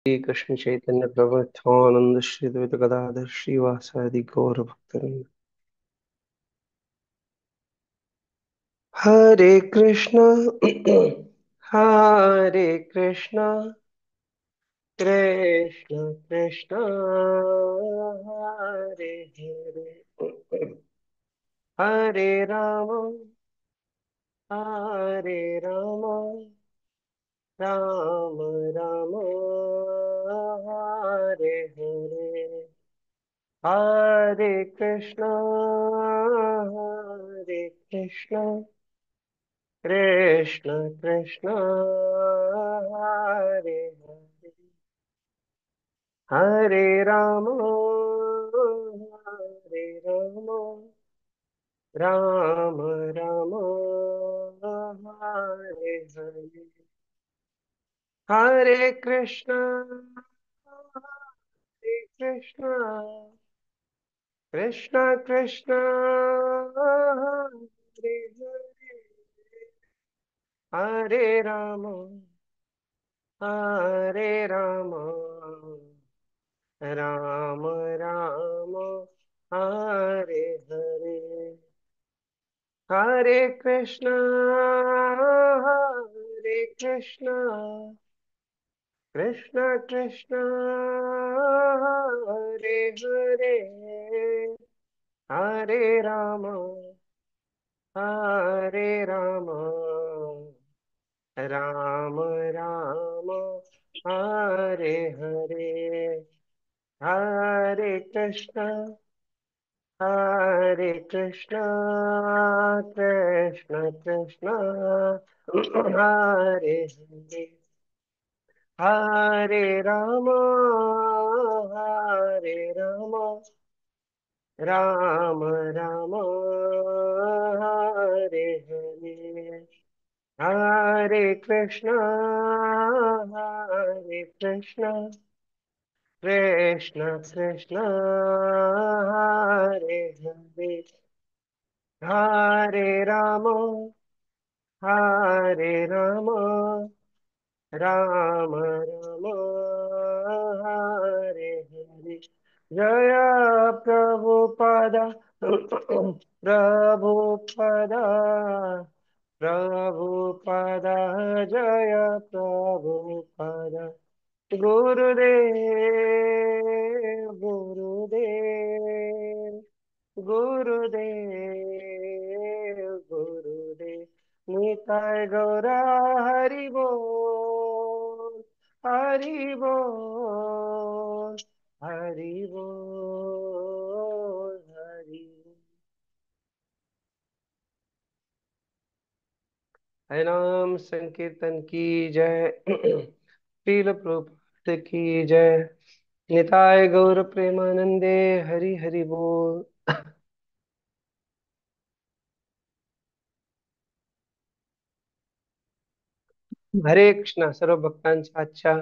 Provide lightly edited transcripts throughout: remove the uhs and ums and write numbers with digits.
श्री कृष्ण चैतन्य प्रभु नित्यानंद श्री द्वैत गदाधर श्रीवासादि गौर भक्तवृंद। हरे कृष्ण हरे कृष्ण कृष्ण कृष्ण हरे हरे हरे राम राम राम हरे हरे हरे कृष्ण कृष्ण कृष्ण हरे हरे हरे राम राम राम हरे हरे हरे कृष्ण कृष्ण कृष्ण हरे हरे हरे राम राम राम हरे हरे हरे कृष्ण कृष्ण कृष्ण हरे हरे हरे राम राम राम हरे हरे हरे कृष्ण कृष्ण कृष्ण हरे हरे हरे राम राम राम हरे हरे हरे कृष्ण कृष्ण कृष्ण हरे हरे हरे राम राम राम हरे हरे जय प्रभुपद प्रभुपद प्रभुपद जय प्रभुपद गुरुदेव गुरुदेव निताय गौरा हरि बोल हरि बोल हरि बोल हरि बोल। हरे नाम संकीर्तन की जय श्रील प्रभुपाद की जय। निताय गौर प्रेमानंदे हरि हरि बोल। हरे कृष्णा सर्व भक्तांच्या आजच्या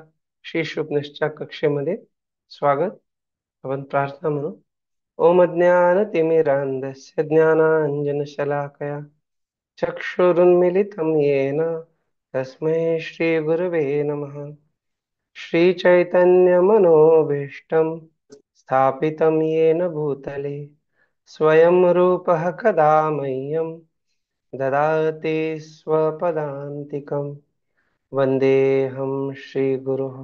श्री शुभनिष्ठा कक्षेमध्ये स्वागत। आपण प्रार्थना म्हणू। ओम ज्ञानतिमिरान्धस्य ज्ञानाञ्जनशलाकया चक्षुरुन्मिलितं येन तस्मै श्रीगुरवे नमः। श्रीचैतन्यमनोभीष्टं स्थापितं येन भूतले स्वयं रूपः कदा मह्यं ददाति स्वपदान्तिकम्। वन्देऽहं श्रीगुरुः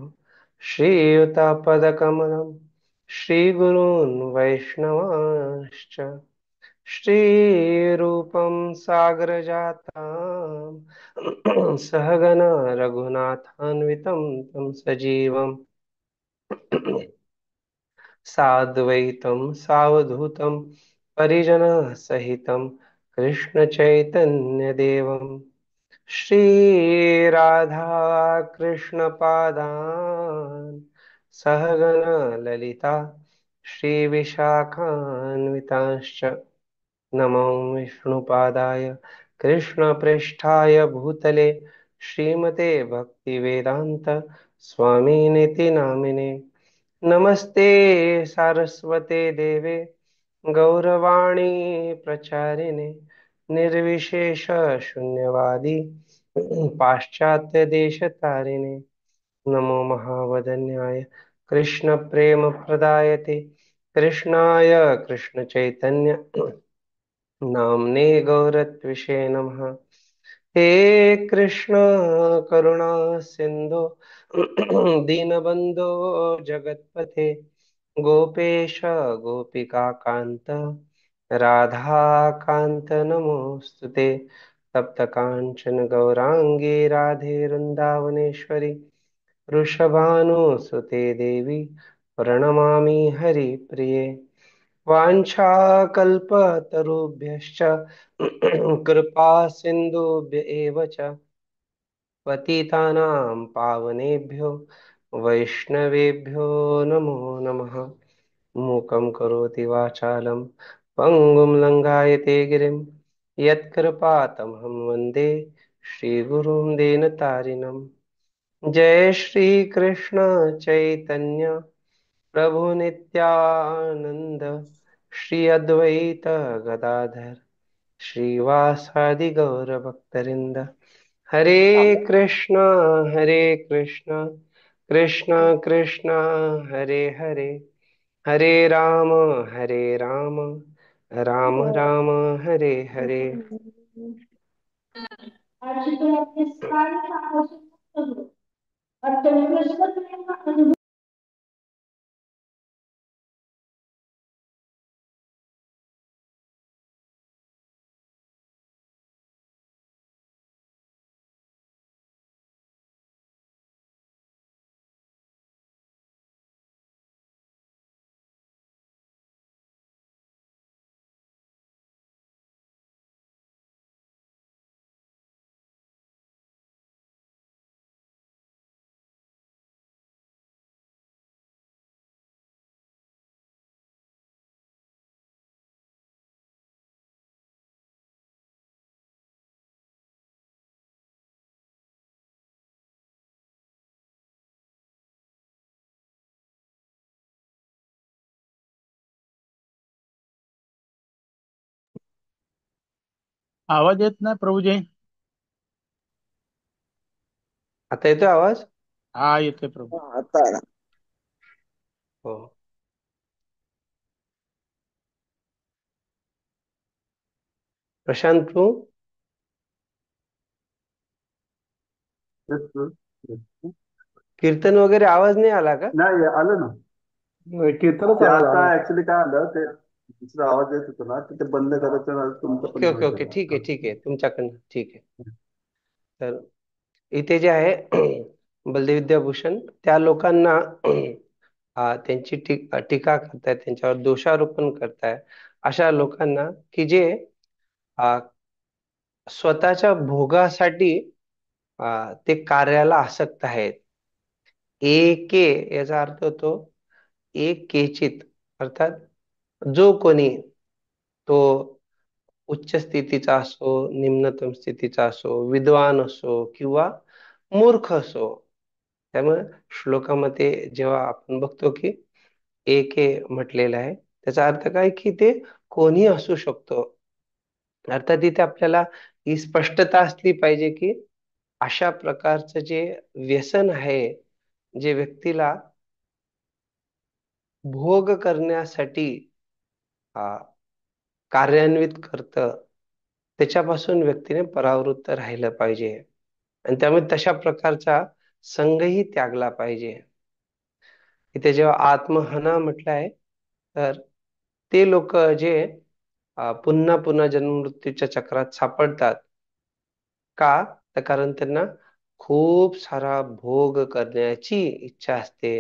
श्रीयुतापदकमलं श्रीगुरून् वैष्णवांश्च श्रीरूपं सागरजातां सहगण रघुनाथान्वितं तं सजीवं साद्वैतं सावधूतं परिजनसहितं कृष्णचैतन्यदेवं श्रीराधा कृष्णपादान् सहगण ललिता श्रीविशाखान्वितांश्च नमो विष्णुपादाय कृष्णप्रेष्ठाय भूतले श्रीमते भक्तिवेदान्त स्वामिनिति नामिने। नमस्ते सारस्वते देवे गौरवाणी प्रचारिणे निर्विशेष शून्यवादी पाश्चात्य देश तारिणे नमो महावदन्याय कृष्णप्रेमप्रदायते कृष्णाय कृष्णचैतन्य नाम्ने गौरत्विषे नमः। हे कृष्ण करुणा सिंधु दीनबंधो जगत्पते गोपेश गोपिका कांत राधा कांत नमोस्तुते। तप्त कांचन गौरांगी राधे वृंदावनेश्वरी वृषभानुसुते देवी प्रणमामि हरिप्रिये। वाञ्छाकल्पतरुभ्यश्च कृपा सिन्धुभ्य एव च पतितानां पावनेभ्यो वैष्णवेभ्यो नमो नमः। मूकं करोति वाचालं पङ्गुं लङ्घायते गिरिं यत्कृपातमहं वन्दे श्रीगुरुं दीनतारिणम्। जय श्री कृष्ण चैतन्य प्रभु नित्यानंद श्री अद्वैत गदाधर श्रीवासादि गौर भक्तरिंद। हरे कृष्ण हरे कृष्ण कृष्ण कृष्ण हरे हरे हरे राम राम राम हरे हरे। आवाज येत नाही प्रभूजी. आता येतोय आवाज? हा येतोय प्रभू. आता आला. हो. प्रशांत तू तेच तर. कीर्तन वगैरे आवाज नाही आला का? नाही आलं ना. कीर्तनच ते आवाज आता आला. ऍक्च्युली काय आलं ते दुसरा आवाज येत होता ना ते बंद करायचं ना तुमचं पण ओके ओके व्हायचं ओके, झालं. ठीक आहे ठीक आहे, तुमच्याकडनं ठीक आहे. तर इथे जे आहे बलदेव विद्याभूषण त्या लोकांना त्यांची टीका करतायत, त्यांच्यावर दोषारोपण करताय अशा लोकांना की जे अ, स्वतःच्या भोगासाठी ते कार्याला आसक्त आहेत. एके याचा अर्थ होतो एक केचित, अर्थात जो कोणी, तो उच्च स्थितीचा असो निम्नतम स्थितीचा असो विद्वान असो किंवा मूर्ख असो. त्यामुळे श्लोकामध्ये जेव्हा आपण बघतो की एके म्हटलेलं आहे त्याचा अर्थ काय की ते कोणी असू शकतो. अर्थात इथे आपल्याला ही स्पष्टता असली पाहिजे की अशा प्रकारचं जे व्यसन आहे, जे व्यक्तीला भोग करण्यासाठी कार्यान्वित करतं, त्याच्यापासून व्यक्तीने परावृत्त राहिलं पाहिजे आणि त्यामुळे तशा प्रकारचा संघही त्यागला पाहिजे. इथे जेव्हा आत्महना म्हटलं आहे तर ते लोक जे पुन्हा पुन्हा जन्ममृत्यूच्या चक्रात सापडतात का, तर कारण त्यांना खूप सारा भोग करण्याची इच्छा असते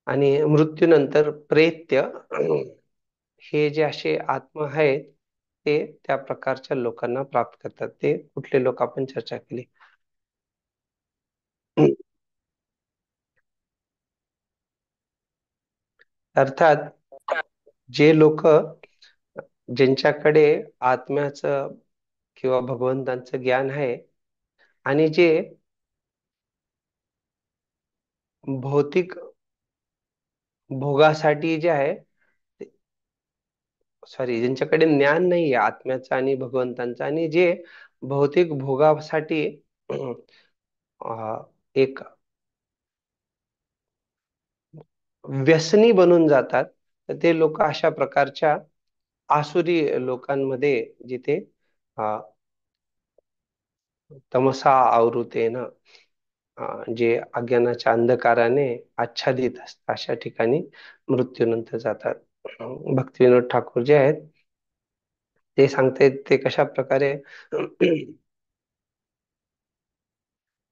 आणि मृत्यूनंतर प्रेत्य हे जे असे आत्मा आहेत ते त्या प्रकारच्या लोकांना प्राप्त करतात. ते कुठले लोक आपण चर्चा केली. अर्थात जे लोक ज्यांच्याकडे आत्म्याचं किंवा भगवंतांचं ज्ञान आहे आणि जे भौतिक भोगासाठी जे आहे, सॉरी, ज्यांच्याकडे ज्ञान नाहीये आत्म्याचं आणि भगवंतांचं आणि जे भौतिक भोगासाठी अ, एक व्यसनी बनून जातात, तर ते लोक अशा प्रकारच्या आसुरी लोकांमध्ये, जिथे अ, तमसा आवृतेन, जे अज्ञानाच्या अंधकाराने आच्छादित असतात, अशा ठिकाणी मृत्यूनंतर जातात. भक्तिविनोद ठाकूर जे आहेत, ते सांगतायत ते कशा प्रकारे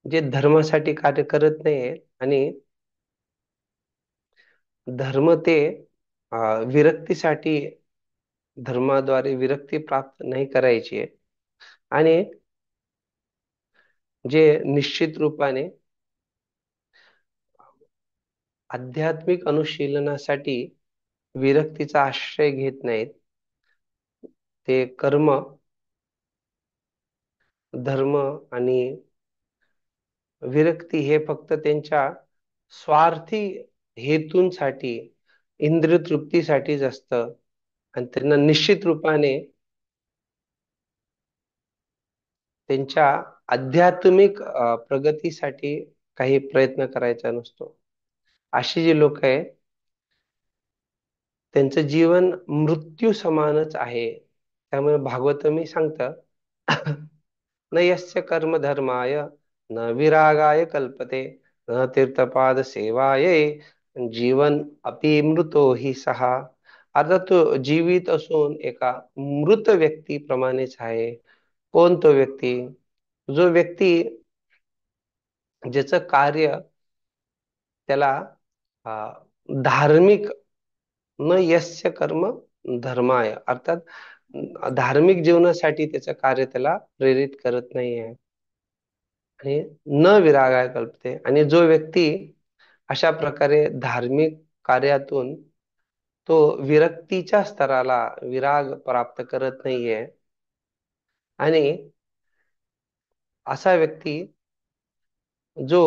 जे धर्मासाठी कार्य करत नाहीये, आणि धर्म ते विरक्तीसाठी, धर्माद्वारे विरक्ती प्राप्त नाही करायची आहे, आणि जे निश्चित रूपाने आध्यात्मिक अनुशीलनासाठी विरक्तीचा आश्रय घेत नाहीत, ते कर्म, धर्म आणि विरक्ती हे फक्त त्यांच्या स्वार्थी हेतूंसाठी, इंद्रिय तृप्तीसाठीच असतं, आणि त्यांना निश्चित रूपाने त्यांच्या आध्यात्मिक प्रगतीसाठी काही प्रयत्न करायचा नसतो. अशी जी लोक आहे, त्यांचं जीवन मृत्यू समानच आहे. त्यामुळे भागवतमी सांगतं, न यस्य कर्म धर्माय न विरागाय कल्पते न तीर्थपाद सेवाये जीवन अपि मृतो हि सहा. अर्थात तो जीवित असून एका मृत व्यक्तीप्रमाणेच आहे. कोण तो व्यक्ती? जो व्यक्ती ज्याचं कार्य त्याला धार्मिक, न यस्य कर्म धर्माय, अर्थात धार्मिक जीवनासाठी त्याचं कार्य त्याला प्रेरित करत नाहीये, आणि न विरागाय कल्पते, आणि जो व्यक्ती अशा प्रकारे धार्मिक कार्यातून तो विरक्तीच्या स्तराला, विराग प्राप्त करत नाहीये, आणि असा व्यक्ती जो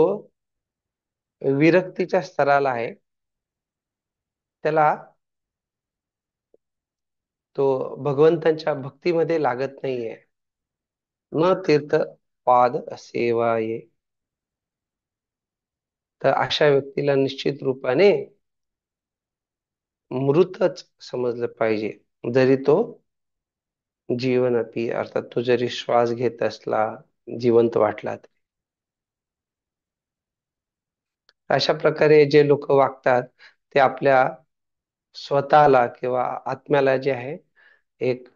विरक्तीच्या स्तराला आहे, त्याला तो भगवंतांच्या भक्तीमध्ये लागत नाहीये. न तीर्थ पाद सेवाये, तर अशा व्यक्तीला निश्चित रूपाने मृतच समजलं पाहिजे, जरी तो जीवनपी, अर्थात तो जरी श्वास घेत असला, जिवंत वाटला तरी. अशा प्रकारे जे लोक वागतात, ते आपल्या स्वतःला किंवा आत्म्याला जे आहे, एक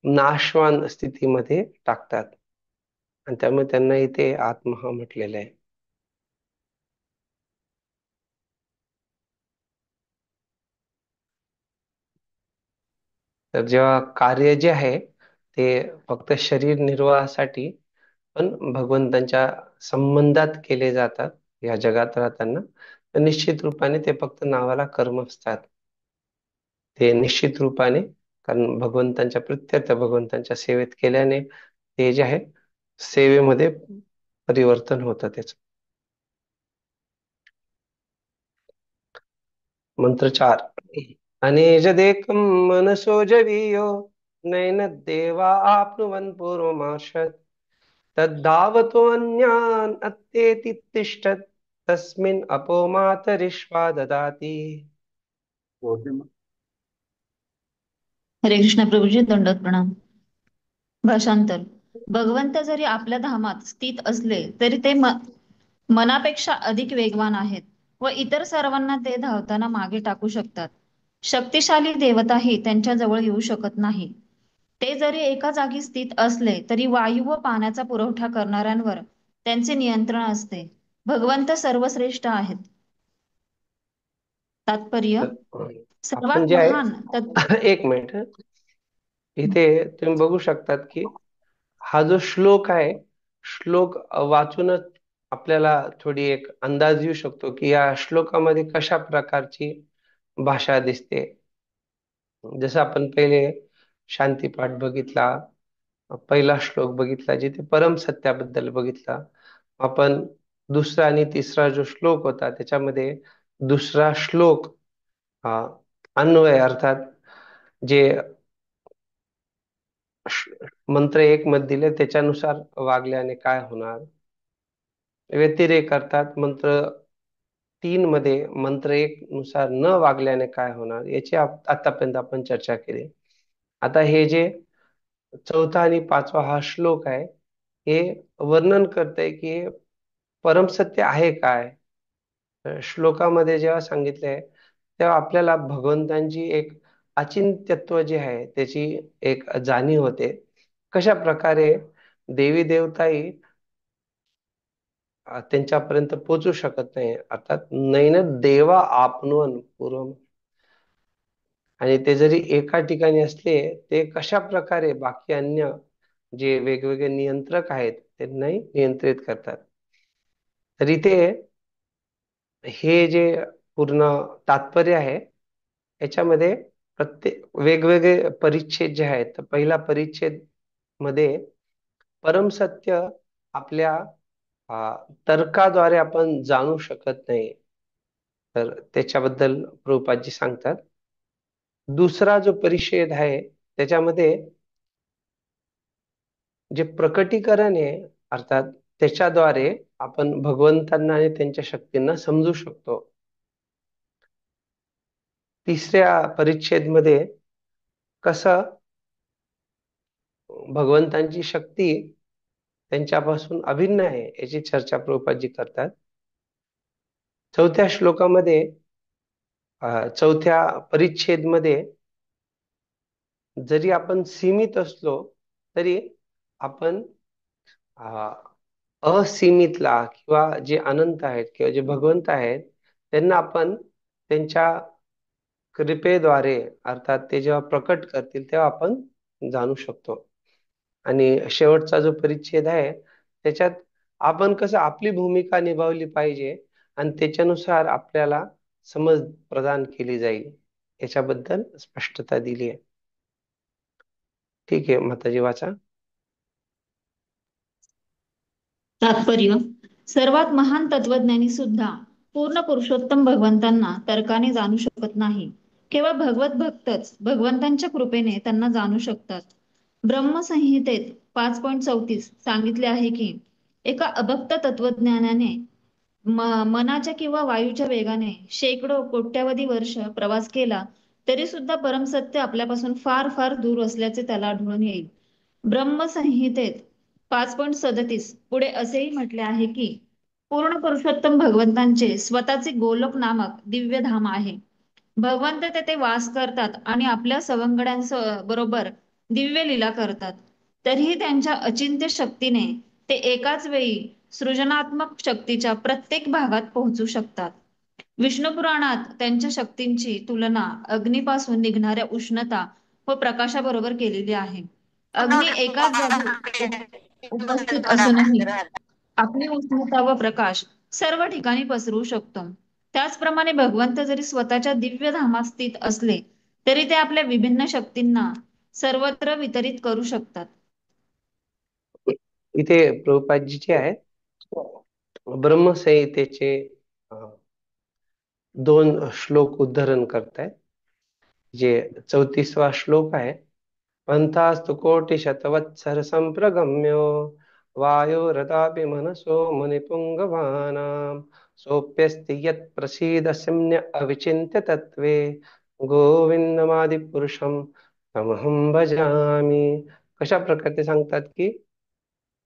नाशवान स्थितीमध्ये टाकतात, आणि त्यामुळे त्यांना इथे आत्महा म्हटलेलं आहे. तर जेव्हा कार्य जे आहे ते फक्त शरीर निर्वाहासाठी, पण भगवंतांच्या संबंधात केले जातात या जगात राहताना, तर निश्चित रूपाने ते फक्त नावाला कर्म असतात. ते निश्चित रूपाने, कारण भगवंतांच्या प्रित्यर्थ, भगवंतांच्या सेवेत केल्याने ते जे आहे सेवेमध्ये परिवर्तन होतं त्याच. मंत्र 4. अनेजदेकं मनसो जवीयो नैन देवा आप्नुवन् पूर्वमाशत् तद्धावतोऽन्यान् अत्येति तिष्ठत् तस्मिन् अपो मातरिश्वा ददाति. होते मग. हरे कृष्ण प्रभूजी, दंडवत प्रणाम. भाषांतर. भगवंत जरी आपल्या धामात स्थित असले तरी ते मनापेक्षा अधिक वेगवान आहेत व इतर सर्वांना ते धावताना मागे टाकू शकतात. शक्तिशाली देवताही त्यांच्या जवळ येऊ शकत नाही. ते जरी एका जागी स्थित असले तरी वायू व पाण्याचा पुरवठा करणाऱ्यांवर त्यांचे नियंत्रण असते. भगवंत सर्वश्रेष्ठ आहेत. तात्पर्य. तर आपण सर्वात जे महान आहे, एक मिनिट, इथे तुम्ही बघू शकतात की हा जो श्लोक आहे, श्लोक वाचूनच आपल्याला थोडी एक अंदाज येऊ शकतो की या श्लोकामध्ये कशा प्रकारची भाषा दिसते. जसं आपण पहिले शांतीपाठ बघितला, पहिला श्लोक बघितला जिथे परम सत्याबद्दल बघितला आपण, दुसरा आणि तिसरा जो श्लोक होता त्याच्यामध्ये दुसरा श्लोक हा अन्वय, अर्थात जे मंत्र 1 मध्ये दिले त्याच्यानुसार वागल्याने काय होणार. व्यतिरेक करतात मंत्र 3 मध्ये मंत्र 1 नुसार न वागल्याने काय होणार याची आतापर्यंत आपण चर्चा केली. आता हे जे चौथा आणि पाचवा हा श्लोक आहे, हे वर्णन करतंय की परमसत्य आहे काय. श्लोकामध्ये जेव्हा सांगितलंय तेव्हा आपल्याला भगवंतांची एक अचिंत्यत्व जे आहे त्याची एक जाणीव होते. कशा प्रकारे देवी देवताही त्यांच्यापर्यंत पोहोचू शकत नाही, अर्थात नैन देवा आपणून पूर्व. आणि ते जरी एका ठिकाणी असले ते कशा प्रकारे बाकी अन्य जे वेगवेगळे नियंत्रक आहेत त्यांनाही नियंत्रित करतात. तर इथे हे जे पूर्ण तात्पर्य आहे याच्यामध्ये प्रत्येक वेगवेगळे परिच्छेद जे आहेत, तर पहिला परिच्छेद मध्ये परमसत्य आपल्या तर्काद्वारे आपण जाणू शकत नाही, तर त्याच्याबद्दल प्रभुपादजी सांगतात. दुसरा जो परिच्छेद आहे त्याच्यामध्ये जे प्रकटीकरण आहे, अर्थात त्याच्याद्वारे आपण भगवंतांना आणि त्यांच्या शक्तींना समजू शकतो. तिसऱ्या परिच्छेद मध्ये कसं भगवंतांची शक्ती त्यांच्यापासून अभिन्न आहे याची चर्चा प्रभुपादजी करतात. चौथ्या श्लोकामध्ये चौथ्या परिच्छेद मध्ये जरी आपण सीमित असलो तरी आपण असीमितला किंवा जे अनंत आहेत किंवा जे भगवंत आहेत त्यांना आपण त्यांच्या कृपेद्वारे, अर्थात ते जेव्हा प्रकट करतील तेव्हा आपण जाणू शकतो. आणि शेवटचा जो परिच्छेद आहे त्याच्यात आपण कसं आपली भूमिका निभावली पाहिजे आणि त्याच्यानुसार आपल्याला समज प्रदान केली जाईल याच्याबद्दल स्पष्टता दिली आहे. ठीक आहे, माताजी वाचा. तात्पर्य. सर्वात महान तत्वज्ञानी सुद्धा पूर्ण पुरुषोत्तम भगवंतांना तर्काने जाणू शकत नाही. केवळ भगवत भक्तच भगवंतांच्या कृपेने त्यांना जाणू शकतात. ब्रह्मसंहितेत 5.34 सांगितले आहे की एका अभक्त तत्वज्ञानाने मनाच्या किंवा वायूच्या वेगाने शेकडो कोट्यावधी वर्ष प्रवास केला तरी सुद्धा परमसत्य आपल्यापासून फार फार दूर असल्याचे त्याला आढळून येईल. ब्रह्मसंहितेत 5.37 पुढे असेही म्हटले आहे की पूर्ण पुरुषोत्तम भगवंतांचे स्वतःचे गोलोक नामक दिव्य धाम आहे. भगवंत तेथे वास करतात आणि आपल्या बरोबर दिव्य लीला करतात. तरीही त्यांच्या अचिंत्य शक्तीने ते एकाच वेळी सृजनात्मक शक्तीच्या प्रत्येक भागात पोहोचू शकतात. विष्णू पुराणात त्यांच्या शक्तींची तुलना अग्नीपासून निघणाऱ्या उष्णता व प्रकाशाबरोबर केलेली आहे. अग्नी एकाच जागी उपस्थित असूनही आपली उष्णता व प्रकाश सर्व ठिकाणी पसरवू शकतो. त्याचप्रमाणे भगवंत जरी स्वतःच्या दिव्य धामात स्थित असले तरी ते आपल्या विभिन्न शक्तींना सर्वत्र वितरित करू शकतात. इथे प्रभुपादजी जे आहे ब्रह्मसंहितेचे 2 श्लोक उद्धरण करतायत. जे 34वा श्लोक आहे, पंथास्तु कोटिशतवत्सर संप्रगम्यो वायोरथापि मनसो मुनिपुङ्गवानां सोऽप्यस्ति यत्प्रसीदस्म्य अविचिन्त्य तत्त्वे गोविंदमादिपुरुषं तमहं भजामि. कशा प्रकारे सांगतात की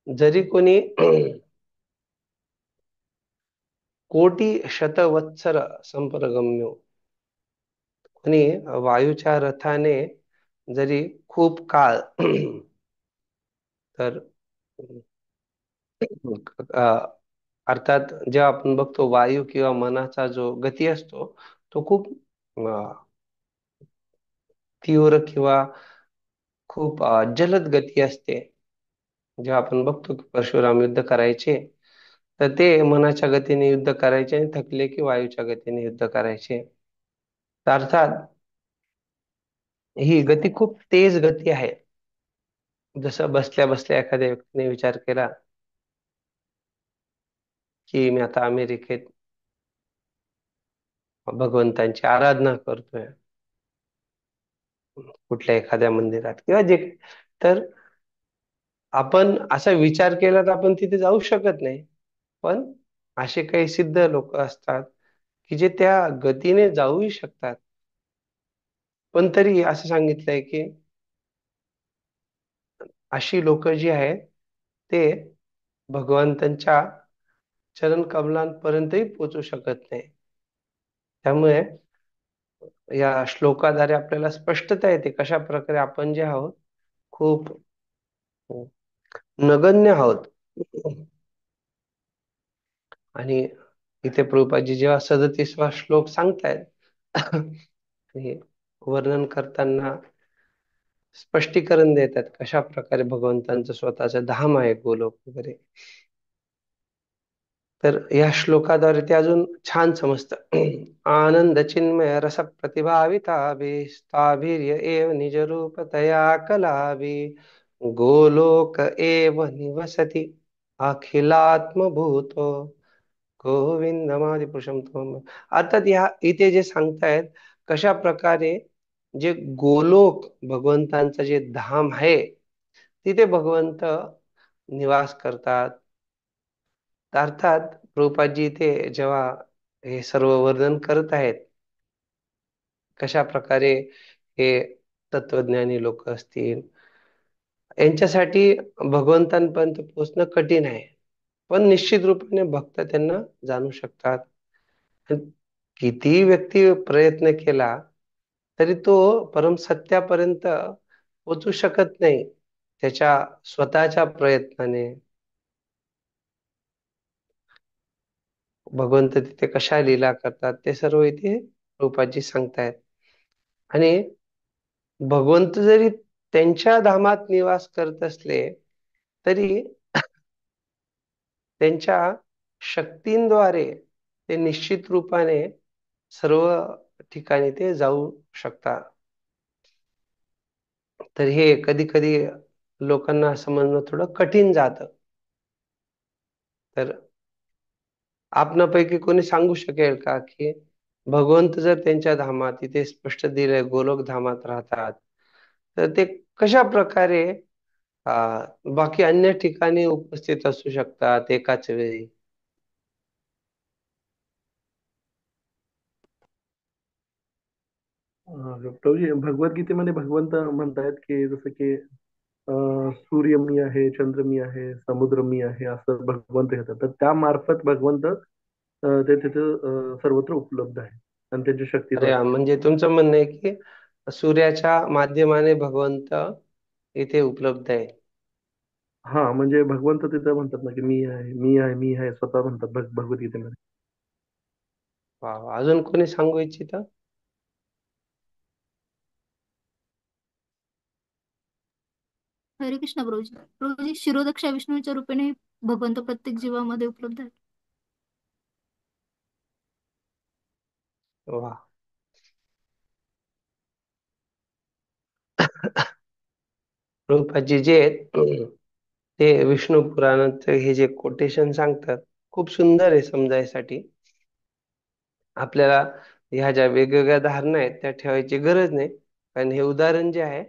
जरी कोणी कोटी शतवत्सर संप्रगम्यो, कोणी वायूच्या रथाने जरी खूप काळ तर अर्थात जेव्हा आपण बघतो वायू किंवा मनाचा जो गती असतो तो खूप तीव्र किंवा खूप जलद गती असते. जेव्हा आपण बघतो की परशुराम युद्ध करायचे तर ते मनाच्या गतीने युद्ध करायचे आणि थकले की वायूच्या गतीने युद्ध करायचे. तर अर्थात ही गती खूप तेज गती आहे. जसं बसल्या बसल्या एखाद्या व्यक्तीने विचार केला की मी आता अमेरिकेत भगवंतांची आराधना करतोय कुठल्या एखाद्या मंदिरात किंवा जे, तर आपण असा विचार केला तर आपण तिथे जाऊ शकत नाही. पण असे काही सिद्ध लोक असतात की जे त्या गतीने जाऊही शकतात. पण तरी असं सांगितलंय की अशी लोक जी आहेत ते भगवंतांच्या चरण कमलांपर्यंतही पोहोचू शकत नाही. त्यामुळे या श्लोकाद्वारे आपल्याला स्पष्टता येते कशा प्रकारे आपण जे आहोत खूप नगण्य आहोत. आणि इथे प्रभुपादजी जेव्हा 37वा श्लोक सांगतायत हे वर्णन करताना स्पष्टीकरण देतात कशा प्रकारे भगवंतांचं स्वतःचं धाम आहे गोलोक वगैरे. तर या श्लोकाद्वारे ते अजून छान समजतं. आनंद चिन्मय रस प्रतिभाविताभिस्ताभिर्य एव निज रूपतया कलाभि गोलोक एव निवसति अखिलात्मभूतो गोविंदमादि पुरुषम त्वम. अर्थात या इथे जे सांगतायत कशा प्रकारे जे गोलोक भगवंतांचं जे धाम आहे तिथे भगवंत निवास करतात. अर्थात प्रभुपादजी इथे जेव्हा हे सर्व वर्णन करत आहेत कशा प्रकारे हे तत्वज्ञानी लोक असतील यांच्यासाठी भगवंतांपर्यंत पोहोचणं कठीण आहे. पण निश्चित रूपाने भक्त त्यांना जाणू शकतात. आणि कितीही व्यक्ती प्रयत्न केला तरी तो परम सत्यापर्यंत पोचू शकत नाही त्याच्या स्वतःच्या प्रयत्नाने. भगवंत तिथे कशा लीला करतात ते सर्व इथे प्रभुपादजी सांगतायत. आणि भगवंत जरी त्यांच्या धामात निवास करत असले तरी त्यांच्या शक्तींद्वारे ते निश्चित रूपाने सर्व ठिकाणी ते जाऊ शकतात. तर हे कधी कधी लोकांना समजणं थोडं कठीण जातं. तर आपणापैकी कोणी सांगू शकेल का की भगवंत जर त्यांच्या धामात इथे स्पष्ट दिलंय गोलोक धामात राहतात तर ते कशा प्रकारे बाकी अन्य ठिकाणी उपस्थित असू शकतात एकाच वेळी? प्रभूजी भगवद्गीतेमध्ये भगवंत म्हणतायत की जसं की सूर्य मी आहे, चंद्र मी आहे, समुद्र मी आहे, असं भगवंत घेतात. तर त्या मार्फत भगवंत ते तिथे सर्वत्र उपलब्ध आहे आणि त्यांच्या अरे शक्तीद्वारे. हा, म्हणजे तुमचं म्हणणं आहे की सूर्याच्या माध्यमाने भगवंत इथे उपलब्ध आहे. हा, म्हणजे भगवंत तिथे म्हणतात ना की मी आहे, मी आहे, मी आहे, स्वतः म्हणतात भगवद्गीतेमध्ये. वा वा. अजून कोणी सांगू इच्छित? हरे कृष्ण प्रभूजी. प्रभूजी शिरोदक्षा विष्णूच्या रूपाने भगवंत प्रत्येक जीवामध्ये उपलब्ध आहे. वा. प्रभुपादजी जे आहेत ते विष्णू पुराणात हे जे कोटेशन सांगतात खूप सुंदर आहे समजायसाठी. आपल्याला ह्या ज्या वेगवेगळ्या धारणा आहेत त्या ठेवायची गरज नाही. कारण हे उदाहरण जे आहे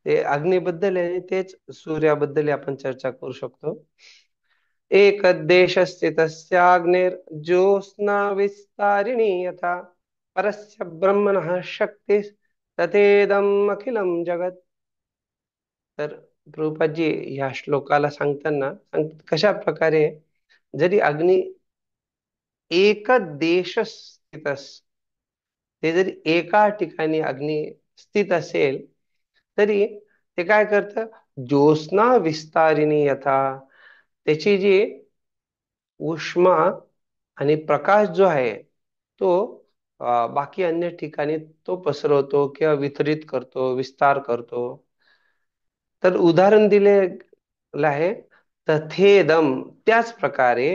ते अग्नीबद्दल आहे आणि तेच सूर्याबद्दल आपण चर्चा करू शकतो. एक देश स्थितस्याग्निर्ज्योत्स्ना विस्तारिणी यथा परस्य ब्रह्मणः शक्ती तथेदम अखिलम जगत. तर प्रभुपादजी ह्या श्लोकाला सांगताना सांगतात कशा प्रकारे जरी अग्नी एक देश स्थित ते जरी एका ठिकाणी अग्नी स्थित असेल तरी ते काय करतं ज्योत्स्ना विस्तारिणी यथा त्याची जी उष्मा आणि प्रकाश जो आहे तो बाकी अन्य ठिकाणी तो पसरवतो किंवा वितरित करतो विस्तार करतो. तर उदाहरण दिलेलं आहे तथेदम त्याच प्रकारे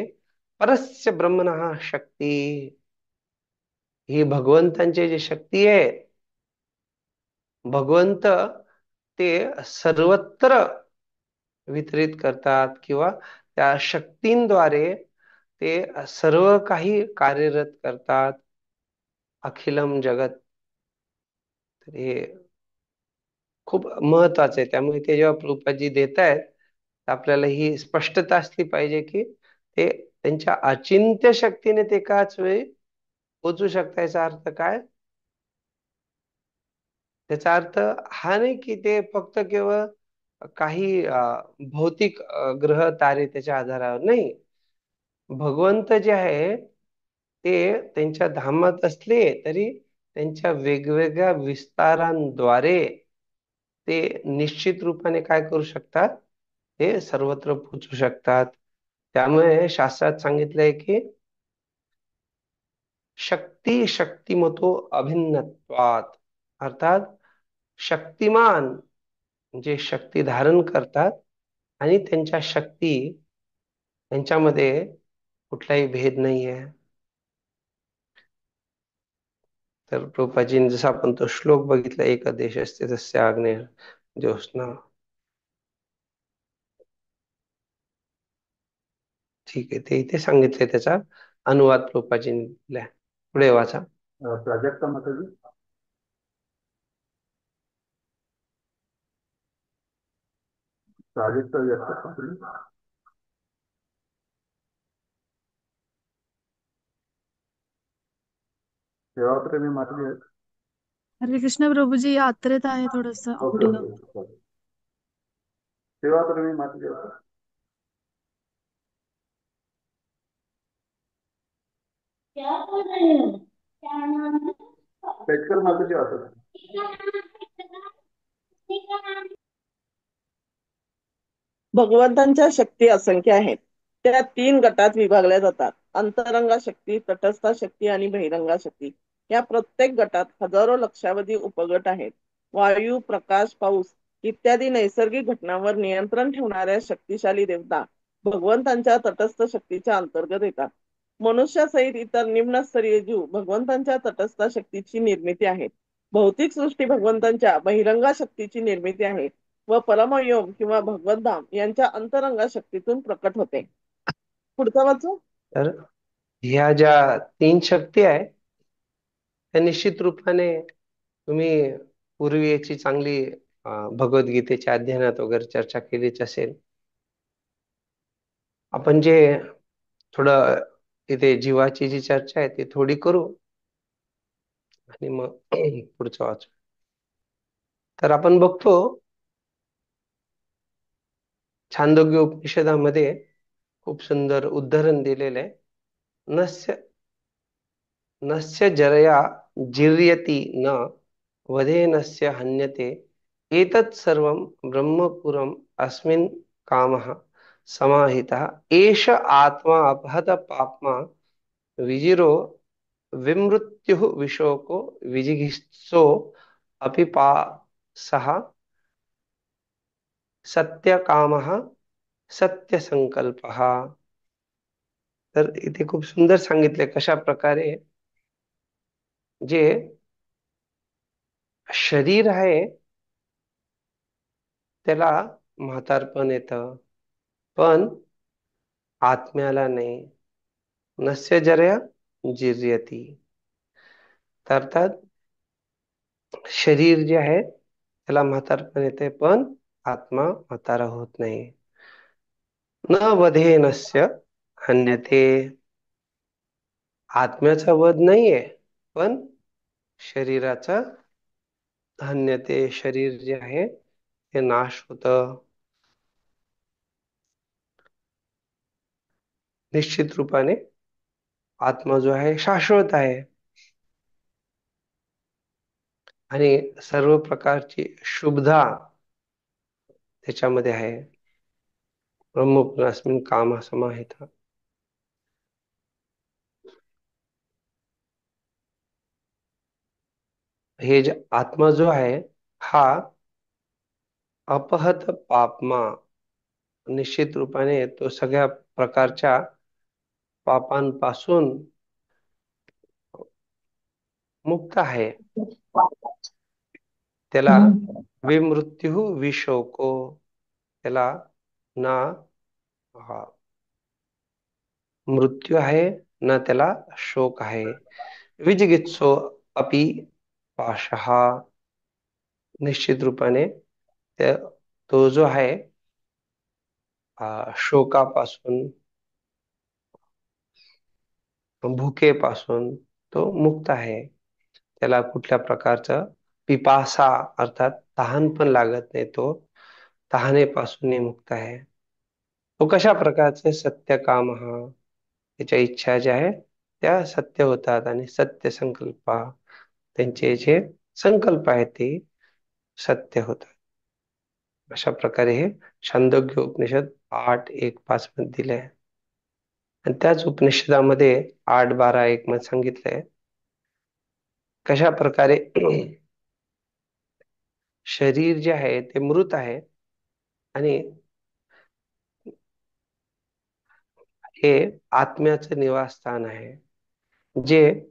परस्य ब्रह्मणः शक्ती ही भगवंतांची जी शक्ती आहे भगवंत ते सर्वत्र वितरित करतात किंवा त्या शक्तींद्वारे ते सर्व काही कार्यरत करतात. अखिलम जगत. तर हे खूप महत्वाचं आहे. त्यामुळे ते जेव्हा प्रभुपादजी देत आहेत तर आपल्याला ही स्पष्टता असली पाहिजे की ते त्यांच्या अचिंत्य शक्तीने ते एकाच वेळी पोचू शकता. याचा अर्थ काय? त्याचा अर्थ हा नाही की ते फक्त केवळ काही भौतिक ग्रह तारे त्याच्या आधारावर नाही. भगवंत जे आहे ते त्यांच्या धामात असले तरी त्यांच्या वेगवेगळ्या विस्तारांद्वारे ते निश्चित रूपाने काय करू शकतात? ते सर्वत्र पोचू शकतात. त्यामुळे शास्त्रात सांगितलंय की शक्ती शक्तिमतो अभिन्नत्वात, अर्थात शक्तिमान जे शक्ती धारण करतात आणि त्यांच्या शक्ती यांच्यामध्ये कुठलाही भेद नाहीये. तर प्रभुपादजींनी जसा आपण तो श्लोक बघितला, एक देश असते तस्य आग्नेय ज्योत्स्ना. ठीक आहे, ते इथे सांगितले, त्याचा अनुवाद प्रभुपादजींनी दिलाय. पुढे वाचा. प्राजक्ता माताजी. प्राजक्ता व्यक्त सेवाप्रेमी माताजी आहेत. हरे कृष्ण प्रभूजी, यात्रेत आहे थोडस ओके ऑडिओ. ओके. सेवाप्रेमी माताजी आहेत. पेटकर माताजी असतात. भगवंतांच्या शक्ती असंख्य आहेत. त्या 3 गटात विभागल्या जातात: अंतरंगा शक्ती, तटस्थ शक्ती आणि बहिरंगा शक्ती. या प्रत्येक गटात हजारो लक्षावधी उपगट आहेत. वायू, प्रकाश, पाऊस इत्यादी नैसर्गिक घटनांवर नियंत्रण ठेवणाऱ्या शक्तिशाली देवता भगवंतांच्या तटस्थ शक्तीच्या अंतर्गत येतात. मनुष्यासहित इतर निम्नस्तरीय जीव भगवंतांच्या तटस्थ शक्तीची निर्मिती आहेत. भौतिक सृष्टी भगवंतांच्या बहिरंगा शक्तीची निर्मिती आहे व परमयोम किंवा भगवद्धाम यांच्या अंतरंगा शक्तीतून प्रकट होते. पुढचा वाचू. तर ह्या ज्या 3 शक्ती आहे त्या निश्चित रूपाने तुम्ही पूर्वी याची चांगली भगवद्गीतेच्या अध्ययनात वगैरे चर्चा केलीच असेल. आपण जे थोडं इथे जीवाची जी चर्चा आहे ती थोडी करू आणि मग पुढचं वाचू. तर आपण बघतो छांदोग्य उपनिषदामध्ये खूप सुंदर उदाहरण दिलेलं आहे. नस्य नस्य जरया जीर्यति न वधेनस्य हन्यते एतत् सर्वं ब्रह्मपुरम् अस्मिन् कामः समाहितः एष आत्मा अपहत पाप्मा विजिरो विमृत्युः विशोको विजिगित्सो अपि पासः सत्यकामः सत्यसंकल्पः. तर इथे खूप सुंदर सांगितले कशा प्रकारे जे शरीर आहे त्याला म्हातारपण येतं, पण आत्म्याला नाही. नस्य जरया जिर्यती, अर्थात शरीर जे आहे त्याला म्हातारपण येते, पण आत्मा म्हातारा होत नाही. न वधेनस्य हन्यते, आत्म्याचा वध नाहीये पण शरीराचा हन्यते, शरीर जे आहे ते नाश होत. निश्चित रूपाने आत्मा जो आहे शाश्वत आहे आणि सर्व प्रकारची शुभता त्याच्यामध्ये आहे. ब्रह्मपुरास्मिन् काम समाहित. हे जे आत्मा जो आहे हा अपहत पापमा, निश्चित रूपाने तो सगळ्या प्रकारच्या पापांपासून मुक्त आहे. त्याला विमृत्यू विशोको, त्याला ना मृत्यू आहे ना त्याला शोक आहे. विजिगित्सो अपि पाशः, निश्चित रूपाने तो जो आहे शोकापासून, भुकेपासून तो मुक्त आहे. त्याला कुठल्या प्रकारचं पिपासा अर्थात तहान पण लागत नाही. तो तहानेपासूनही मुक्त आहे. तो कशा प्रकारचे सत्य काम, हा त्याच्या इच्छा ज्या आहे त्या सत्य होतात आणि सत्य संकल्प, त्यांचे जे संकल्प आहेत ते सत्य होतात. अशा प्रकारे हे छांदोग्य उपनिषद 8:1-5 मध्ये दिले आहे. आणि त्याच उपनिषदामध्ये 8:12-1 मध्ये सांगितलंय कशा प्रकारे शरीर जे आहे ते मृत आहे आणि हे आत्म्याचं निवासस्थान आहे, जे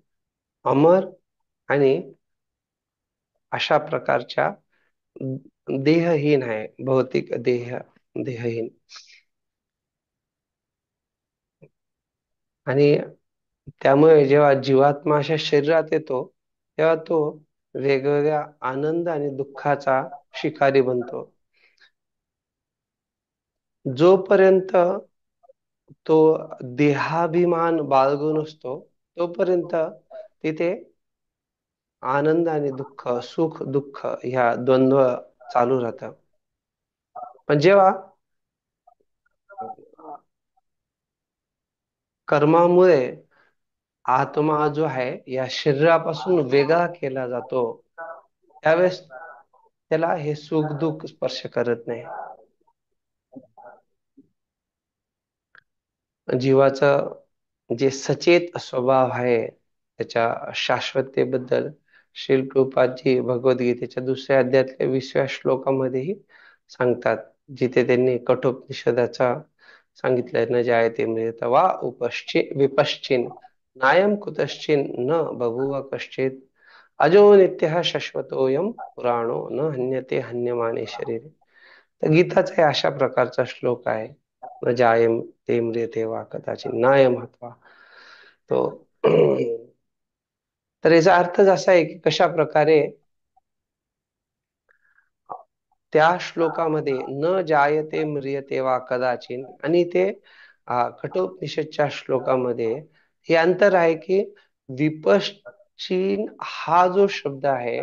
अमर आणि अशा प्रकारच्या देहहीन आहे, भौतिक देहहीन. आणि त्यामुळे जेव्हा जीवात्मा अशा शरीरात येतो तेव्हा तो वेगवेगळ्या आनंद आणि दुःखाचा शिकारी बनतो. जोपर्यंत तो देहाभिमान बाळगून असतो तोपर्यंत तिथे आनंद आणि दुःख, सुख दुःख ह्या द्वंद्व चालू राहतात. पण जेव्हा कर्मामुळे आत्मा जो आहे या शरीरापासून वेगळा केला जातो त्यावेळेस त्याला हे सुख दुःख स्पर्श करत नाही. जीवाचं जे सचेत स्वभाव आहे त्याच्या शाश्वतेबद्दल श्रील प्रभुपादजी भगवद्गीतेच्या 2ऱ्या अध्यायातल्या 20व्या श्लोकामध्येही सांगतात, जिथे त्यांनी कठोपनिषदाचा सांगितलंय, न जायते म्रियते वा विपश्चिन नायम कुतश्चिन न बभूव कश्चित अजो नित्यः शाश्वतोयम पुराणो न हन्यते हन्यमाने शरीरे. तर गीताचा अशा प्रकारचा श्लोक आहे, न जायम ते म्रियते वा कदाचित नायम हत्वा. तो तर याचा अर्थच असा आहे की कशा प्रकारे त्या श्लोकामध्ये न जायते म्रियते वा कदाचिन आणि ते कठोपनिषदच्या श्लोकामध्ये हे अंतर आहे की विपश्चिन हा जो शब्द आहे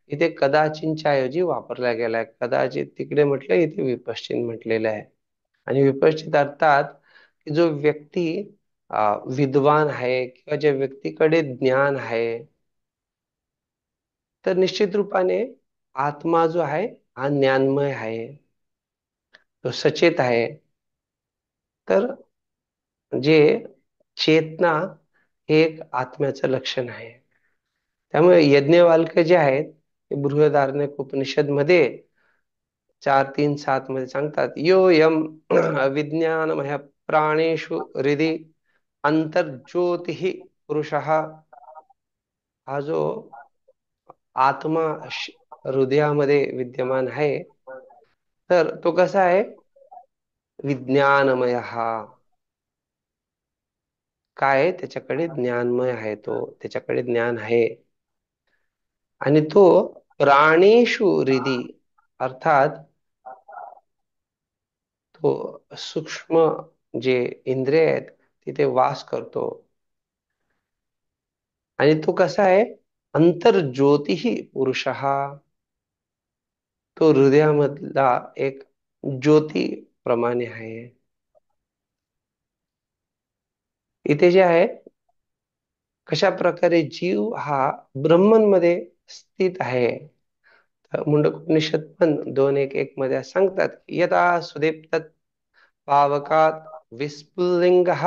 इथे कदाचिनच्या ऐवजी वापरला गेलाय. कदाचित तिकडे म्हटलं, इथे विपश्चिन म्हटलेलं आहे. आणि विपश्चित अर्थात की जो व्यक्ती विद्वान आहे किंवा ज्या व्यक्तीकडे ज्ञान आहे, तर निश्चित रूपाने आत्मा जो आहे हा ज्ञानमय आहे, तो सचेत आहे. तर जे चेतना हे एक आत्म्याचं लक्षण आहे. त्यामुळे यज्ञवाल्क जे आहेत ते बृहदारण्यक उपनिषद मध्ये 4:3-7 मध्ये सांगतात, यो यम विज्ञानमय प्राणेषु हृदि अंतर्ज्योतिः पुरुषः. हा जो आत्मा हृदयामध्ये विद्यमान आहे, तर तो कसा आहे, विज्ञानमय. हा काय, त्याच्याकडे ज्ञानमय आहे, तो त्याच्याकडे ज्ञान आहे. आणि तो प्राणेषु हृदि अर्थात तो सूक्ष्म जे इंद्रिय आहेत तिथे वास करतो. आणि तो कसा आहे, अंतर्ज्योतिः पुरुषः. तो हृदयामधला एक ज्योती प्रमाणे आहे. इथे जे आहे कशा प्रकारे जीव हा ब्रह्मन मध्ये स्थित आहे. मुंडक उपनिषद पण 2:1-1 मध्ये सांगतात, यदा सुदीप्त पावकात विस्फुलिंगः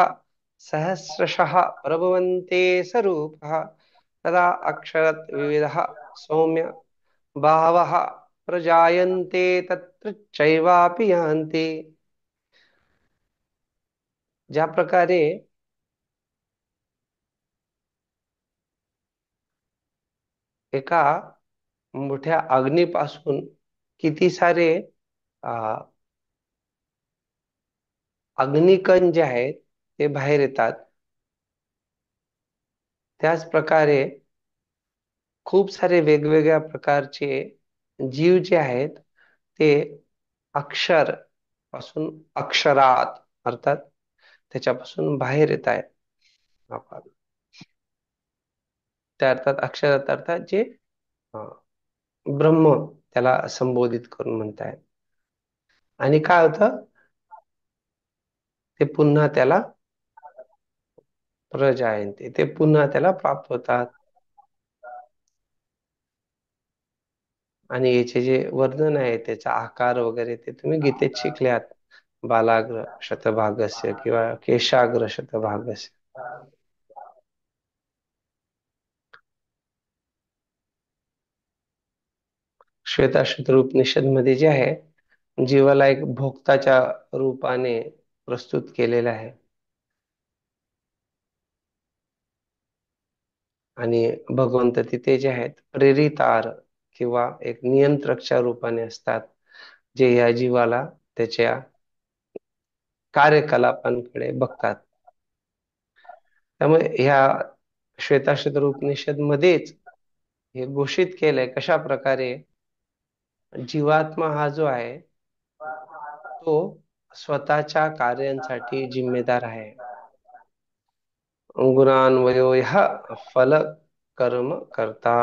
सहस्रशः प्रभवन्ते स्वरूपः तदा अक्षरत् विविधः सौम्य बहवः प्रजायन्ते तत्र चैवापि यान्ति. ज्या प्रकारे एका मोठ्या अग्नीपासून किती सारे अग्निकण जे आहेत ते बाहेर येतात, त्याच प्रकारे खूप सारे वेगवेगळ्या प्रकारचे जीव जे आहेत ते अक्षर पासून अक्षरात अर्थात त्याच्यापासून बाहेर येत आहेत आपण. त्या अर्थात अक्षरात अर्थात जे अं, ब्रह्म त्याला संबोधित करून म्हणतायत. आणि काय होतं, ते पुन्हा त्याला प्रजायन्ते, ते पुन्हा त्याला प्राप्त होतात. आणि याचे जे वर्णन आहे त्याचा आकार वगैरे ते तुम्ही गीतेत शिकल्यात. बालाग्र शतभागस्य किंवा केशाग्र शतभागस्य. श्वेताश्वतर उपनिषद मध्ये जे आहे, जीवाला एक भोक्ताच्या रूपाने प्रस्तुत केलेलं आहे. आणि भगवंत तिथे जे आहेत प्रेरितार किंवा एक नियंत्रकच्या रूपाने असतात, जे या जीवाला त्याच्या कार्यकलापांकडे बघतात. त्यामुळे ह्या श्वेताश्वतर उपनिषद मध्येच हे घोषित केलंय कशा प्रकारे जीवात्मा हा जो आहे तो स्वतःच्या कार्यांसाठी जिम्मेदार आहे. गुणान्वयो ह्य फल कर्म करता.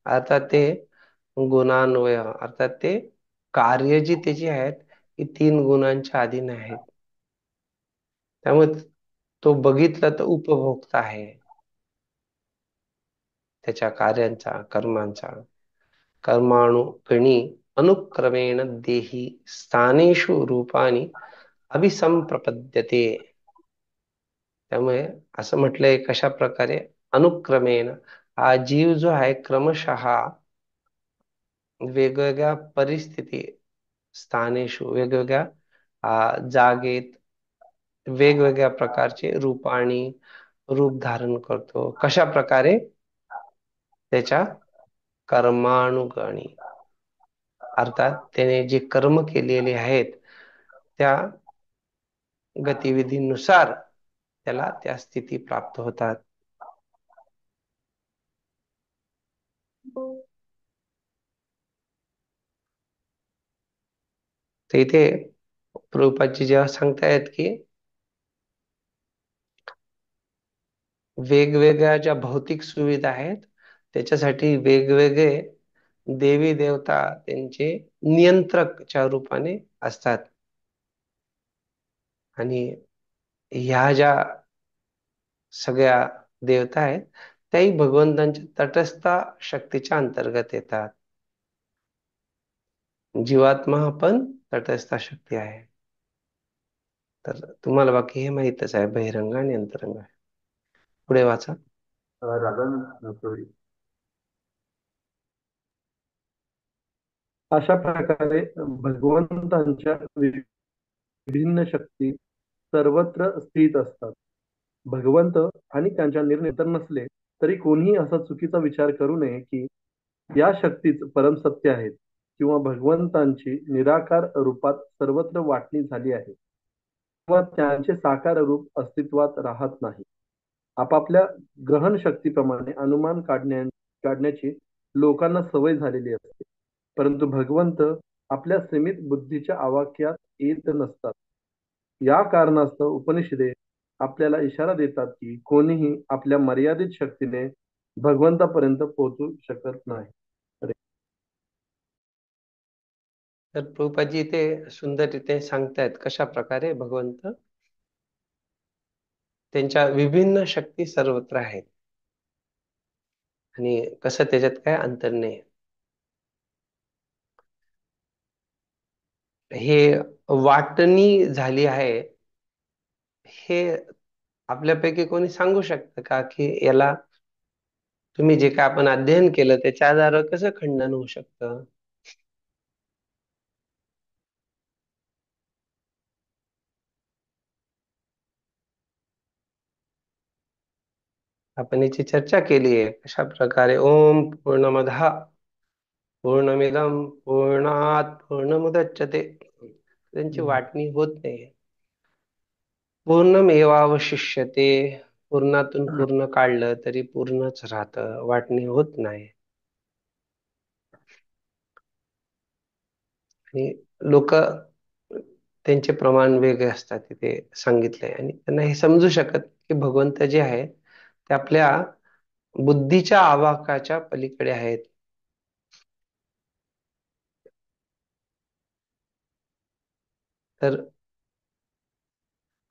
अर्थात ते गुणान्वय अर्थात ते कार्य जी त्याची आहेत ही 3 गुणांच्या अधीन आहेत. त्यामुळे तो बघितला तर उपभोक्ता आहे त्याच्या कार्यांचा कर्मांचा. कर्माणुकणी अनुक्रमेण देही स्थानेषु रूपानी अभिसंप्रपद्यते. त्यामुळे असं म्हटलंय कशा प्रकारे अनुक्रमेण हा जीव जो आहे क्रमशः वेगवेगळ्या परिस्थिती स्थानेषु वेगवेगळ्या जागेत वेगवेगळ्या प्रकारचे रूपाणी रूप धारण करतो. कशा प्रकारे त्याच्या कर्मानुगणी अर्थात त्याने जे कर्म केलेले आहेत त्या गतिविधीनुसार त्याला त्या स्थिती प्राप्त होतात. तर इथे प्रभुपादजी जेव्हा सांगतायत की वेगवेगळ्या ज्या भौतिक सुविधा आहेत त्याच्यासाठी वेगवेगळे देवी देवता त्यांचे नियंत्रकच्या रूपाने असतात. आणि ह्या ज्या सगळ्या देवता आहेत त्याही भगवंतांच्या तटस्थ शक्तीच्या अंतर्गत येतात. जीवात्मा हा पण तटस्थ शक्ती आहे. तर तुम्हाला बाकी हे माहितच आहे, बहिरंग आणि अंतरंग आहे. पुढे वाचा. अशा प्रकारे भगवंतांच्या विभिन्न शक्ती सर्वत्र स्थित असतात. भगवंत आणि त्यांच्या निर्णय नसले तरी कोणीही असा चुकीचा विचार करू नये की या शक्तीच परमसत्य आहेत किंवा भगवंतांची निराकार रूपात सर्वत्र वाटणी झाली आहे किंवा त्यांचे साकार रूप अस्तित्वात राहत नाही. आपापल्या ग्रहण शक्तीप्रमाणे अनुमान काढण्याची लोकांना सवय झालेली असते, परंतु भगवंत आपल्या सीमित बुद्धीच्या आवाक्यात येत नसतात. या कारणास्तव उपनिषदे आपल्याला इशारा देतात की कोणीही आपल्या मर्यादित शक्तीने भगवंतापर्यंत पोहोचू शकत नाही. तर प्रभुपादजी इथे सुंदररीत्या सांगतायत कशा प्रकारे भगवंत त्यांच्या विभिन्न शक्ती सर्वत्र आहेत आणि कसं त्याच्यात काय अंतर नाही. हे वाटणी झाली आहे हे आपल्यापैकी कोणी सांगू शकतं का की याला तुम्ही जे काय आपण अध्ययन केलं त्याच्या आधारावर कसं खंडन होऊ शकतं? आपण याची चर्चा केली आहे कशा प्रकारे ओम पूर्णमदः पूर्णमिदं पूर्णात पूर्णमुदच्यते त्यांची वाटणी होत नाही. पूर्णमेवावशिष्यते पूर्णातून पूर्ण काढलं तरी पूर्णच राहतं, वाटणी होत नाही. आणि लोक त्यांचे प्रमाण वेगळे असतात तिथे सांगितलंय, आणि त्यांना हे समजू शकत की भगवंत जे आहे ते आपल्या बुद्धीच्या आवाकाच्या पलीकडे आहेत. तर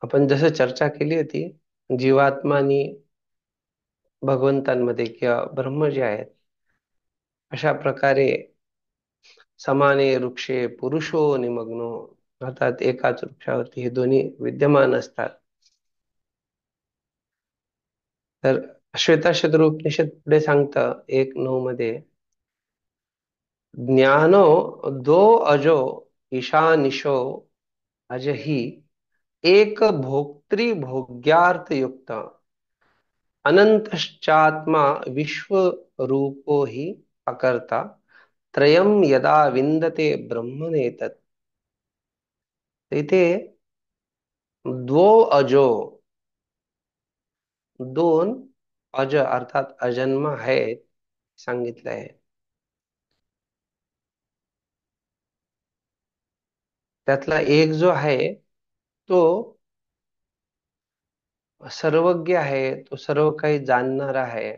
आपण जसं चर्चा केली होती, जीवात्मा आणि भगवंतांमध्ये किंवा ब्रह्म जे आहेत, अशा प्रकारे समाने वृक्षे पुरुषो निमग्नो, अर्थात एकाच वृक्षावरती हे दोन्ही विद्यमान असतात. तर श्वेताश्वतर उपनिषद पुढे सांगतं 1:9 मध्ये, ज्ञानो दो अजो ईशानिशो अजहि एक भोक्तृ भोग्यार्थ युक्त अनंतश्चात्मा विश्वरूपो हि अकर्ता त्रयम यदा विंदते ब्रह्मनेतत्. इथे द्वो अजो, दोन अज अर्थात अजन्म आहेत सांगितलं आहे. त्यातला एक जो आहे तो सर्वज्ञ आहे, तो सर्व काही जाणणारा आहे.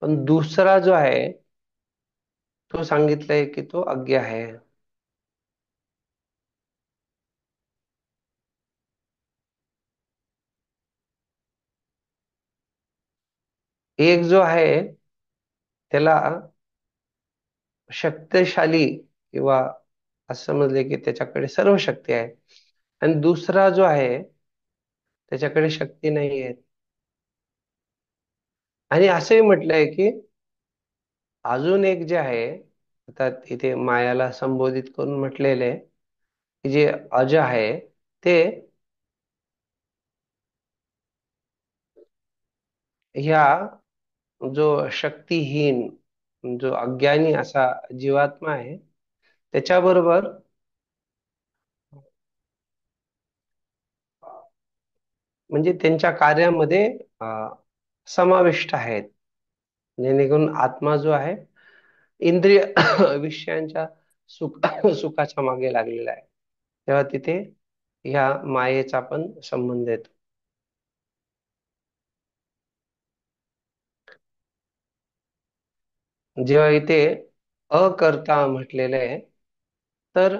पण दुसरा जो आहे तो सांगितलंय की तो अज्ञ आहे. एक जो आहे त्याला शक्तिशाली किंवा असं समजले की त्याच्याकडे सर्व शक्ती आहे, आणि दुसरा जो आहे त्याच्याकडे शक्ती नाही आहे. आणि असंही म्हटलंय की अजून एक जे आहे, आता इथे मायाला संबोधित करून म्हटलेले आहे की जे अज आहे ते ह्या जो शक्तिहीन, जो अज्ञानी असा जीवात्मा आहे त्याच्याबरोबर म्हणजे त्यांच्या कार्यामध्ये समाविष्ट आहेत, जेणेकरून आत्मा जो आहे इंद्रिय विषयांच्या सुखाच्या मागे लागलेला आहे. तेव्हा तिथे ह्या मायेचा पण संबंध येतो. जेव्हा इथे अकर्ता म्हटलेलं आहे, तर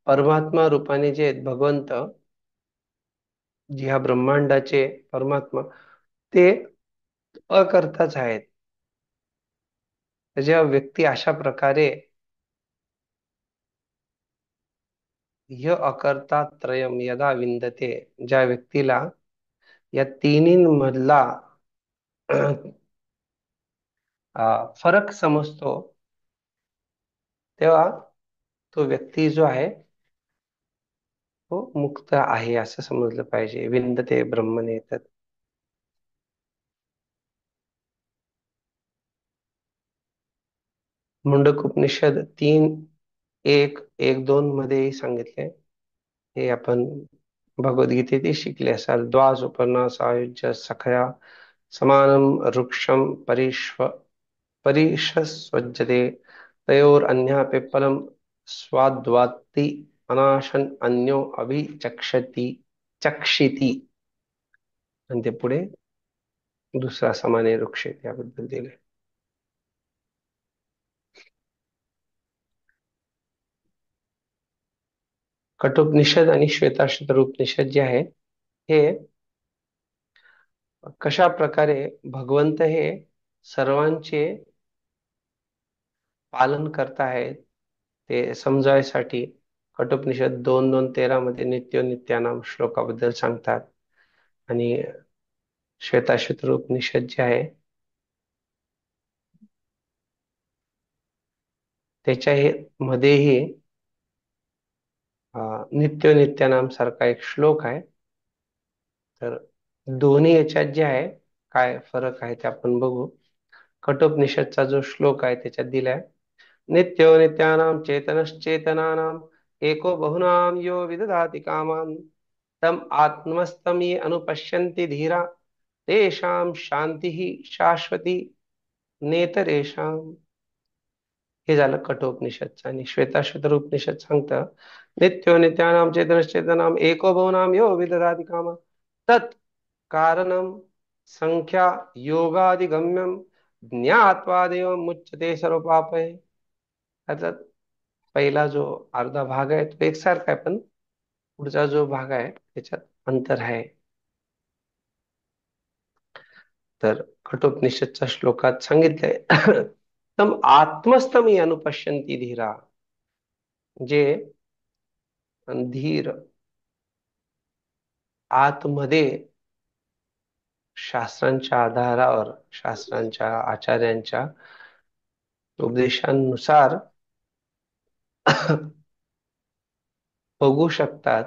परमात्मा रूपाने जे आहेत भगवंत, ह्या ब्रह्मांडाचे परमात्मा, ते अकर्ताच आहेत. जेव्हा व्यक्ती अशा प्रकारे य अकर्ता त्रयम यदा विंदते, ज्या व्यक्तीला या तिन्हींमधला फरक समजतो, तेव्हा तो व्यक्ती जो आहे तो मुक्त आहे असं समजलं पाहिजे. विंदते ब्रह्मने येतात. मुंडक उपनिषद 3:1-1-2 मध्ये सांगितले. हे आपण भगवद्गीतेत शिकले असाल. द्वास उपन्ना सायुज्य सखया समानम वृक्षम परिषस्वज्यते तयोर अन्या पिप्पलम स्वाद्वाति अनाशन अन्यो चक्षिती. आणि ते पुढे दुसरा समाने वृक्ष याबद्दल दिले. कठोपनिषद आणि श्वेताश्वतर उपनिषद जे आहे हे कशा प्रकारे भगवंत हे सर्वांचे पालन करताहेत ते समजायसाठी कठोपनिषद 2:2-13 मध्ये नित्यानाम श्लोकाबद्दल सांगतात. आणि श्वेताश्वतर उपनिषद जे आहे त्याच्या मध्येही नित्यानाम सारखा एक श्लोक आहे. तर दोन्ही याच्यात जे आहे काय फरक आहे ते आपण बघू. कठोपनिषदचा जो श्लोक आहे त्याच्यात दिलाय, नित्यो नित्यानाम चेतनश्चेतनानाम एको बहुनाम यो विदधाति कामान तम आत्मस्तम ये अनुपश्यन्ति धीरा तेषां शांति शाश्वती नेतरेषाम. हे झालं कठोपनिषदचं. आणि श्वेताश्वतर उपनिषद सांगतं नित्यो नित्यानाम चेतनश्चेतनाम एको भवनाम यो विदधाति काम तत् कारणम संख्या योगादिगम्यम ज्ञात्वा देव मुच्यते सर्व पापय. अर्थात पहिला जो अर्धा भाग आहे तो एकसारखा आहे, पण पुढचा जो भाग आहे त्याच्यात अंतर आहे. तर कठोपनिषदच्या श्लोकात सांगितलंय तम आत्मस्तमी अनुपश्यंती धीरा. जे धीर आतमध्ये शास्त्रांच्या आधारावर, शास्त्रांच्या आचार्यांच्या उपदेशांनुसार बघू शकतात,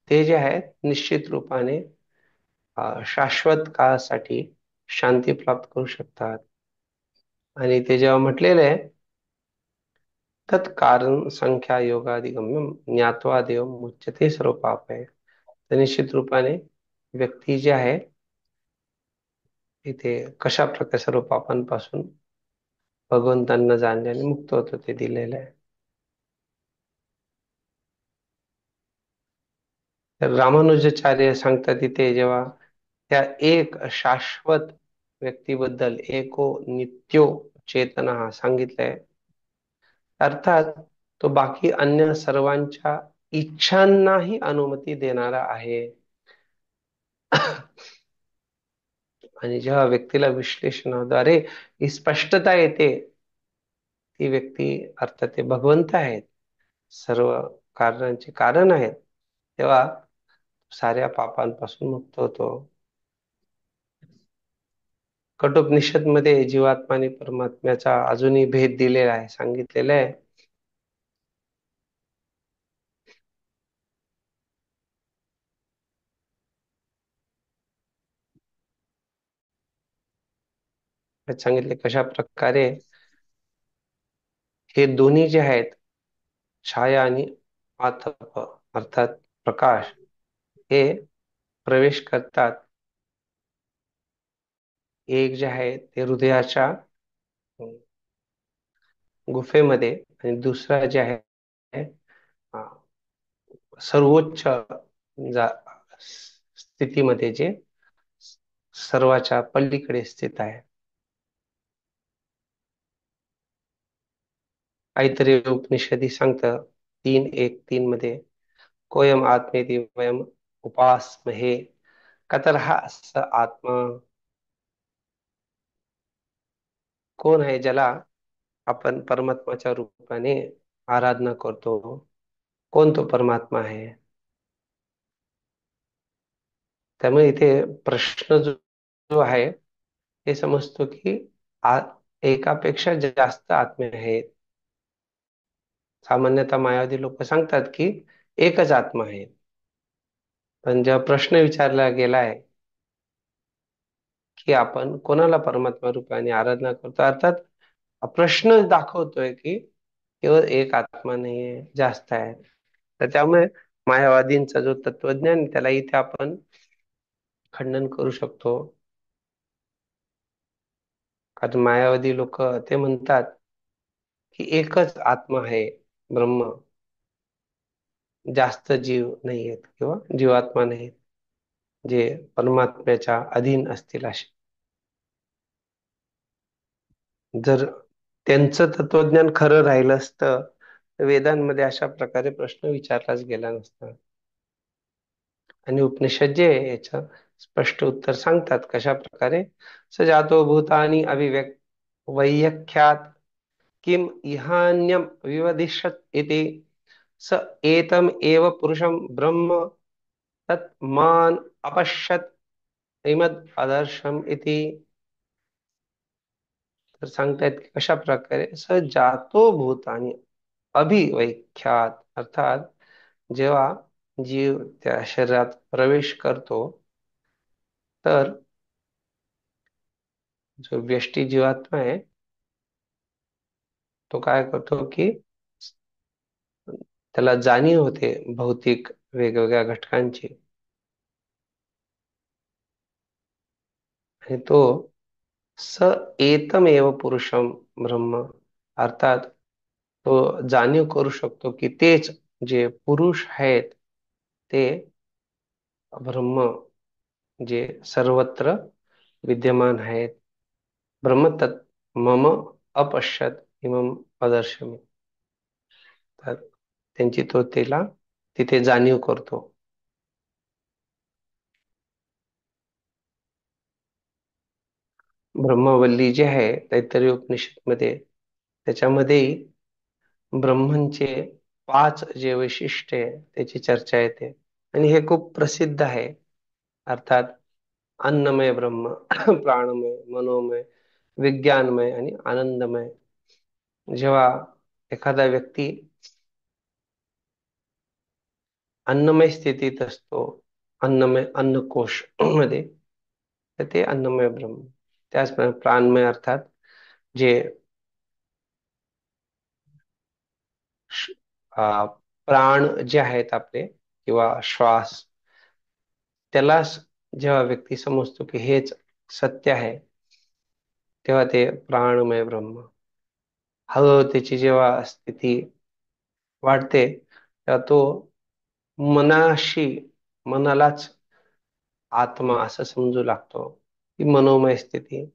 ते जे आहेत निश्चित रूपाने शाश्वत काळासाठी शांती प्राप्त करू शकतात. आणि ते जेव्हा म्हटलेलं आहे तत्कारण संख्या योगादिगम्यम ज्ञात्वा देव मुच्यते सर्व पाप आहे, तर निश्चित रूपाने व्यक्ती जे आहे इथे कशा प्रकारे सर्व पापांपासून भगवंतांना जाणल्याने मुक्त होतं ते दिलेलं आहे. तर रामानुजाचार्य सांगतात तिथे जेव्हा त्या एक शाश्वत व्यक्तीबद्दल एको नित्यो चेतना सांगितलंय, अर्थात तो बाकी अन्य सर्वांच्या इच्छांनाही अनुमती देणारा आहे. आणि जेव्हा व्यक्तीला विश्लेषणाद्वारे ही स्पष्टता येते, ती व्यक्ती अर्थात ते भगवंत आहेत, सर्व कारणांचे कारण आहेत, तेव्हा साऱ्या पापांपासून मुक्त होतो. कठोपनिषद मध्ये जीवात्मा आणि परमात्म्याचा अजूनही भेद दिलेला आहे, सांगितलेलं आहे. सांगितले कशा प्रकारे हे दोन्ही जे आहेत छाया आणि आतप अर्थात प्रकाश, हे प्रवेश करतात. एक जे आहे ते हृदयाच्या गुफेमध्ये आणि दुसरा जे आहे अं, सर्वोच्च स्थितीमध्ये, जे सर्वाच्या पलीकडे स्थित आहे. काहीतरी उपनिषदी सांगतं 3:1-3 मध्ये कोयम आत्मेति वयम उपासमहे कतरहा स आत्मा. कोण आहे ज्याला आपण परमात्माच्या रूपाने आराधना करतो, कोण तो परमात्मा आहे. त्यामुळे इथे प्रश्न जो आहे हे समजतो की आ, एकापेक्षा जास्त आत्मे आहेत. सामान्यतः मायावादी लोक सांगतात की एकच आत्मा आहे, पण जेव्हा प्रश्न विचारला गेला आहे की आपण कोणाला परमात्मा रूपाने आराधना करतो, अर्थात प्रश्न दाखवतोय की केवळ एक आत्मा नाहीये, जास्त आहे. तर त्यामुळे मायावादींचा जो तत्वज्ञान आहे, त्याला इथे आपण खंडन करू शकतो. कारण मायावादी लोक ते म्हणतात की एकच आत्मा आहे, ब्रह्म, जास्त जीव नाहीयेत किंवा जीवात्मा नाहीत जे परमात्म्याच्या अधीन असतील असे. जर त्यांचं तत्वज्ञान खरं राहिलं असतं तर वेदांमध्ये अशा प्रकारे प्रश्न विचारलाच गेला नसता. आणि उपनिषद जे आहे याचं स्पष्ट उत्तर सांगतात कशा प्रकारे सजातो भूतानी अभिव्यक्त वैयख्यात किम इहान्यम विवदिष्यत इति स एतम एव पुरुषम ब्रह्म तत् मान अपश्यत श्रीमद आदर्शम इति. तर सांगतायत की कशा प्रकारे स जातो भूतानी अभिवैख्यात, अर्थात जेव्हा जीव त्या शरीरात प्रवेश करतो तर जो व्यष्टी जीवात्मा आहे तो काय करतो की त्याला जाणीव होते भौतिक वेगवेगळ्या घटकांची, आणि तो स एतमेव पुरुषम ब्रह्म, अर्थात तो जाणीव करू शकतो की तेच जे पुरुष आहेत ते ब्रह्म जे सर्वत्र विद्यमान आहेत. ब्रह्मतत् मम अपश्यत इमम अदर्शमी. तर त्यांची तो त्याला तिथे जाणीव करतो. ब्रह्मवल्ली जे आहे तैत्तरीय उपनिषदमध्ये, त्याच्यामध्येही ब्रह्मचे 5 जे वैशिष्ट्य आहे त्याची चर्चा येते आणि हे खूप प्रसिद्ध आहे. अर्थात अन्नमय ब्रह्म, प्राणमय, मनोमय, विज्ञानमय आणि आनंदमय. जेव्हा एखादा व्यक्ती अन्नमय स्थितीत असतो, अन्नमय अन्नकोश मध्ये, तर ते अन्नमय ब्रह्म. त्याचप्रमाणे प्राणमय अर्थात जे श- प्राण जे आहेत आपले किंवा श्वास, त्याला जेव्हा व्यक्ती समजतो की हेच सत्य आहे, तेव्हा ते प्राणमय ब्रह्म. हळूहळू त्याची जेव्हा स्थिती वाढते तेव्हा तो मनाशी, मनालाच आत्मा असं समजू लागतो, ही मनोमय स्थिती.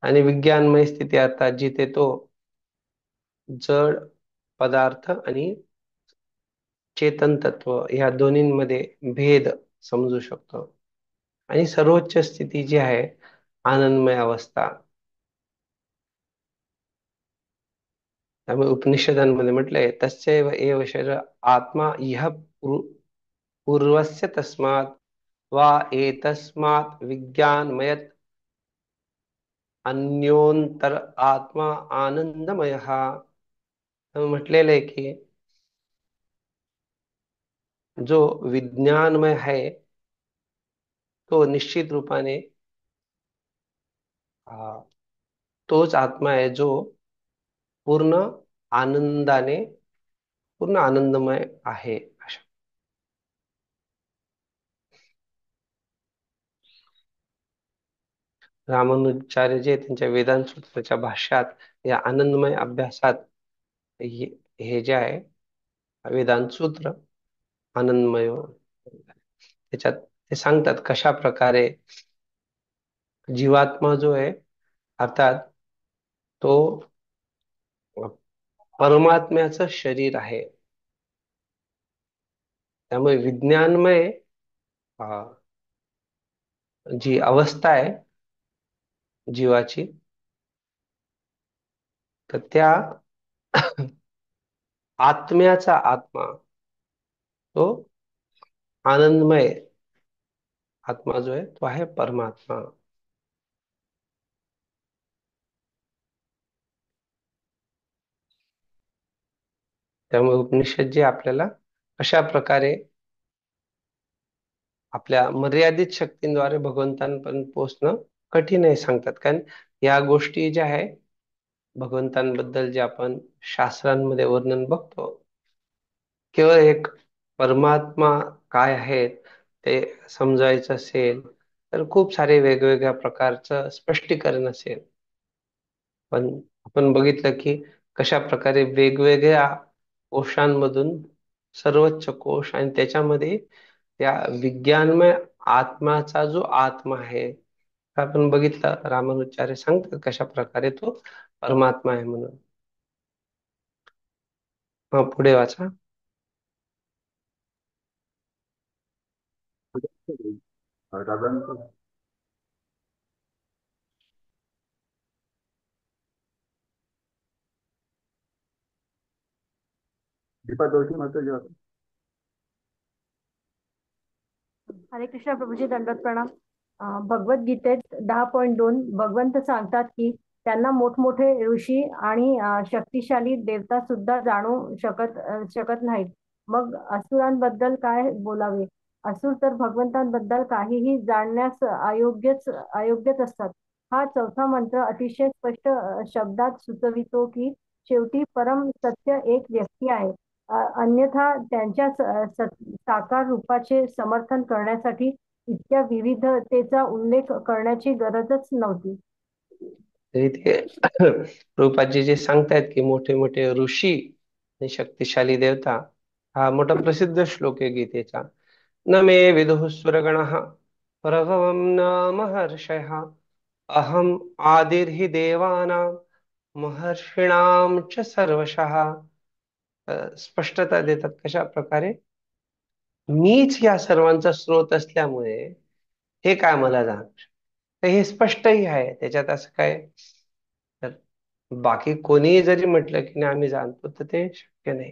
आणि विज्ञानमय स्थिती अर्थात जिथे तो जड पदार्थ आणि चेतन तत्व या दोन्हींमध्ये भेद समजू शकतो. आणि सर्वोच्च स्थिती जी आहे आनंदमय अवस्था. त्यामुळे उपनिषदांमध्ये म्हटलंय तस्यैव एव शरीर आत्मा इह पूर्वस्य तस्मात् वा एतस्मात् विज्ञानमयत् अन्योंतर आत्मा आनंदमयः. म्हटलेलं आहे की जो विज्ञानमय आहे तो निश्चित रूपाने तोच आत्मा आहे जो पूर्ण आनंदाने, पूर्ण आनंदमय आहे. अशा रामानुजाचार्य जे त्यांच्या वेदांत सूत्राच्या भाष्यात या आनंदमय अभ्यासात हे हे जे आहे वेदांत सूत्र आनंदमय, त्याच्यात ते सांगतात कशा प्रकारे जीवात्मा जो आहे अर्थात तो परमात्म्याचं शरीर आहे. त्यामुळे विज्ञानमय जी अवस्था आहे जीवाची, तर त्या आत्म्याचा आत्मा तो आनंदमय आत्मा जो आहे तो आहे परमात्मा. त्यामुळे उपनिषद जे आपल्याला अशा प्रकारे आपल्या मर्यादित शक्तींद्वारे भगवंतांपर्यंत पोहोचणं कठीण आहे सांगतात. कारण या गोष्टी ज्या आहे भगवंतांबद्दल जे आपण शास्त्रांमध्ये वर्णन बघतो, केवळ एक परमात्मा काय आहे ते समजायचं असेल तर खूप सारे वेगवेगळ्या प्रकारचं स्पष्टीकरण असेल. पण आपण बघितलं की कशा प्रकारे वेगवेगळ्या कोशांमधून सर्वोच्च कोश आणि त्याच्यामध्ये त्या विज्ञानमय आत्माचा जो आत्मा आहे, आपण बघितलं रामानुजाचार्य सांगतात कशा प्रकारे तो परमात्मा आहे म्हणून. हा पुढे वाचा. हरे कृष्ण प्रभूजी, दंडवत प्रणाम. भगवद्गीतेत 10.2 भगवंत सांगतात की त्यांना मोठमोठे ऋषी आणि शक्तिशाली देवता सुद्धा जाणू शकत नाहीत. मग असुरांबद्दल काय बोलावे? असुर तर भगवंतांबद्दल काहीही जाणण्यास अयोग्यच असतात. हा चौथा मंत्र अतिशय स्पष्ट शब्दात सुचवितो की शेवटी परम सत्य एक व्यक्ती आहे. अन्यथा त्यांच्या साकार रूपाचे समर्थन करण्यासाठी इतक्या विविधतेचा उल्लेख करण्याची गरजच नव्हती. तरी ते प्रभुपादजी जे सांगतायत की मोठे मोठे ऋषी आणि शक्तिशाली देवता, हा मोठा प्रसिद्ध श्लोक आहे गीतेचा. न मे विदुः सुरगणः प्रभवं न महर्षयः अहम आदिर्हि देवानां महर्षीणां च सर्वशः. स्पष्टता देतात कशा प्रकारे, मीच या सर्वांचा स्रोत असल्यामुळे हे काय मला जाणू शकतं. तर हे स्पष्टही आहे त्याच्यात, असं काय तर बाकी कोणीही जरी म्हटलं की नाही आम्ही जाणतो, तर ते शक्य नाही.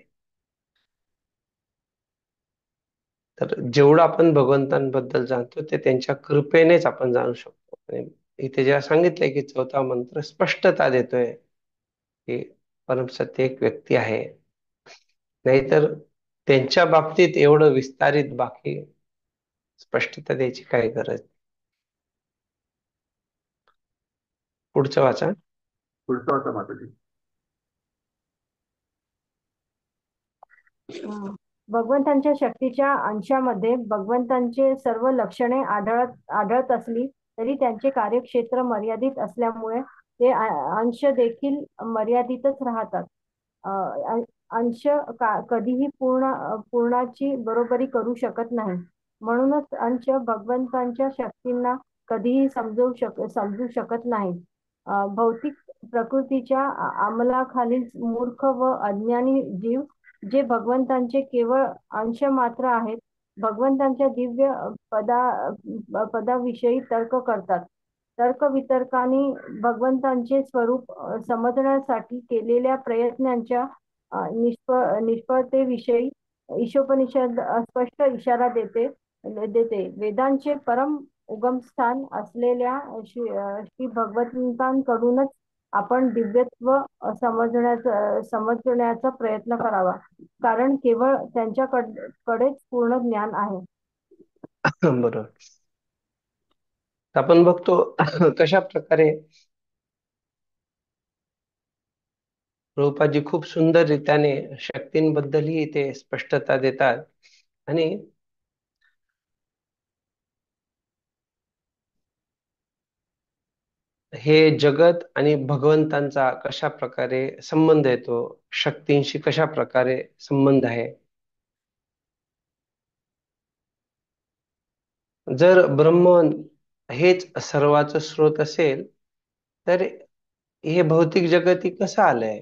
तर जेवढं आपण भगवंतांबद्दल जाणतो ते त्यांच्या कृपेनेच आपण जाणू शकतो. आणि इथे जेव्हा सांगितलंय की चौथा मंत्र स्पष्टता देतोय की परमसत्य एक व्यक्ती आहे, नाहीतर त्यांच्या बाबतीत एवढं विस्तारित बाकी स्पष्टता द्यायची काही गरज नाही. पुढचं वाचा. पुढचं वाचा माताजी. भगवंतांच्या शक्तीच्या अंशामध्ये भगवंतांचे सर्व लक्षणे आढळत असली तरी त्यांचे कार्यक्षेत्र मर्यादित असल्यामुळे ते अंश देखील मर्यादितच राहतात. अंश कधीही पूर्णाची बरोबरी करू शकत नाही. म्हणूनच अंश भगवंतांच्या शक्तींना कधीही समजू शकत नाहीत. भौतिक प्रकृतीच्या अंमलाखालील मूर्ख व अज्ञानी जीव जे भगवंतांचे केवळ अंश मात्र आहेत, भगवंतांच्या दिव्य पदाविषयी तर्क करतात. तर्कवितर्कांनी भगवंतांचे स्वरूप समजण्यासाठी केलेल्या प्रयत्नांच्या निष्फळतेविषयी ईशोपनिषद स्पष्ट इशारा देते. वेदांचे परम उगमस्थान असलेल्या श्री भगवंतांकडूनच आपण दिव्यत्व समजण्याचा प्रयत्न करावा, कारण केवळ त्यांच्याकडेच पूर्ण ज्ञान आहे. बरोबर. आपण बघतो कशा प्रकारे प्रभुपादजी खूप सुंदर रीत्याने शक्तींबद्दलही ते स्पष्टता देतात. आणि हे जगत आणि भगवंतांचा कशा प्रकारे संबंध येतो, शक्तींशी कशा प्रकारे संबंध आहे. जर ब्रह्म हेच सर्वाचा स्रोत असेल तर हे भौतिक जगत कसं आलंय.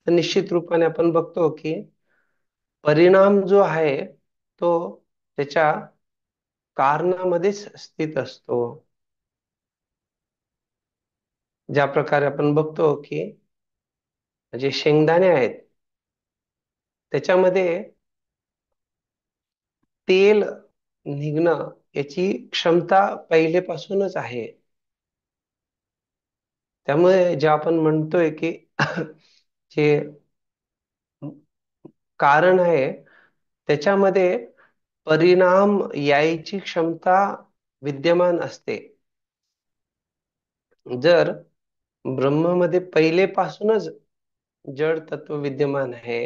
तर निश्चित रूपाने आपण बघतो की परिणाम जो आहे तो त्याच्या कारणामध्येच स्थित असतो. ज्या प्रकारे आपण बघतो की जे शेंगदाणे आहेत त्याच्यामध्ये तेल निघणं याची क्षमता पहिलेपासूनच आहे. त्यामुळे जे आपण म्हणतोय की जे कारण आहे त्याच्यामध्ये परिणाम यायची क्षमता विद्यमान असते. जर ब्रह्मामध्ये पहिलेपासूनच जड तत्व विद्यमान आहे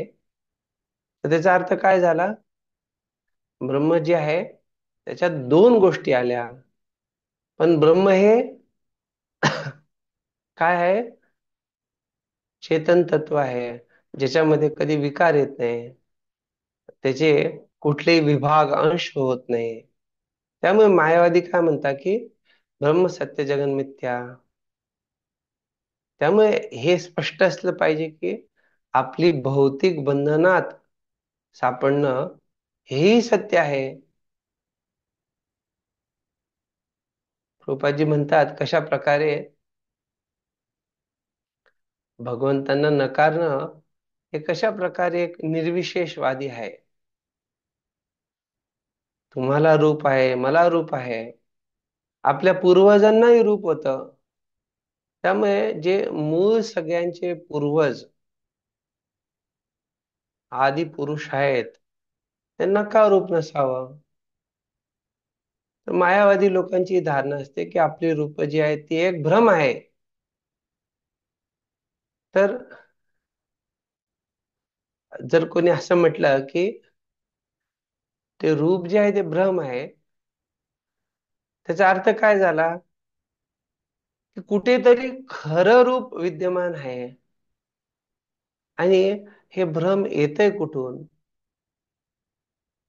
तर त्याचा अर्थ काय झाला, ब्रह्म जे आहे त्याच्यात दोन गोष्टी आल्या, पण ब्रह्म हे काय आहे, चेतन तत्व आहे ज्याच्यामध्ये कधी विकार येत नाही, त्याचे कुठलेही विभाग अंश होत नाही. त्यामुळे मायावादी काय म्हणतात की ब्रह्म सत्य जगन मिथ्या. त्यामुळे हे स्पष्ट असलं पाहिजे की आपली भौतिक बंधनात सापडणं हेही सत्य आहे. प्रभुपादजी म्हणतात कशा प्रकारे भगवंतांना नकारणं हे कशा प्रकारे एक निर्विशेषवादी आहे. तुम्हाला रूप आहे, मला रूप आहे, आपल्या पूर्वजांनाही रूप होतं. त्यामुळे जे मूळ सगळ्यांचे पूर्वज आदि पुरुष आहेत त्यांना का रूप नसावं. तर मायावादी लोकांची धारणा असते की आपली रूप जी आहेत ती एक भ्रम आहे. तर जर कोणी असं म्हटलं की ते रूप जे आहे ते भ्रम आहे, त्याचा अर्थ काय झाला, की कुठेतरी खरं रूप विद्यमान आहे आणि हे भ्रम येतंय कुठून.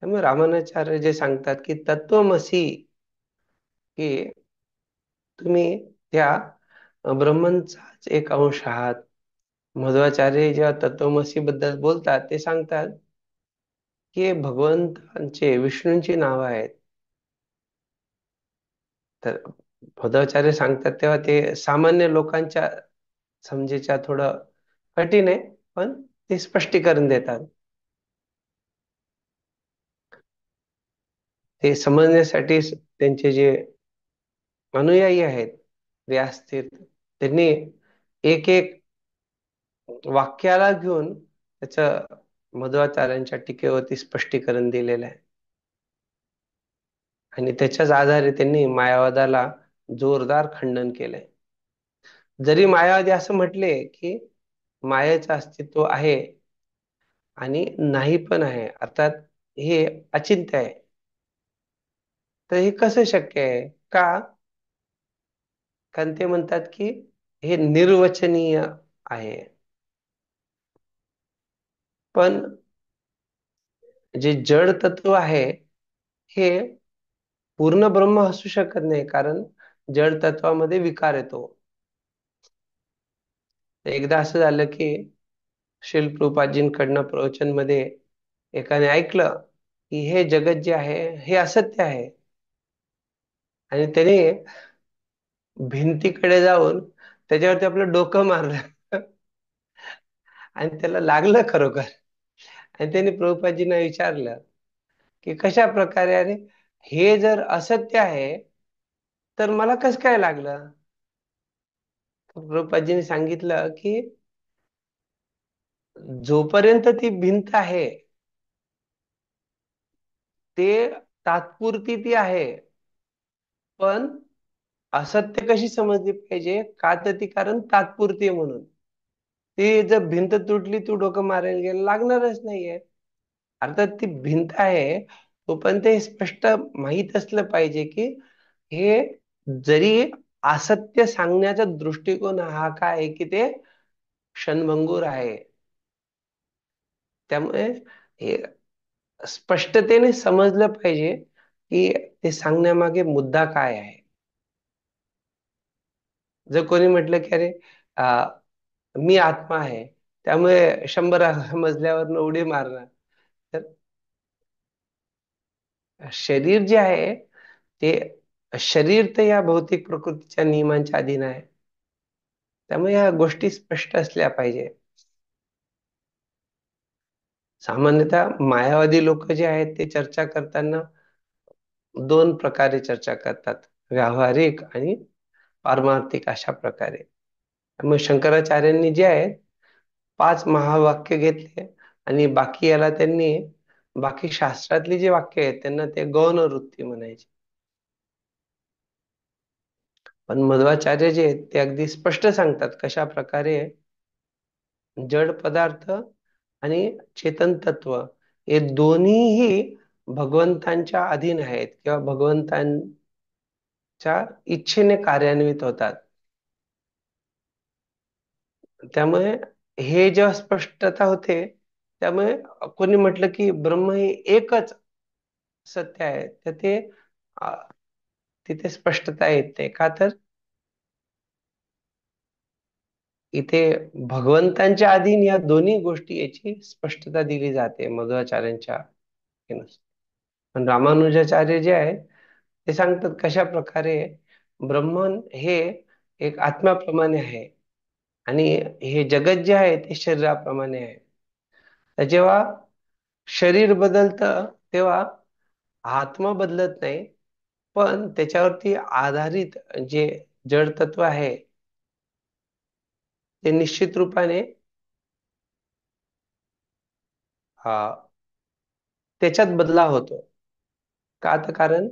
त्यामुळे रामानुजाचार्य जे सांगतात की तत्वमसी, की तुम्ही त्या ब्रह्मचाच एक अंश आहात. मध्वाचार्य जेव्हा तत्वमसी बद्दल बोलतात ते सांगतात की हे भगवंतांचे विष्णूंची नावं आहेत. तर मध्वाचार्य सांगतात तेव्हा ते सामान्य लोकांच्या समजेच्या थोडं कठीण आहे, पण ते स्पष्टीकरण देतात. ते समजण्यासाठी त्यांचे जे अनुयायी आहेत व्यासतीर्थ, त्यांनी एक एक वाक्याला घेऊन त्याच मध्वाचार्यांच्या टीकेवरती स्पष्टीकरण दिलेलं आहे आणि त्याच्याच आधारे त्यांनी मायावादाला जोरदार खंडन केलंय. जरी मायावादी असं म्हटले की मायेचं अस्तित्व आहे आणि नाही पण आहे, अर्थात हे अचिंत्य आहे, तर हे कसं शक्य आहे का? कारण ते म्हणतात की हे निर्वचनीय आहे. पण जे जड तत्व आहे हे पूर्ण ब्रह्म असू शकत नाही, कारण जड तत्वामध्ये विकार येतो. एकदा असं झालं की श्रील प्रभुपादजींकडनं प्रवचन मध्ये एकाने ऐकलं की हे जगत जे आहे हे असत्य आहे, आणि त्याने भिंतीकडे जाऊन त्याच्यावरती आपलं डोकं मारलं आणि त्याला लागलं खरोखर. आणि त्यांनी प्रभुपादजींना विचारलं की कशा प्रकारे, अरे हे जर असत्य आहे तर मला कसं काय लागलं. प्रभुपादजींनी सांगितलं की जोपर्यंत ती भिंत आहे ते तात्पुरती ती आहे, पण असत्य कशी समजली पाहिजे का, तर ती कारण तात्पुरती आहे म्हणून. ती जर भिंत तुटली, तू डोकं मारायला गेला, लागणारच नाहीये. अर्थात ती भिंत आहे तोपर्यंत हे स्पष्ट माहित असलं पाहिजे की हे जरी असत्य सांगण्याचा दृष्टिकोन हा काय आहे की ते क्षणभंगूर आहे. त्यामुळे हे स्पष्टतेने समजलं पाहिजे की ते सांगण्यामागे मुद्दा काय आहे. जर कोणी म्हटलं की अरे मी आत्मा आहे त्यामुळे 100 मजल्यावर उडी मारणार, तर शरीर जे आहे ते शरीर तर या भौतिक प्रकृतीच्या नियमांच्या अधीन आहे. त्यामुळे या गोष्टी स्पष्ट असल्या पाहिजे. सामान्यतः मायावादी लोक जे आहेत ते चर्चा करताना दोन प्रकारे चर्चा करतात, व्यावहारिक आणि पारमार्थिक अशा प्रकारे. मग शंकराचार्यांनी जे आहे 5 महावाक्य घेतले आणि बाकी याला त्यांनी, बाकी शास्त्रातली जी वाक्य आहेत त्यांना ते गौण वृत्ती म्हणायचे. पण मध्वाचार्य जे आहेत ते अगदी स्पष्ट सांगतात कशा प्रकारे जड पदार्थ आणि चेतन तत्व हे दोन्हीही भगवंतांच्या अधीन आहेत किंवा भगवंतांच्या इच्छेने कार्यान्वित होतात. त्यामुळे हे जेव्हा स्पष्टता होते, त्यामुळे कोणी म्हटलं की ब्रह्म हे एकच सत्य आहे, तर ते अ, तिथे स्पष्टता येते का, तर इथे भगवंतांच्या अधीन या दोन्ही गोष्टी याची स्पष्टता दिली जाते मध्वाचार्यांच्या नुसार. पण रामानुजाचार्य जे आहे ते सांगतात कशा प्रकारे ब्रह्मन हे एक आत्म्याप्रमाणे आहे आणि हे जगत जे आहे ते शरीराप्रमाणे आहे. तर जेव्हा शरीर बदलतं तेव्हा आत्मा बदलत नाही, पण त्याच्यावरती आधारित जे जड तत्व आहे ते निश्चित रूपाने त्याच्यात बदलाव होतो. का, तर कारण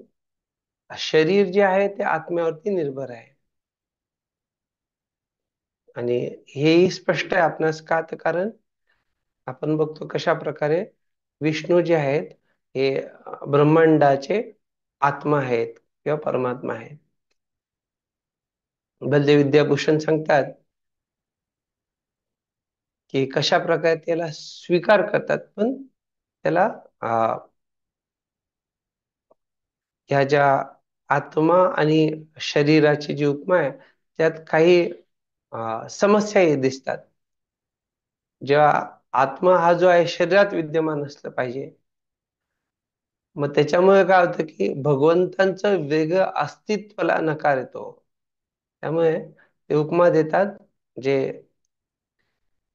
शरीर जे आहे ते आत्म्यावरती निर्भर आहे. आणि हेही स्पष्ट आहे आपणास, का, तर कारण आपण बघतो कशा प्रकारे विष्णू जे आहेत हे ब्रह्मांडाचे आत्मा आहेत किंवा परमात्मा आहेत. बलदेव विद्याभूषण सांगतात की कशा प्रकारे त्याला स्वीकार करतात, पण त्याला ह्या ज्या आत्मा आणि शरीराची जी उपमा आहे त्यात काही समस्याही दिसतात. जेव्हा आत्मा हा जो आहे शरीरात विद्यमान असलं पाहिजे, मग त्याच्यामुळे काय होतं की भगवंतांचं वेगळं अस्तित्वाला नकार येतो. त्यामुळे ते उपमा देतात, जे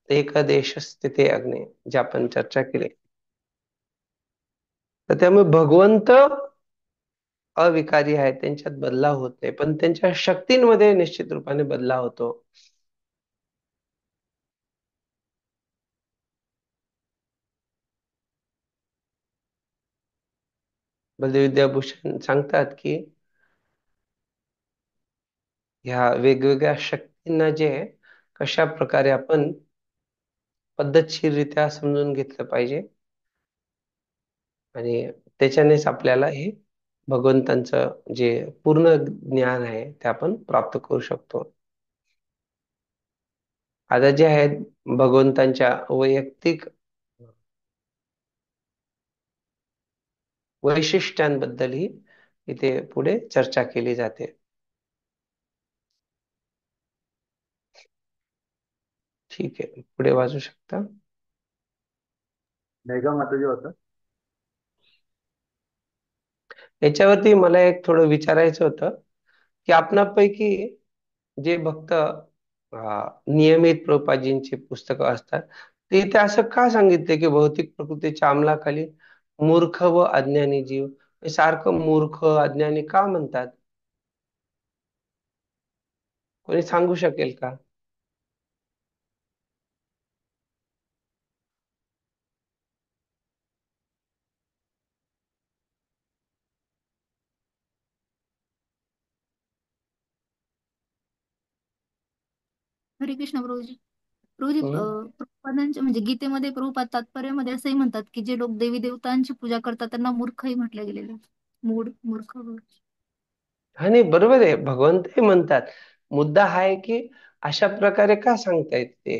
एक देश स्थिते अग्नी, जे आपण चर्चा केली. तर त्यामुळे भगवंत अविकारी आहेत, त्यांच्यात बदलाव होत नाही, पण त्यांच्या शक्तींमध्ये निश्चित रूपाने बदलाव होतो. बलदेव विद्याभूषण सांगतात की ह्या वेगवेगळ्या शक्तींना जे आहे, कशा प्रकारे आपण पद्धतशीररित्या समजून घेतलं पाहिजे, आणि त्याच्यानेच आपल्याला हे भगवंतांचं जे पूर्ण ज्ञान आहे ते आपण प्राप्त करू शकतो. आता जे आहेत भगवंतांच्या वैयक्तिक वैशिष्ट्यांबद्दलही इथे पुढे चर्चा केली जाते. ठीक आहे, पुढे वाचू शकता. मेघा माताजी होता. याच्यावरती मला एक थोडं विचारायचं होतं की आपणापैकी जे भक्त नियमित प्रभुपादजींची पुस्तकं असतात, ते इथे असं का सांगितले की भौतिक प्रकृतीच्या अंमलाखाली मूर्ख व अज्ञानी जीव, हे सारखं मूर्ख अज्ञानी का म्हणतात? कोणी सांगू शकेल का? हरे कृष्ण प्रभूजी. प्रभूजी हम्म. प्रभुपादांच्या म्हणजे गीतेमध्ये प्रभुपाद तात्पर्यामध्ये असंही म्हणतात की जे लोक देवी देवतांची पूजा करतात त्यांना मूर्खही म्हटले गेलेले आहे. मूर्ख. हा, नाही, बरोबर आहे, भगवंतही म्हणतात. मुद्दा हा आहे की अशा प्रकारे का सांगतायत ते?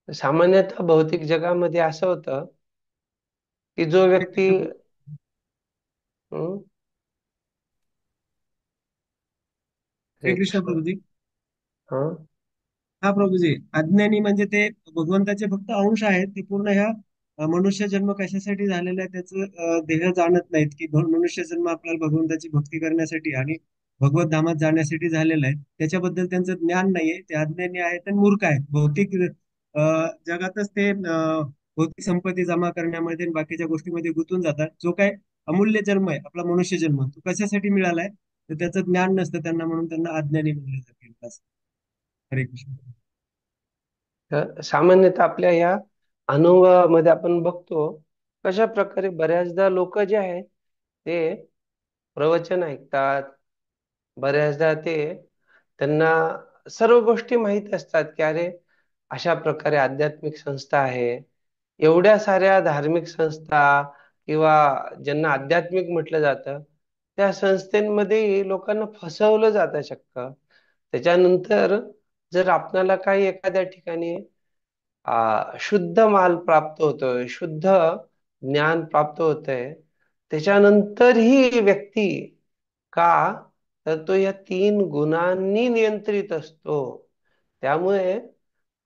सामान्यतः भौतिक जगामध्ये असं होतं की जो हरे व्यक्ती कृष्ण प्रभू. हम्म, हरे हरे कृष्ण कृष्ण. प्रभूजी. हा, हा प्रभूजी, अज्ञानी म्हणजे ते भगवंताचे फक्त अंश आहेत. ते पूर्ण ह्या मनुष्य जन्म कशासाठी झालेला आहे त्याचं ध्येय जाणत नाहीत, की मनुष्य जन्म आपल्याला भगवंताची भक्ती करण्यासाठी आणि भगवत धामात जाण्यासाठी झालेला आहे. त्याच्याबद्दल त्यांचं ज्ञान नाहीये. ते अज्ञानी आहेत आणि मूर्ख आहेत. भौतिक जगातच ते भौतिक संपत्ती जमा करण्यामध्ये आणि बाकीच्या गोष्टीमध्ये गुंतून जातात. जो काय अमूल्य जन्म आहे आपला मनुष्य जन्म, तो कशासाठी मिळालाय तर त्याचं ज्ञान नसतं त्यांना, म्हणून त्यांना अज्ञानी म्हणलं जातील. हरे कृष्ण. तर सामान्यतः आपल्या या अनुभवामध्ये आपण बघतो कशा प्रकारे बऱ्याचदा लोक जे आहेत ते प्रवचन ऐकतात. बऱ्याचदा ते त्यांना सर्व गोष्टी माहीत असतात की अरे अशा प्रकारे आध्यात्मिक संस्था आहे, एवढ्या साऱ्या धार्मिक संस्था किंवा ज्यांना आध्यात्मिक म्हटलं जातं त्या संस्थेमध्ये लोकांना फसवलं जातं चक्क. त्याच्यानंतर जर आपल्याला काही एखाद्या ठिकाणी शुद्ध माल प्राप्त होतोय, शुद्ध ज्ञान प्राप्त होतंय, त्याच्यानंतर ही व्यक्ती का, तर तो या तीन गुणांनी नियंत्रित असतो. त्यामुळे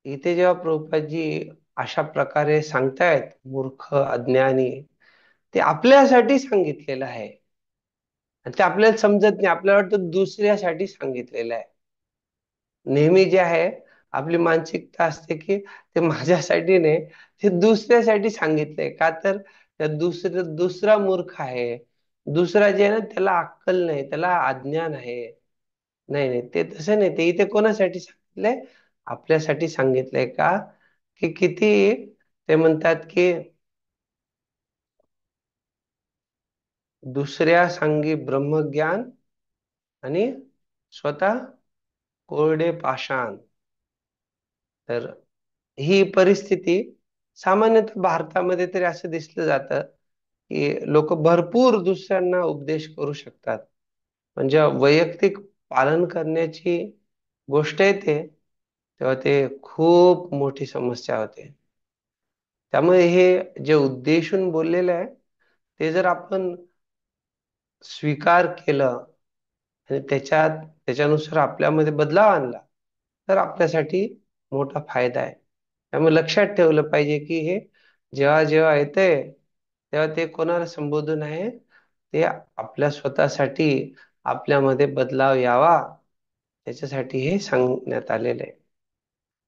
इथे जेव्हा प्रभुपादजी अशा प्रकारे सांगतायत मूर्ख अज्ञानी, ते आपल्यासाठी सांगितलेलं आहे. आणि ते आपल्याला समजत नाही, आपल्याला वाटतं दुसऱ्यासाठी सांगितलेलं आहे. नेहमी जे आहे आपली मानसिकता असते की ते माझ्यासाठी नाही, ते दुसऱ्यासाठी सांगितलंय. का तर त्या दुसरा मूर्ख आहे, दुसरा जे आहे ना त्याला अक्कल नाही, त्याला अज्ञान आहे. नाही नाही, ते तसं नाही, ते इथे कोणासाठी सांगितलंय? आपल्यासाठी सांगितलंय. का की किती ते म्हणतात की दुसऱ्या सांगी ब्रह्मज्ञान आणि स्वतः कोरडे पाषाण. तर ही परिस्थिती सामान्यतः भारतामध्ये तरी असं दिसलं जातं की लोक भरपूर दुसऱ्यांना उपदेश करू शकतात, पण जेव्हा वैयक्तिक पालन करण्याची गोष्ट येते तेव्हा ते खूप मोठी समस्या होते. त्यामुळे हे जे उद्देशून बोललेलं आहे ते जर आपण स्वीकार केलं आणि त्याच्यानुसार आपल्यामध्ये बदलाव आणला तर आपल्यासाठी मोठा फायदा आहे. त्यामुळे लक्षात ठेवलं पाहिजे की हे जेव्हा जेव्हा येतंय तेव्हा ते कोणाला संबोधन आहे, ते आपल्या स्वतःसाठी, आपल्यामध्ये बदलाव यावा त्याच्यासाठी हे सांगण्यात आलेलं आहे.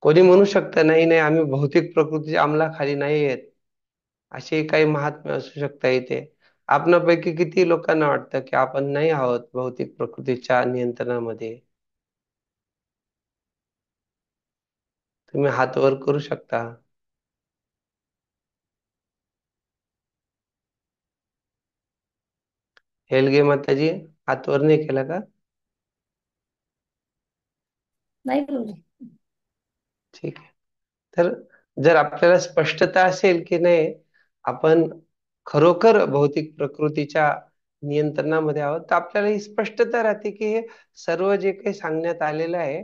कोणी म्हणू शकतं नाही नाही आम्ही भौतिक प्रकृतीच्या अंमलाखाली नाही आहेत, असे काही महात्मे असू शकता इथे. आपणापैकी किती लोकांना वाटतं की आपण नाही आहोत भौतिक प्रकृतीच्या नियंत्रणामध्ये? तुम्ही हात वर करू शकता. हेलगे माताजी, हात वर नाही केला का? नाही प्रभूजी. ठीक आहे. तर जर आपल्याला स्पष्टता असेल की नाही आपण खरोखर भौतिक प्रकृतीच्या नियंत्रणामध्ये आहोत, तर आपल्याला ही स्पष्टता राहते की हे सर्व जे काही सांगण्यात आलेलं आहे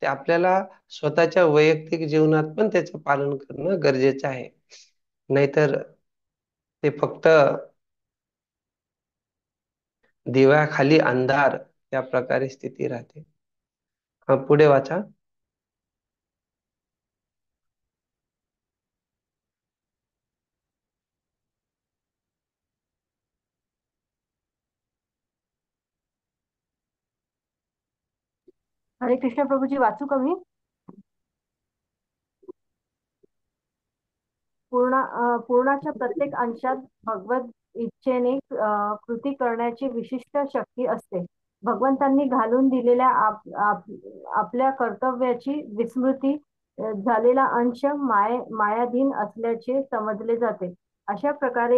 ते आपल्याला स्वतःच्या वैयक्तिक जीवनात पण त्याचं पालन करणं गरजेचं आहे. नाहीतर ते फक्त दिव्याखाली अंधार या प्रकारे स्थिती राहते. हा, पुढे वाचा. हरे कृष्ण प्रभूजी, वाचू का मी? पूर्णाच्या प्रत्येक अंशात भगवत इच्छेने कृती करण्याची विशिष्ट शक्ती असते. भगवंतांनी घालून दिलेल्या आपल्या कर्तव्याची विस्मृती झालेला अंश मायाधीन असल्याचे समजले जाते. अशा प्रकारे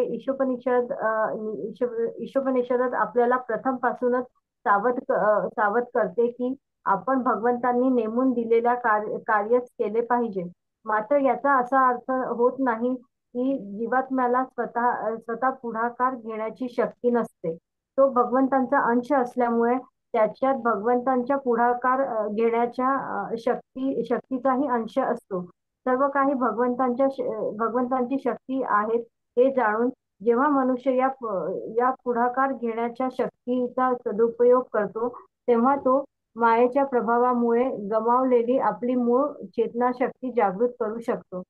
ईशोपनिषदात आपल्याला प्रथम पासूनच सावध करते की आपण भगवंतांनी नेमून दिलेल्या कार्यच केले पाहिजे. मात्र याचा असा अर्थ होत नाही की जीवात्म्याला स्वतः पुढाकार घेण्याची शक्ती नसते. तो भगवंतांचा अंश असल्यामुळे त्याच्यात भगवंतांच्या पुढाकार घेण्याच्या शक्तीचाही अंश असतो. सर्व काही भगवंतांची शक्ती आहेत हे जाणून जेव्हा मनुष्य या पुढाकार घेण्याच्या शक्तीचा सदुपयोग करतो तेव्हा तो मायेच्या प्रभावामुळे गमावलेली आपली मूळ चेतनाशक्ती जागृत करू शकतो.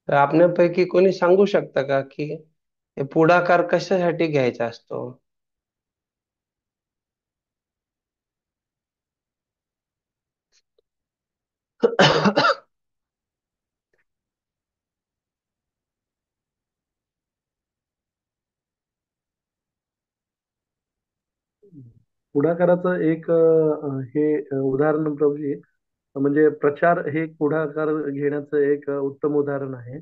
तर आपल्यापैकी कोणी सांगू शकतं का की हे पुढाकार कशासाठी घ्यायचा असतो? पुढाकाराचं एक हे उदाहरण प्रभूजी, म्हणजे प्रचार हे एक पुढाकार घेण्याचं एक उत्तम उदाहरण आहे.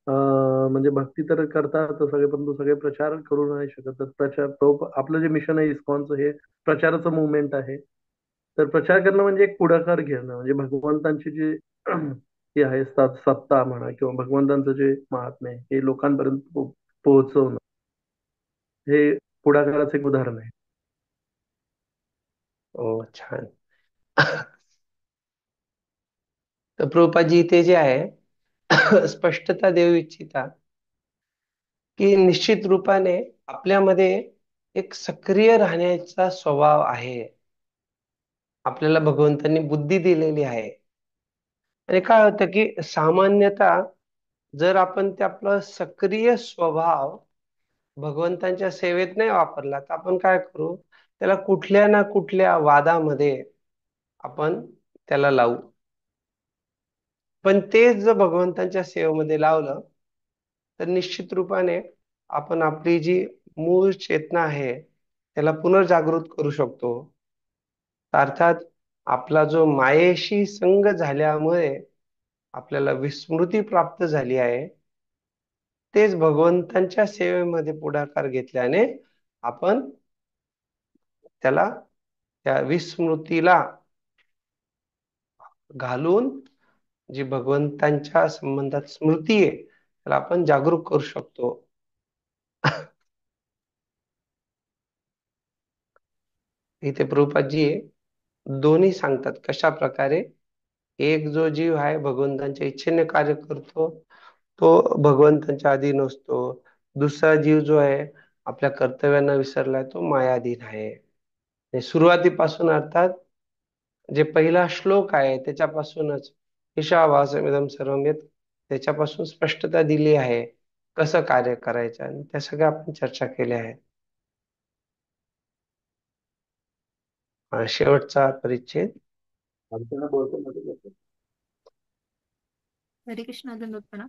म्हणजे भक्ती तर करतात सगळे, परंतु सगळे प्रचार करू नाही शकत. तर प्रचार तो आपलं जे मिशन आहे इस्कॉनचं, हे प्रचाराचं मुवमेंट आहे. तर प्रचार करणं म्हणजे एक पुढाकार घेणं, म्हणजे भगवंतांची जी हे आहे सत्ता म्हणा किंवा भगवंतांचं जे महात्म्य आहे हे लोकांपर्यंत पोहोचवणं, हे पुढाकाराचं एक उदाहरण आहे. ओ, छान. तर प्रभुपादजी इथे जे आहे स्पष्टता देऊ इच्छिता की निश्चित रूपाने आपल्यामध्ये एक सक्रिय राहण्याचा स्वभाव आहे. आपल्याला भगवंतांनी बुद्धी दिलेली आहे. आणि काय होतं की सामान्यतः जर आपण ते आपला सक्रिय स्वभाव भगवंतांच्या सेवेत नाही वापरला तर आपण काय करू, त्याला कुठल्या ना कुठल्या वादामध्ये आपण त्याला लावू. पण तेच जर भगवंतांच्या सेवेमध्ये लावलं तर निश्चित रूपाने आपण आपली जी मूळ चेतना आहे त्याला पुनर्जागृत करू शकतो. अर्थात आपला जो मायेशी संग झाल्यामुळे आपल्याला विस्मृती प्राप्त झाली आहे, तेच भगवंतांच्या सेवेमध्ये पुढाकार घेतल्याने आपण त्याला त्या विस्मृतीला घालून जी भगवंतांच्या संबंधात स्मृती आहे त्याला आपण जागरूक करू शकतो. इथे प्रभुपादजी दोन्ही सांगतात कशा प्रकारे एक जो जीव आहे भगवंतांच्या इच्छेने कार्य करतो तो भगवंतांच्या अधीन असतो. दुसरा जीव जो आहे आपल्या कर्तव्यांना विसरलाय तो मायाधीन आहे. हे सुरुवातीपासून अर्थात जे पहिला श्लोक आहे त्याच्यापासूनच ईशावास्यमिदं सर्वम यत् त्याच्यापासून स्पष्टता दिली आहे कसं कार्य करायचं आणि त्या सगळ्या आपण चर्चा केल्या आहेत. शेवटचा परिच्छेद. अर्चना बोलतो मध्ये बोलतो. हरे कृष्ण दंडोत्पणा.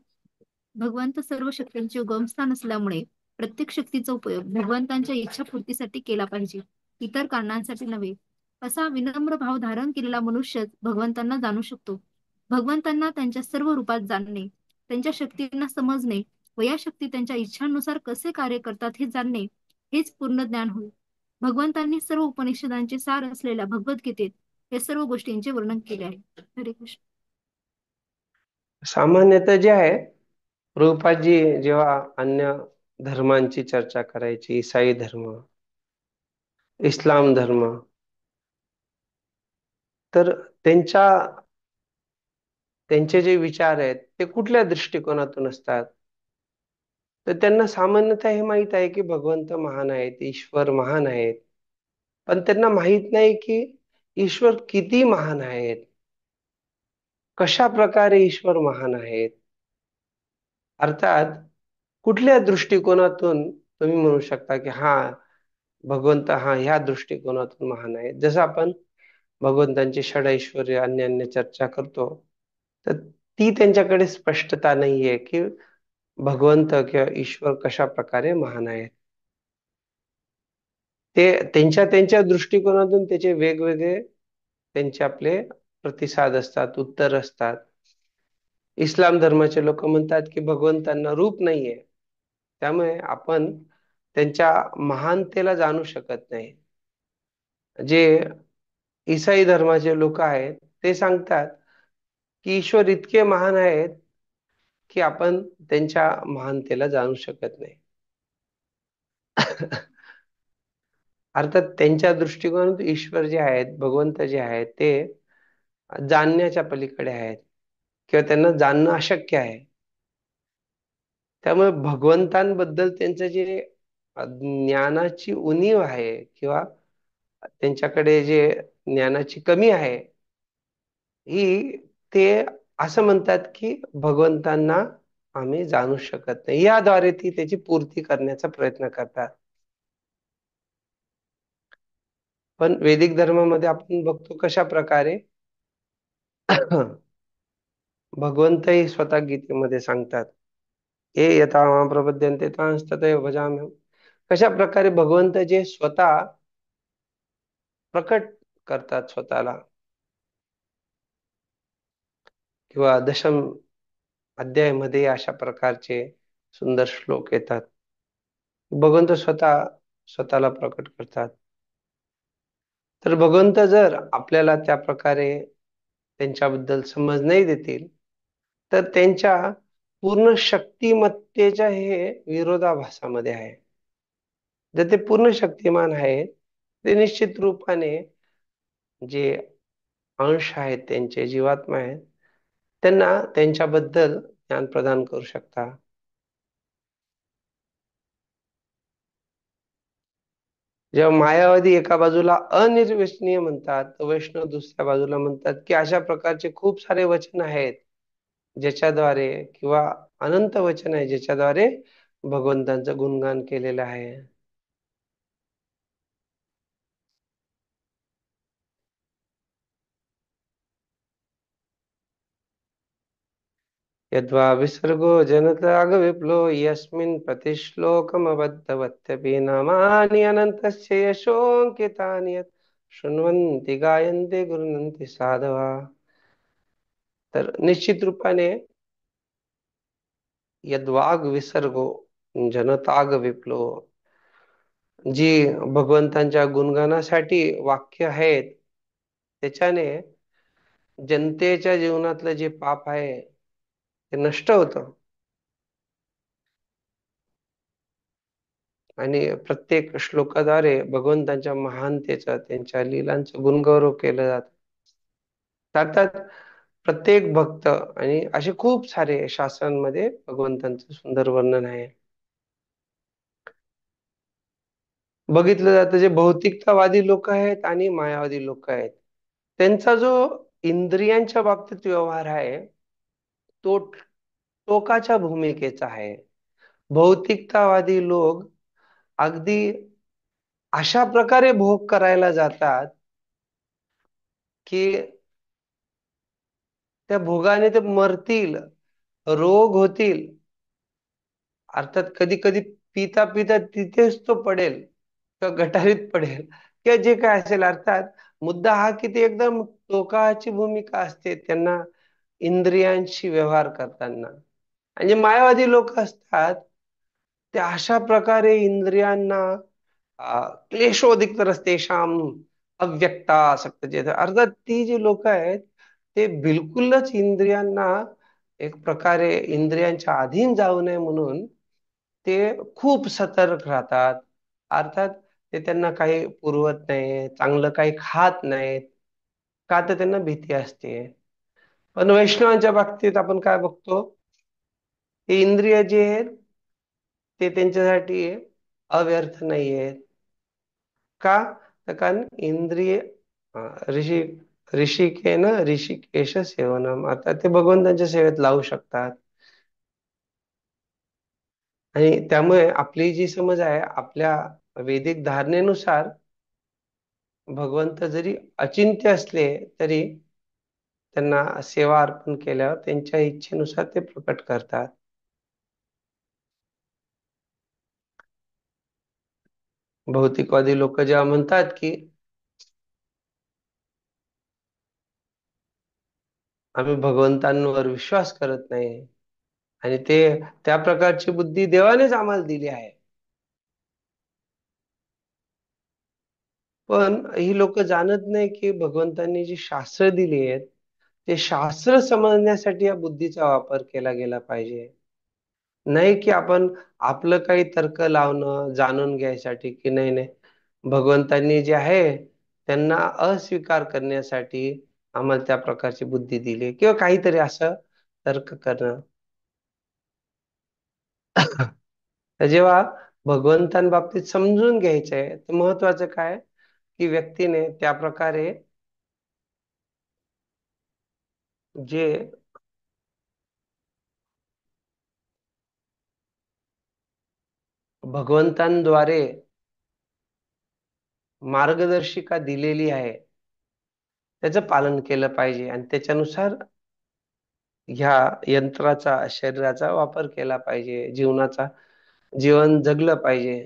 भगवंत सर्व शक्तींचे उगमस्थान असल्यामुळे प्रत्येक शक्तीचा उपयोग भगवंतांच्या इच्छापूर्तीसाठी केला पाहिजे, इतर कारणांसाठी नव्हे. असा विनम्र भाव धारण केलेला मनुष्यच भगवंतांना जाणू शकतो. भगवंतांना त्यांच्या सर्व रूपात जाणणे, त्यांच्या शक्तींना समजणे व या शक्ती त्यांच्या इच्छांनुसार कसे कार्य करतात हे जाणणे हेच पूर्ण ज्ञान होय. भगवंतांनी सर्व उपनिषदांचे सार असलेल्या भगवद्गीतेत या सर्व गोष्टींचे वर्णन केले आहे. हरे कृष्ण. सामान्यतः जे आहे प्रभुपादजी जेव्हा अन्य धर्मांची चर्चा करायची, ईसाई धर्म, इस्लाम धर्म, तर त्यांचे जे विचार आहेत ते कुठल्या दृष्टिकोनातून असतात, तर त्यांना सामान्यतः हे माहित आहे की भगवंत महान आहेत, ईश्वर महान आहेत, पण त्यांना माहित नाही की ईश्वर किती महान आहेत, कशा प्रकारे ईश्वर महान आहेत. अर्थात कुठल्या दृष्टिकोनातून तुम्ही म्हणू शकता की हा भगवंत हा ह्या दृष्टिकोनातून महान आहे. जसं आपण भगवंतांची षडैश्वर्य अन्य अन्य चर्चा करतो तर ती त्यांच्याकडे स्पष्टता नाहीये की भगवंत किंवा ईश्वर कशा प्रकारे महान आहेत. ते त्यांच्या त्यांच्या दृष्टिकोनातून त्याचे वेगवेगळे त्यांचे आपले प्रतिसाद असतात, उत्तर असतात. इस्लाम धर्माचे लोक म्हणतात की भगवंतांना रूप नाहीये, त्यामुळे आपण त्यांच्या महानतेला जाणू शकत नाही. जे ईसाई धर्माचे लोक आहेत ते सांगतात की ईश्वर इतके महान आहेत की आपण त्यांच्या महानतेला जाणू शकत नाही. अर्थात त्यांच्या दृष्टिकोनातून ईश्वर जे आहेत, भगवंत जे आहेत ते जाणण्याच्या पलीकडे आहेत किंवा त्यांना जाणणं अशक्य आहे. त्यामुळे भगवंतांबद्दल त्यांचं जे ज्ञानाची उणीव आहे किंवा त्यांच्याकडे जे ज्ञानाची कमी आहे ही ते असं म्हणतात की भगवंतांना आम्ही जाणू शकत नाही. याद्वारे ती त्याची पूर्ती करण्याचा प्रयत्न करतात. पण वैदिक धर्मामध्ये आपण बघतो कशा प्रकारे भगवंतही स्वतः गीतेमध्ये सांगतात हे यथा मां प्रपद्यन्ते तथैव भजाम्यहम्. कशा प्रकारे भगवंत जे स्वतः प्रकट करतात स्वतःला, किंवा दशम अध्यायामध्ये अशा प्रकारचे सुंदर श्लोक येतात. भगवंत स्वतःला प्रकट करतात. तर भगवंत जर आपल्याला त्या प्रकारे त्यांच्याबद्दल समज नाही देतील तर त्यांच्या पूर्ण शक्तिमत्तेच्या हे विरोधाभासामध्ये आहे. जर ते पूर्ण शक्तिमान आहेत ते निश्चित रूपाने जे अंश आहेत त्यांचे जीवात्मा आहेत त्यांना त्यांच्याबद्दल ज्ञान प्रदान करू शकता. जेव्हा मायावादी एका बाजूला अनिर्वचनीय म्हणतात तर वैष्णव दुसऱ्या बाजूला म्हणतात की अशा प्रकारचे खूप सारे वचन आहेत ज्याच्याद्वारे किंवा अनंत वचन आहे ज्याच्याद्वारे भगवंतांचं गुणगान केलेलं आहे. यद्वा विसर्गो जनताग विप्लो यस्मिन् प्रतिश्लोकमबद्धवत्यपि नामानि अनन्तस्य यशोऽङ्कितानि यत् शृण्वन्ति गायन्ति गृह्णन्ति साधवा. तर निश्चित रूपाने यद्वाग विसर्गो जनताग विप्लो, जी भगवंतांच्या गुणगानासाठी वाक्य आहेत, त्याच्याने जनतेच्या जीवनातलं जे पाप आहे ते नष्ट होतं. आणि प्रत्येक श्लोकाद्वारे भगवंतांच्या महानतेचं, त्यांच्या लीलांचं गुणगौरव केलं जातं. अर्थात प्रत्येक भक्त आणि असे खूप सारे शास्त्रांमध्ये भगवंतांचं सुंदर वर्णन आहे. बघितलं जातं जे भौतिकतावादी लोक आहेत आणि मायावादी लोक आहेत, त्यांचा जो इंद्रियांच्या बाबतीत व्यवहार आहे तो टोकाच्या भूमिकेचा आहे. भौतिकतावादी लोक अगदी अशा प्रकारे भोग करायला जातात की त्या भोगाने ते मरतील, रोग होतील. अर्थात कधी कधी पिता पिता तिथेच तो पडेल किंवा गटारीत पडेल किंवा जे काय असेल. अर्थात मुद्दा हा की ते एकदम टोकाची भूमिका असते त्यांना इंद्रियांशी व्यवहार करताना. आणि जे मायावादी लोक असतात ते अशा प्रकारे इंद्रियांना क्लेशोदिक्तरस्तेषाम अव्यक्ता असक्तचेत. अर्थात ती जी लोक आहेत ते बिलकुलच इंद्रियांना एक प्रकारे इंद्रियांच्या अधीन जाऊ नये म्हणून ते खूप सतर्क राहतात. अर्थात ते त्यांना काही पुरवत नाही, चांगलं काही खात नाहीत, का तर त्यांना भीती असते. पण वैष्णवांच्या बाबतीत आपण काय बघतो, हे इंद्रिय जे आहेत ते त्यांच्यासाठी अव्यर्थ नाही आहेत. का? तर कारण इंद्रिय ऋषी ऋषिकेन ऋषिकेश सेवनम, आता ते भगवंतांच्या सेवेत लावू शकतात. आणि त्यामुळे आपली जी समज आहे, आपल्या वैदिक धारणेनुसार भगवंत जरी अचिंत्य असले तरी त्यांना सेवा अर्पण केल्यावर त्यांच्या इच्छेनुसार ते प्रकट करतात. भौतिकवादी लोक जेव्हा म्हणतात की आम्ही भगवंतांवर विश्वास करत नाही आणि ते त्या प्रकारची बुद्धी देवानेच आम्हाला दिली आहे, पण ही लोक जाणत नाही की भगवंतांनी जी शास्त्र दिली आहेत ते शास्त्र समजण्यासाठी या बुद्धीचा वापर केला गेला पाहिजे. नाही की आपण आपलं काही तर्क लावणं जाणून घ्यायसाठी की नाही नाही भगवंतांनी जे आहे त्यांना अस्वीकार करण्यासाठी आम्हाला त्या प्रकारची बुद्धी दिली किंवा काहीतरी असं तर्क करणं. तर जेव्हा भगवंतांबाबतीत समजून घ्यायचंय तर महत्वाचं काय की व्यक्तीने त्या प्रकारे जे भगवंतांद्वारे मार्गदर्शिका दिलेली आहे त्याचं पालन केलं पाहिजे आणि त्याच्यानुसार ह्या यंत्राचा शरीराचा वापर केला पाहिजे, जीवन जगलं पाहिजे.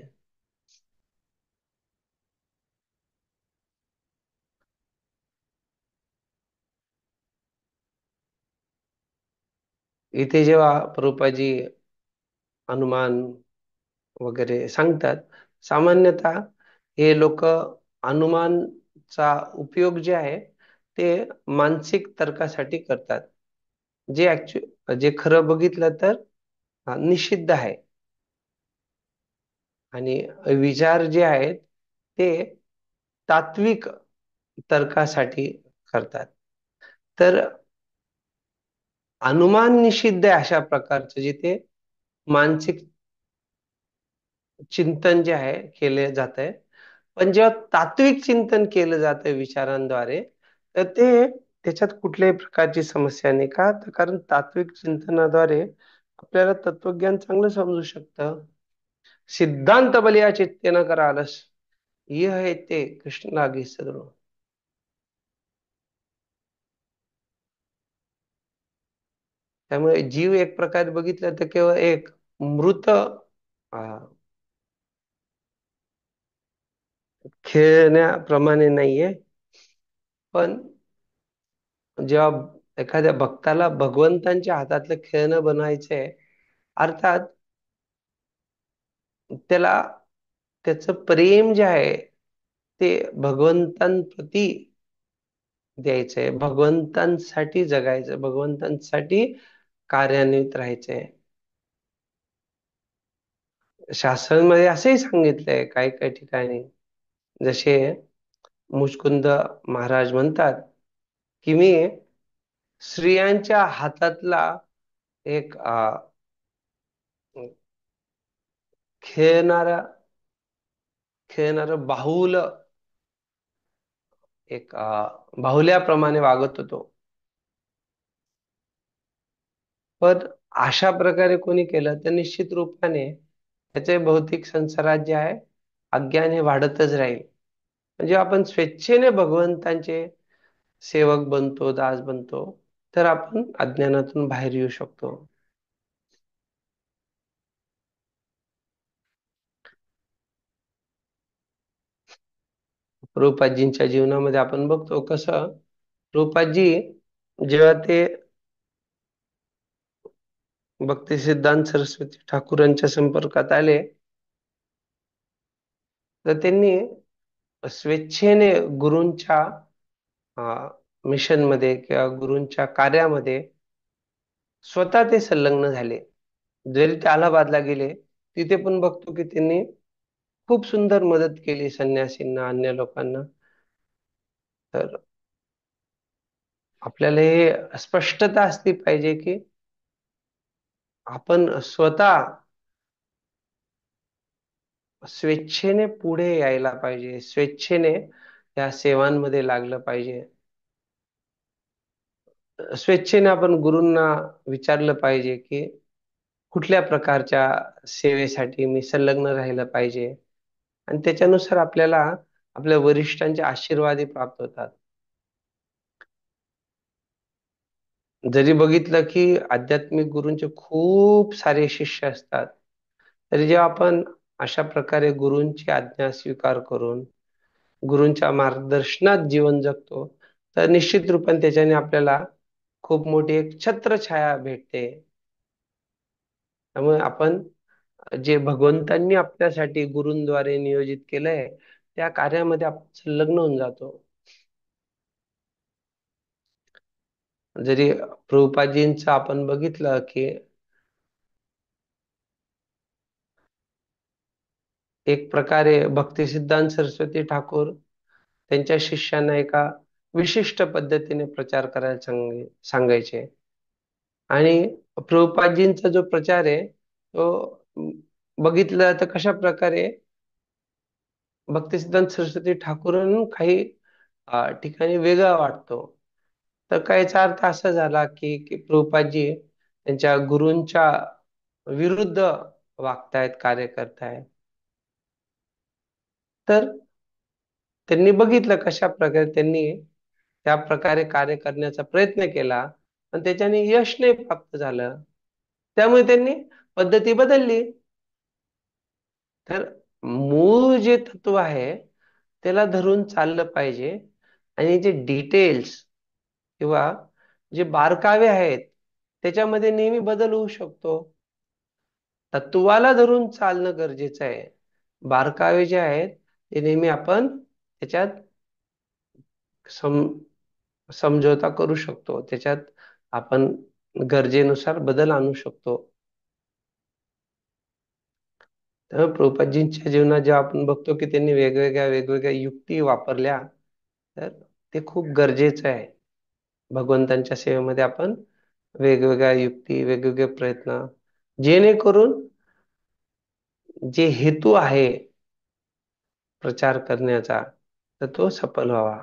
इथे जेव्हा प्रभुपादाजी हनुमान वगैरे सांगतात, सामान्यतः हे लोक हनुमानचा उपयोग जे आहे ते मानसिक तर्कासाठी करतात, जे खरं बघितलं तर निषिद्ध आहे. आणि विचार जे आहेत ते तात्विक तर्कासाठी करतात. तर अनुमान निषिद्ध आहे अशा प्रकारचं जिथे मानसिक चिंतन जे आहे केले जात आहे. पण जेव्हा तात्विक चिंतन केलं जातं विचारांद्वारे तर ते त्याच्यात कुठल्याही प्रकारची समस्या नाही. का तर कारण तात्विक चिंतनाद्वारे आपल्याला तत्वज्ञान चांगलं समजू शकतं. सिद्धांत बलिया चित्तेन करालस यह है ते कृष्ण लागे सद्गुण. त्यामुळे जीव एक प्रकारे बघितलं तर केवळ एक मृत खेळण्याप्रमाणे नाहीये, पण जेव्हा एखाद्या भक्ताला भगवंतांच्या हातातलं खेळणं बनवायचंय, अर्थात त्याला त्याचं प्रेम जे आहे ते भगवंतांप्रती द्यायचंय, भगवंतांसाठी जगायचं, भगवंतांसाठी कार्यान्वित राहायचंय. शास्त्रांमध्ये असंही सांगितलंय काही काही ठिकाणी, जसे मुचकुंद महाराज म्हणतात की मी स्त्रियांच्या हातातला एक खेळणारा खेळणारं बाहुल, एक बाहुल्याप्रमाणे वागत होतो. पण अशा प्रकारे कोणी केलं तर निश्चित रूपाने त्याचे भौतिक संसारात जे आहे अज्ञान हे वाढतच राहील. म्हणजे आपण स्वेच्छेने भगवंतांचे सेवक बनतो, दास बनतो, तर आपण अज्ञानातून बाहेर येऊ शकतो. प्रभुपादजींच्या जीवनामध्ये आपण बघतो कसं प्रभुपादजी जेव्हा ते भक्ती सिद्धांत सरस्वती ठाकूरांच्या संपर्कात आले, तर त्यांनी स्वेच्छेने गुरूंच्या मिशन मध्ये किंवा गुरूंच्या कार्यामध्ये स्वतः ते संलग्न झाले. जरी ते अलाहाबादला गेले, तिथे पण बघतो की त्यांनी खूप सुंदर मदत केली संन्यासींना, अन्य लोकांना. तर आपल्याला हे स्पष्टता असली पाहिजे की आपण स्वतः स्वेच्छेने पुढे यायला पाहिजे, स्वेच्छेने या सेवांमध्ये लागलं पाहिजे. स्वेच्छेने आपण गुरूंना विचारलं पाहिजे की कुठल्या प्रकारच्या सेवेसाठी मी संलग्न राहिलं पाहिजे, आणि त्याच्यानुसार आपल्याला आपल्या वरिष्ठांचे आशीर्वादही प्राप्त होतात. जरी बघितलं की आध्यात्मिक गुरूंचे खूप सारे शिष्य असतात, तरी जेव्हा आपण अशा प्रकारे गुरूंची आज्ञा स्वीकार करून गुरूंच्या मार्गदर्शनात जीवन जगतो, तर निश्चित रूपाने त्याच्याने आपल्याला खूप मोठी एक छत्रछाया भेटते. त्यामुळे आपण जे भगवंतांनी आपल्यासाठी गुरूंद्वारे नियोजित केलंय त्या कार्यामध्ये आपण संलग्न होऊन जातो. जरी प्रभुपादजींचं आपण बघितलं की एक प्रकारे भक्ती सिद्धांत सरस्वती ठाकूर त्यांच्या शिष्यांना एका विशिष्ट पद्धतीने प्रचार करायला सांगायचे, आणि प्रभुपादजींचा जो प्रचार आहे तो बघितलं तर कशा प्रकारे भक्तिसिद्धांत सरस्वती ठाकूरांना काही ठिकाणी वेगळा वाटतो. तर काय याचा अर्थ असा झाला की प्रभुपादजी त्यांच्या गुरूंच्या विरुद्ध वागतायत, कार्य करतायत. तर त्यांनी बघितलं कशा प्रकारे त्यांनी त्या प्रकारे कार्य करण्याचा प्रयत्न केला, पण त्याच्याने यश नाही प्राप्त झालं. त्यामुळे त्यांनी पद्धती बदलली. तर मूळ जे तत्व आहे त्याला धरून चाललं पाहिजे, आणि जे डिटेल्स किंवा जे बारकावे आहेत त्याच्यामध्ये नेहमी बदल होऊ शकतो. तत्वाला धरून चालणं गरजेचं आहे. बारकावे जे आहेत ते नेहमी आपण त्याच्यात समझोता करू शकतो, त्याच्यात आपण गरजेनुसार बदल आणू शकतो. तर प्रभुपादजींच्या जीवनात जेव्हा आपण बघतो की त्यांनी वेगवेगळ्या युक्ती वापरल्या, तर ते खूप गरजेचं आहे. भगवंतांच्या सेवेमध्ये आपण वेगवेगळ्या युक्ती, वेगवेगळे प्रयत्न, जेणेकरून जे हेतू आहे प्रचार करण्याचा तर तो सफल व्हावा.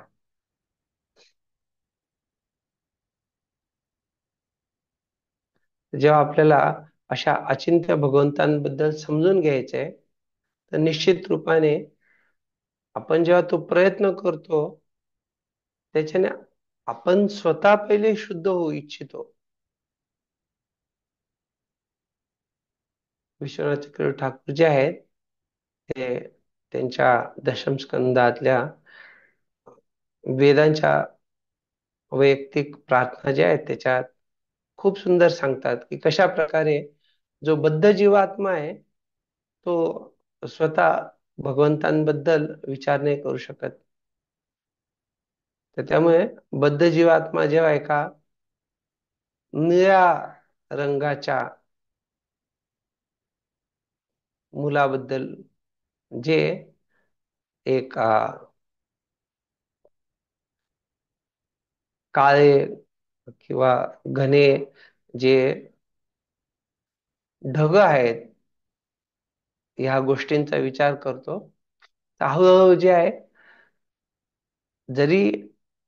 जेव्हा आपल्याला अशा अचिंत्य भगवंतांबद्दल समजून घ्यायचंय, तर निश्चित रूपाने आपण जेव्हा तो प्रयत्न करतो त्याच्याने आपण स्वतः पहिले शुद्ध होऊ इच्छितो. विश्वनाथ चक्रवर्ती ठाकूर जे आहेत ते त्यांच्या दशम स्कंदातल्या वेदांच्या वैयक्तिक प्रार्थना ज्या आहेत त्याच्यात खूप सुंदर सांगतात की कशा प्रकारे जो बद्ध जीवात्मा आहे तो स्वतः भगवंतांबद्दल विचार नाही करू शकत. तर त्यामुळे बद्ध जीवात्मा जेव्हा एका निळ्या रंगाच्या मुलाबद्दल, जे एक काळे किंवा घने जे ढग आहेत, ह्या गोष्टींचा विचार करतो, तर हळूहळू जे आहे, जरी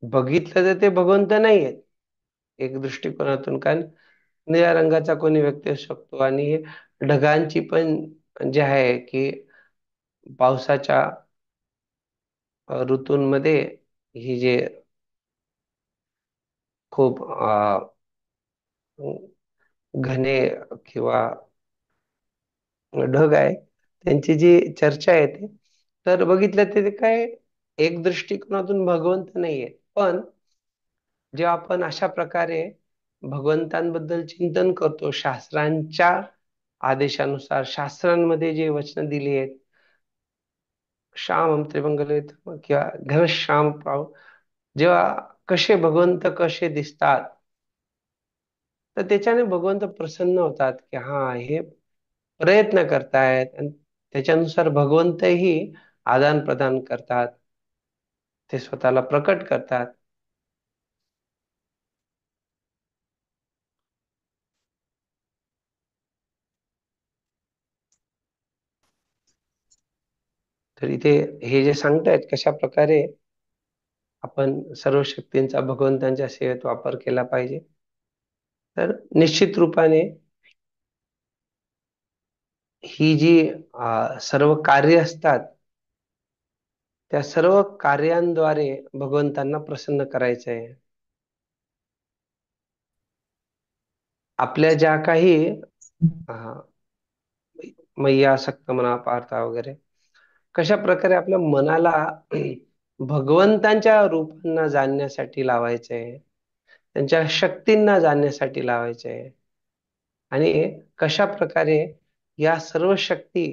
बघितलं तर ते भगवंत नाही आहेत एक दृष्टिकोनातून, कारण निळ्या रंगाचा कोणी व्यक्ती असू शकतो. आणि ढगांची पण जे आहे की पावसाच्या ऋतूंमध्ये ही जे खूप घने किंवा ढग आहे, त्यांची जी चर्चा येते, तर बघितलं तर ते काय एक दृष्टिकोनातून भगवंत नाहीये. पण जेव्हा आपण अशा प्रकारे भगवंतांबद्दल चिंतन करतो, शास्त्रांच्या आदेशानुसार, शास्त्रांमध्ये जे वचन दिली आहेत, श्यामं त्रिमंगलेतम किंवा घनश्याम पाव, जेव्हा कसे भगवंत कसे दिसतात, तर त्याच्याने भगवंत प्रसन्न होतात की हा, हे प्रयत्न करतायत, आणि त्याच्यानुसार भगवंतही आदान प्रदान करतात, ते स्वतःला प्रकट करतात. तर इथे हे जे सांगतायत कशा प्रकारे आपण सर्व शक्तींचा भगवंतांच्या सेवेत वापर केला पाहिजे, तर निश्चित रूपाने ही जी सर्व कार्य असतात, त्या सर्व कार्यांद्वारे भगवंतांना प्रसन्न करायचं आहे. आपल्या ज्या काही मैयासक्त म्हणा, पार्था वगैरे, कशा प्रकारे आपल्या मनाला भगवंतांच्या रूपांना जाणण्यासाठी लावायचंय, त्यांच्या शक्तींना जाणण्यासाठी लावायचंय, आणि कशा प्रकारे या सर्व शक्ती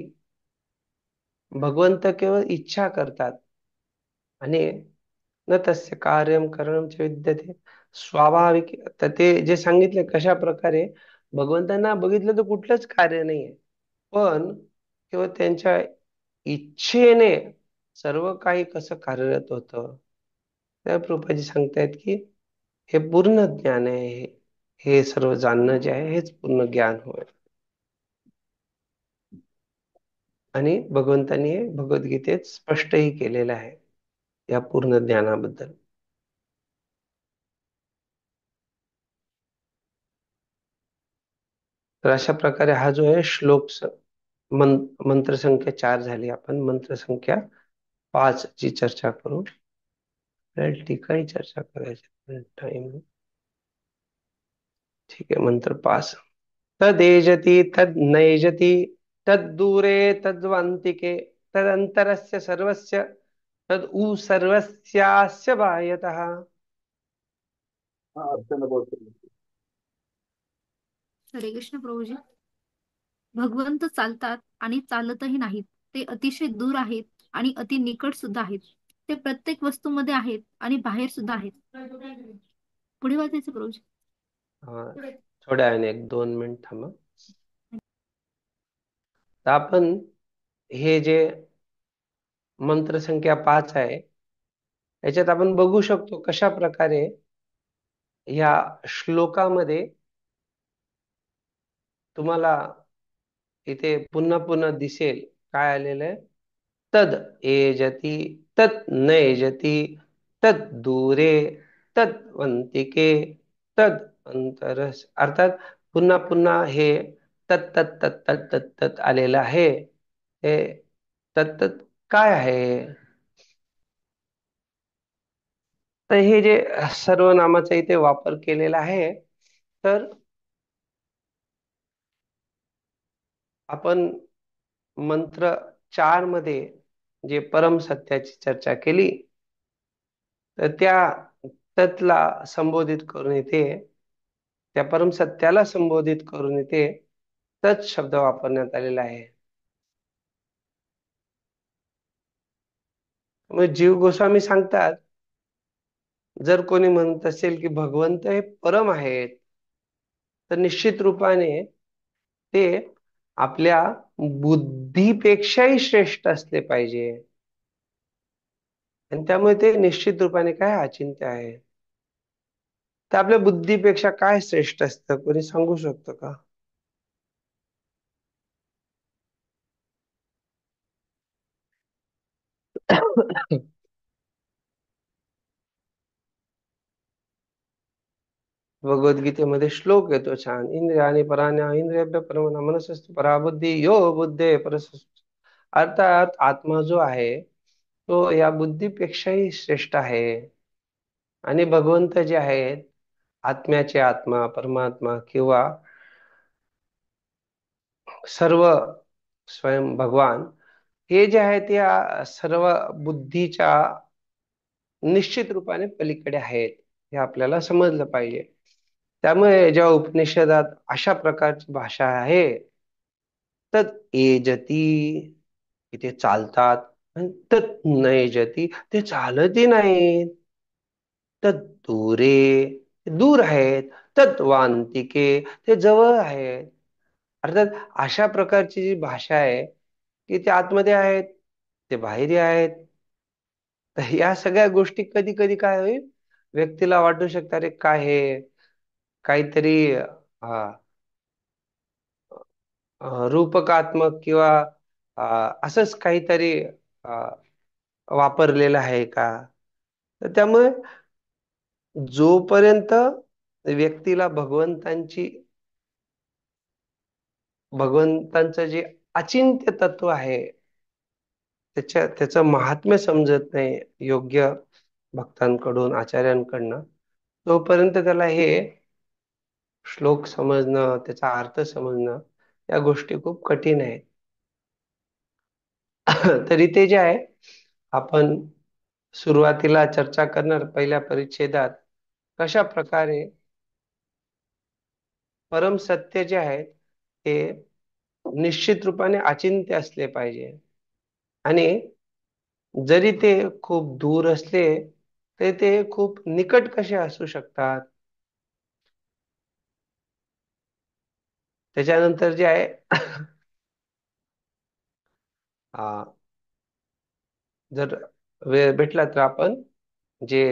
भगवंत केवळ इच्छा करतात, आणि न तस्य कार्यम करणं च विद्यते स्वाभाविक. तर ते जे सांगितले कशा प्रकारे भगवंतांना बघितलं तर कुठलंच कार्य नाहीये, पण केवळ त्यांच्या इच्छेने सर्व काही कसं कार्यरत होतं. त्या प्रभुपाजी सांगतायत की हे पूर्ण ज्ञान आहे, हे सर्व जाणणं जे आहे हेच पूर्ण ज्ञान होय. आणि भगवंतांनी हे भगवद्गीतेत स्पष्टही केलेलं आहे या पूर्ण ज्ञानाबद्दल. तर अशा प्रकारे हा जो आहे श्लोक मंत्र संख्या 4 झाली. आपण मंत्र संख्या 5 ची चर्चा करू. आपल्याला ठिकाणी चर्चा करायची टाइम. ठीक आहे. मंत्र 5. तदेजति तद नैजति तद्दूरे तद्वान्तिके तदंतरस्य सर्वस्य तद उ सर्वस्यास्य बाह्यतः. अर्चना बोलतो. हरे कृष्ण प्रभूजी. भगवंत चालतात आणि चालतही नाहीत. ते अतिशय दूर आहेत आणि अति निकट सुद्धा आहेत. ते प्रत्येक वस्तूमध्ये आहेत आणि बाहेर सुद्धा आहेत. पुढे वाचायचं प्रभूजी. थोड्या वेळाने 1-2 मिनिट थांबा. तर आपण हे जे मंत्र संख्या 5 आहे, याच्यात आपण बघू शकतो कशा प्रकारे या श्लोकामध्ये तुम्हाला इथे पुन्हा पुन्हा दिसेल काय आलेलं आहे. तद एजति तद नैजति तद दूरे तद वंतिके तद अंतरस. अर्थात पुन्हा पुन्हा हे तत् तत् तत् तत् तत् तत् आलेलं आहे. हे तत् तत् काय आहे, तर हे जे सर्वनामाचा इथे वापर केलेला आहे, तर आपण मंत्र 4 मध्ये जे परम सत्याची चर्चा केली, तर त्या तत्ला संबोधित करून येते, त्या परम सत्याला संबोधित करून येते तत् शब्द वापरण्यात आलेला आहे. मग जीव गोस्वामी सांगतात, जर कोणी म्हणत असेल की भगवंत हे परम आहेत, तर निश्चित रूपाने ते आपल्या बुद्धीपेक्षाही श्रेष्ठ असले पाहिजे. आणि त्यामुळे ते निश्चित रूपाने काय अचिंत्य आहे. तर आपल्या बुद्धीपेक्षा काय श्रेष्ठ असतं, कोणी सांगू शकतो का? भगवद्गीतेमध्ये श्लोक येतो छान, इंद्रियाणी पराण्या इंद्रियभ्य परमना मनसस्तु पराबुद्धी यो बुद्धे परसस्तु. अर्थात आत्मा जो आहे तो या बुद्धीपेक्षाही श्रेष्ठ आहे. आणि भगवंत जे आहेत, आत्म्याचे आत्मा परमात्मा किंवा सर्व स्वयं भगवान, हे जे आहेत या सर्व बुद्धीच्या निश्चित रूपाने पलीकडे आहेत, हे आपल्याला समजलं पाहिजे. त्यामुळे जेव्हा उपनिषदात अशा प्रकारची भाषा आहे, तत् एजती, ते चालतात, आणि तत् नयजती, ते चालतही नाहीत. तत् दूरे, ते दूर आहेत. तत् वांतिके, ते जवळ आहेत. अर्थात अशा प्रकारची जी भाषा आहे की ते आतमध्ये आहेत, ते बाहेरही आहेत. तर या सगळ्या गोष्टी कधी कधी काय होईल, व्यक्तीला वाटू शकतात, अरे काय हे काहीतरी रूपकात्मक किंवा असंच काहीतरी अ, वापरलेलं आहे का. तर त्यामुळे जोपर्यंत व्यक्तीला भगवंतांचं जे अचिंत्य तत्व आहे त्याचं महात्म्य समजत नाही योग्य भक्तांकडून, आचार्यांकडनं, तोपर्यंत त्याला हे श्लोक समजणं, त्याचा अर्थ समजणं, या गोष्टी खूप कठीण आहेत. तरी ते जे आहे, आपण सुरुवातीला चर्चा करणार पहिल्या परिच्छेदात, कशा प्रकारे परम सत्य जे आहे ते निश्चित रूपाने अचिंत्य असले पाहिजे. आणि जरी ते खूप दूर असले तरी ते खूप निकट कसे असू शकतात. त्याच्यानंतर जे आहे जर वेळ भेटला तर आपण जे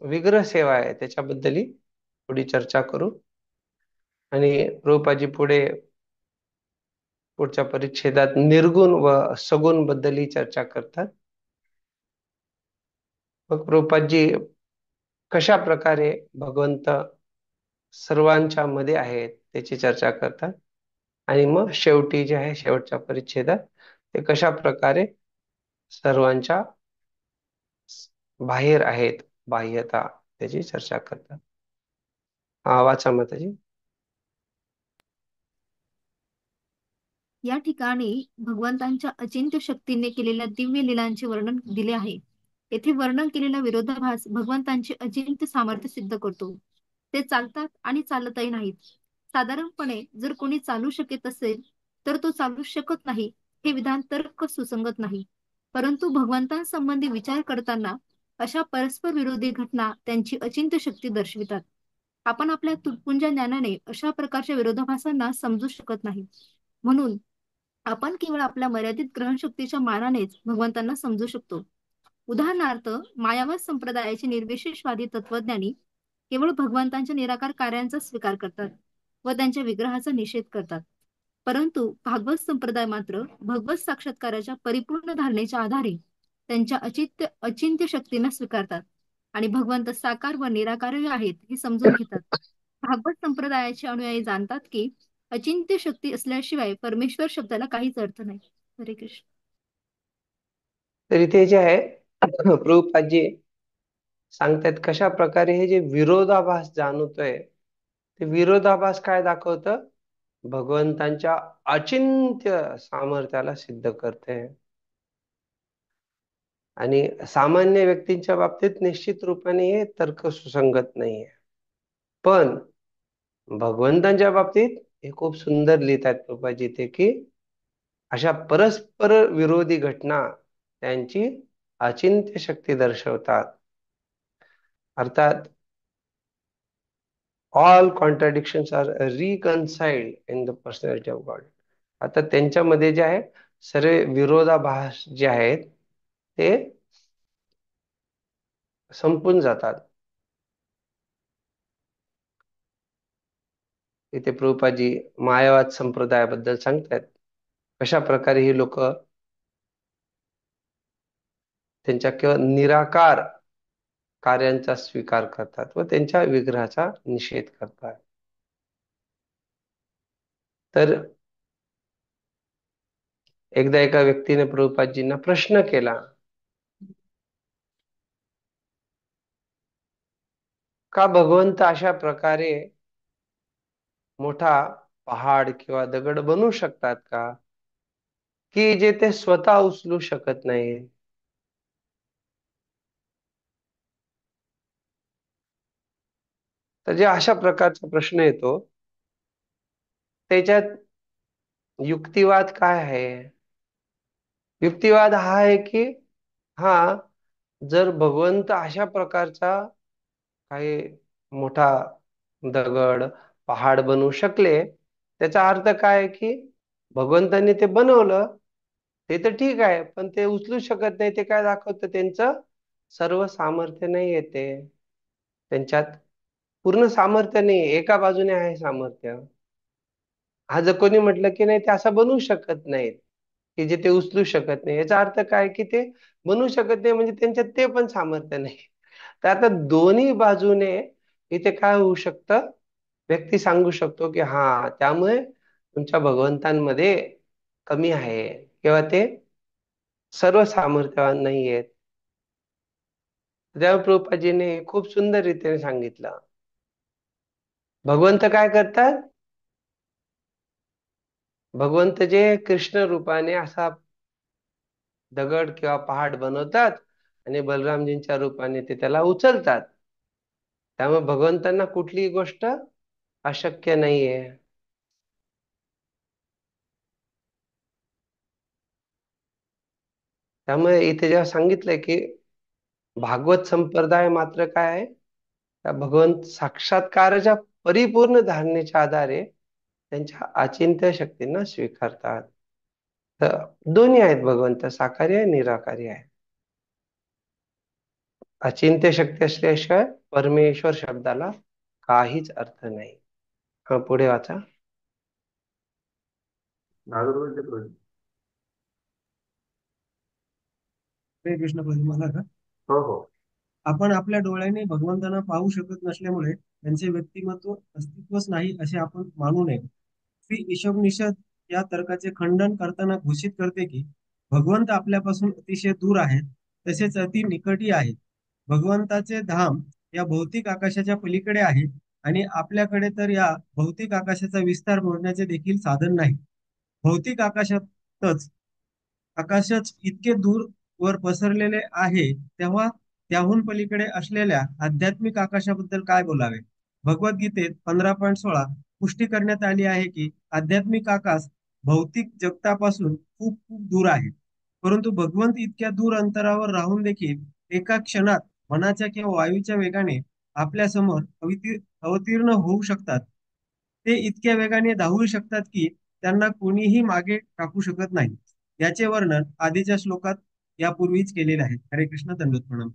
विग्रह सेवा आहे त्याच्याबद्दलही थोडी चर्चा करू. आणि प्रभुपादजी पुढच्या परिच्छेदात निर्गुण व सगुण बद्दलही चर्चा करतात. मग प्रभुपादजी कशा प्रकारे भगवंत सर्वांच्या मध्ये आहेत त्याची चर्चा करतात. आणि मग शेवटी जे आहे, शेवटच्या परिच्छेदात ते कशा प्रकारे सर्वांच्या बाहेर आहेत, बाह्यता, त्याची चर्चा करतात. वाचा माताजी. या ठिकाणी भगवंतांच्या अचिंत्य शक्तीने केलेल्या दिव्य लीलांचे वर्णन दिले आहे. येथे वर्णन केलेला विरोधाभास भगवंतांचे अचिंत्य सामर्थ्य सिद्ध करतो. ते चालतात आणि चालतही नाहीत. साधारणपणे जर कोणी चालू शकत असेल तर तो चालू शकत नाही, हे विधान तर्क सुसंगत नाही. परंतु भगवंतांसंबंधी विचार करताना अशा परस्पर विरोधी घटना त्यांची अचिंत्य शक्ती दर्शवितात. आपण आपल्या तुटपुंज्या ज्ञानाने अशा प्रकारच्या विरोधाभासांना समजू शकत नाही. म्हणून आपण केवळ आपल्या मर्यादित ग्रहणशक्तीच्या मानानेच भगवंतांना समजू शकतो. उदाहरणार्थ, मायावाद संप्रदायाचे निर्विशेषवादी तत्वज्ञानी केवळ भगवंतांच्या निराकार कार्यांचा स्वीकार करतात व त्यांच्या विग्रहाचा निषेध करतात. परंतु भागवत संप्रदाय मात्र भगवत साक्षात्काराच्या परिपूर्ण धारणेच्या आधारे त्यांच्या अचिंत्य शक्तींना स्वीकारतात आणि भगवंत साकार व निराकारही आहेत हे समजून घेतात. भागवत संप्रदायाचे अनुयायी जाणतात की अचिंत्य शक्ती असल्याशिवाय परमेश्वर शब्दाला काहीच अर्थ नाही. हरे कृष्ण. तर इथे जे आहे प्रभुपादजी सांगतात कशा प्रकारे हे जे विरोधाभास जाणवतोय, ते विरोधाभास काय दाखवतं, भगवंतांच्या अचिंत्य सामर्थ्याला सिद्ध करते. आणि सामान्य व्यक्तींच्या बाबतीत निश्चित रूपाने हे तर्क सुसंगत नाहीये. पण भगवंतांच्या बाबतीत हे खूप सुंदर लिहितात प्रभुपादजी ते, की अशा परस्पर विरोधी घटना त्यांची अचिंत्य शक्ती दर्शवतात. अर्थात all contradictions are reconciled in the personality of God. आता त्यांच्यामध्ये जे आहे सर्व विरोधाभास जे आहेत ते संपून जातात. इथे प्रभुपादजी मायावाद संप्रदायाबद्दल सांगतात, कशा प्रकारे ही लोक त्यांच्या केवळ निराकार कार्यांचा स्वीकार करतात व त्यांच्या विग्रहाचा निषेध करतात. तर एकदा एका व्यक्तीने प्रभुपादजींना प्रश्न केला, का भगवंत अशा प्रकारे मोठा पहाड किंवा दगड बनवू शकतात का, की जे ते स्वतः उचलू शकत नाही? तर जे अशा प्रकारचा प्रश्न येतो त्याच्यात युक्तिवाद काय आहे? युक्तिवाद हा आहे की हा जर भगवंत अशा प्रकारचा काही मोठा दगड पहाड बनवू शकले, त्याचा अर्थ काय आहे की भगवंतांनी ते बनवलं ते तर ठीक आहे, पण ते उचलू शकत नाही. ते काय दाखवतं? त्यांचं सर्व सामर्थ्य नाही येते त्यांच्यात, पूर्ण सामर्थ्य नाही, एका बाजूने आहे सामर्थ्य. हा जर कोणी म्हटलं की नाही ते असं बनवू शकत नाहीत, की जे ते उचलू शकत नाही, याचा अर्थ काय की ते बनवू शकत नाही म्हणजे त्यांच्यात ते पण सामर्थ्य नाही. तर आता दोन्ही बाजूने इथे काय होऊ शकतं, व्यक्ती सांगू शकतो की हा त्यामुळे तुमच्या भगवंतांमध्ये कमी आहे किंवा ते सर्व सामर्थ्यवान नाही आहेत. त्यामुळे प्रभुपादजीने खूप सुंदर रीतीने सांगितलं, भगवंत काय करतात? भगवंत जे कृष्ण रूपाने असा दगड किंवा पहाड बनवतात आणि बलरामजींच्या रूपाने ते त्याला उचलतात. त्यामुळे भगवंतांना कुठलीही गोष्ट अशक्य नाहीये. त्यामुळे इथे जेव्हा सांगितलंय की भागवत संप्रदाय मात्र काय आहे, त्या भगवंत साक्षात्काराच्या परिपूर्ण धारणेच्या आधारे त्यांच्या अचिंत्य शक्तींना स्वीकारतात. तर दोन्ही आहेत, भगवंत साकारी आहे, निराकारी आहे. अचिंत्य शक्ती असल्याशिवाय परमेश्वर शब्दाला काहीच अर्थ नाही. हा पुढे वाचा. हरे कृष्ण प्रभू, मला का हो हो. आपण आपल्या डोळ्याने भगवंतांना पाहू शकत नसल्यामुळे त्यांचे व्यक्तिमत्व अस्तित्वच नाही असे आपण मानू नये. श्री ईशोपनिषद या तर्काचे खंडन करताना घोषित करते की भगवंत आपल्यापासून अतिशय दूर आहेत, तसेच अति निकटी आहेत. भगवंताचे धाम या भौतिक आकाशाच्या पलीकडे आहे आणि आपल्याकडे तर या भौतिक आकाशाचा विस्तार मोजण्याचे देखील साधन नाही. भौतिक आकाशच इतके दूर वर पसरलेले आहे, तेव्हा त्याहून पलीकडे असलेल्या आध्यात्मिक आकाशाबद्दल काय बोलावे? भगवद्गीतेत 15.16 पुष्टी करण्यात आली आहे की आध्यात्मिक आकाश भौतिक जगतापासून खूप खूप दूर आहे. परंतु भगवंत इतक्या दूर अंतरावर राहून देखील एका क्षणात मनाच्या किंवा वायूच्या वेगाने आपल्या समोर अवतीर्ण होऊ शकतात. ते इतक्या वेगाने धावू शकतात की त्यांना कोणीही मागे टाकू शकत नाही. याचे वर्णन आधीच्या श्लोकात यापूर्वीच केलेले आहे. हरे कृष्ण, दंडवत प्रणाम.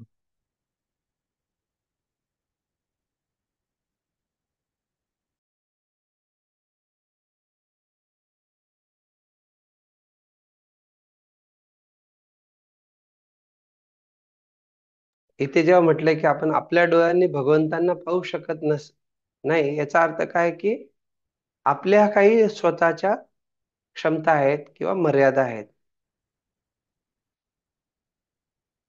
इथे जेव्हा म्हटलंय की आपण आपल्या डोळ्यांनी भगवंतांना पाहू शकत नाही, याचा अर्थ काय की आपल्या काही स्वतःच्या क्षमता आहेत किंवा मर्यादा आहेत.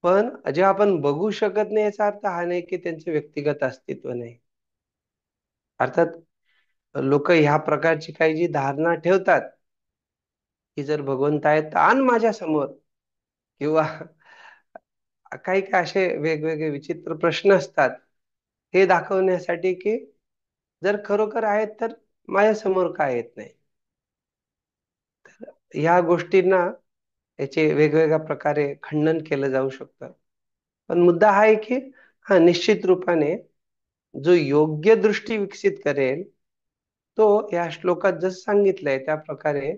पण जेव्हा आपण बघू शकत नाही याचा अर्थ हा नाही की त्यांचे व्यक्तिगत अस्तित्व नाही. अर्थात लोक ह्या प्रकारची काही जी धारणा ठेवतात की जर भगवंत आहेत तर आण माझ्या समोर, किंवा काही काही असे वेगवेगळे विचित्र प्रश्न असतात, हे दाखवण्यासाठी की जर खरोखर आहेत तर माझ्या समोर काय येत नाही. या गोष्टींना याचे वेगवेगळ्या प्रकारे खंडन केलं जाऊ शकतं. पण मुद्दा हा आहे की हा निश्चित रूपाने जो योग्य दृष्टी विकसित करेल तो या श्लोकात जसं सांगितलंय त्या प्रकारे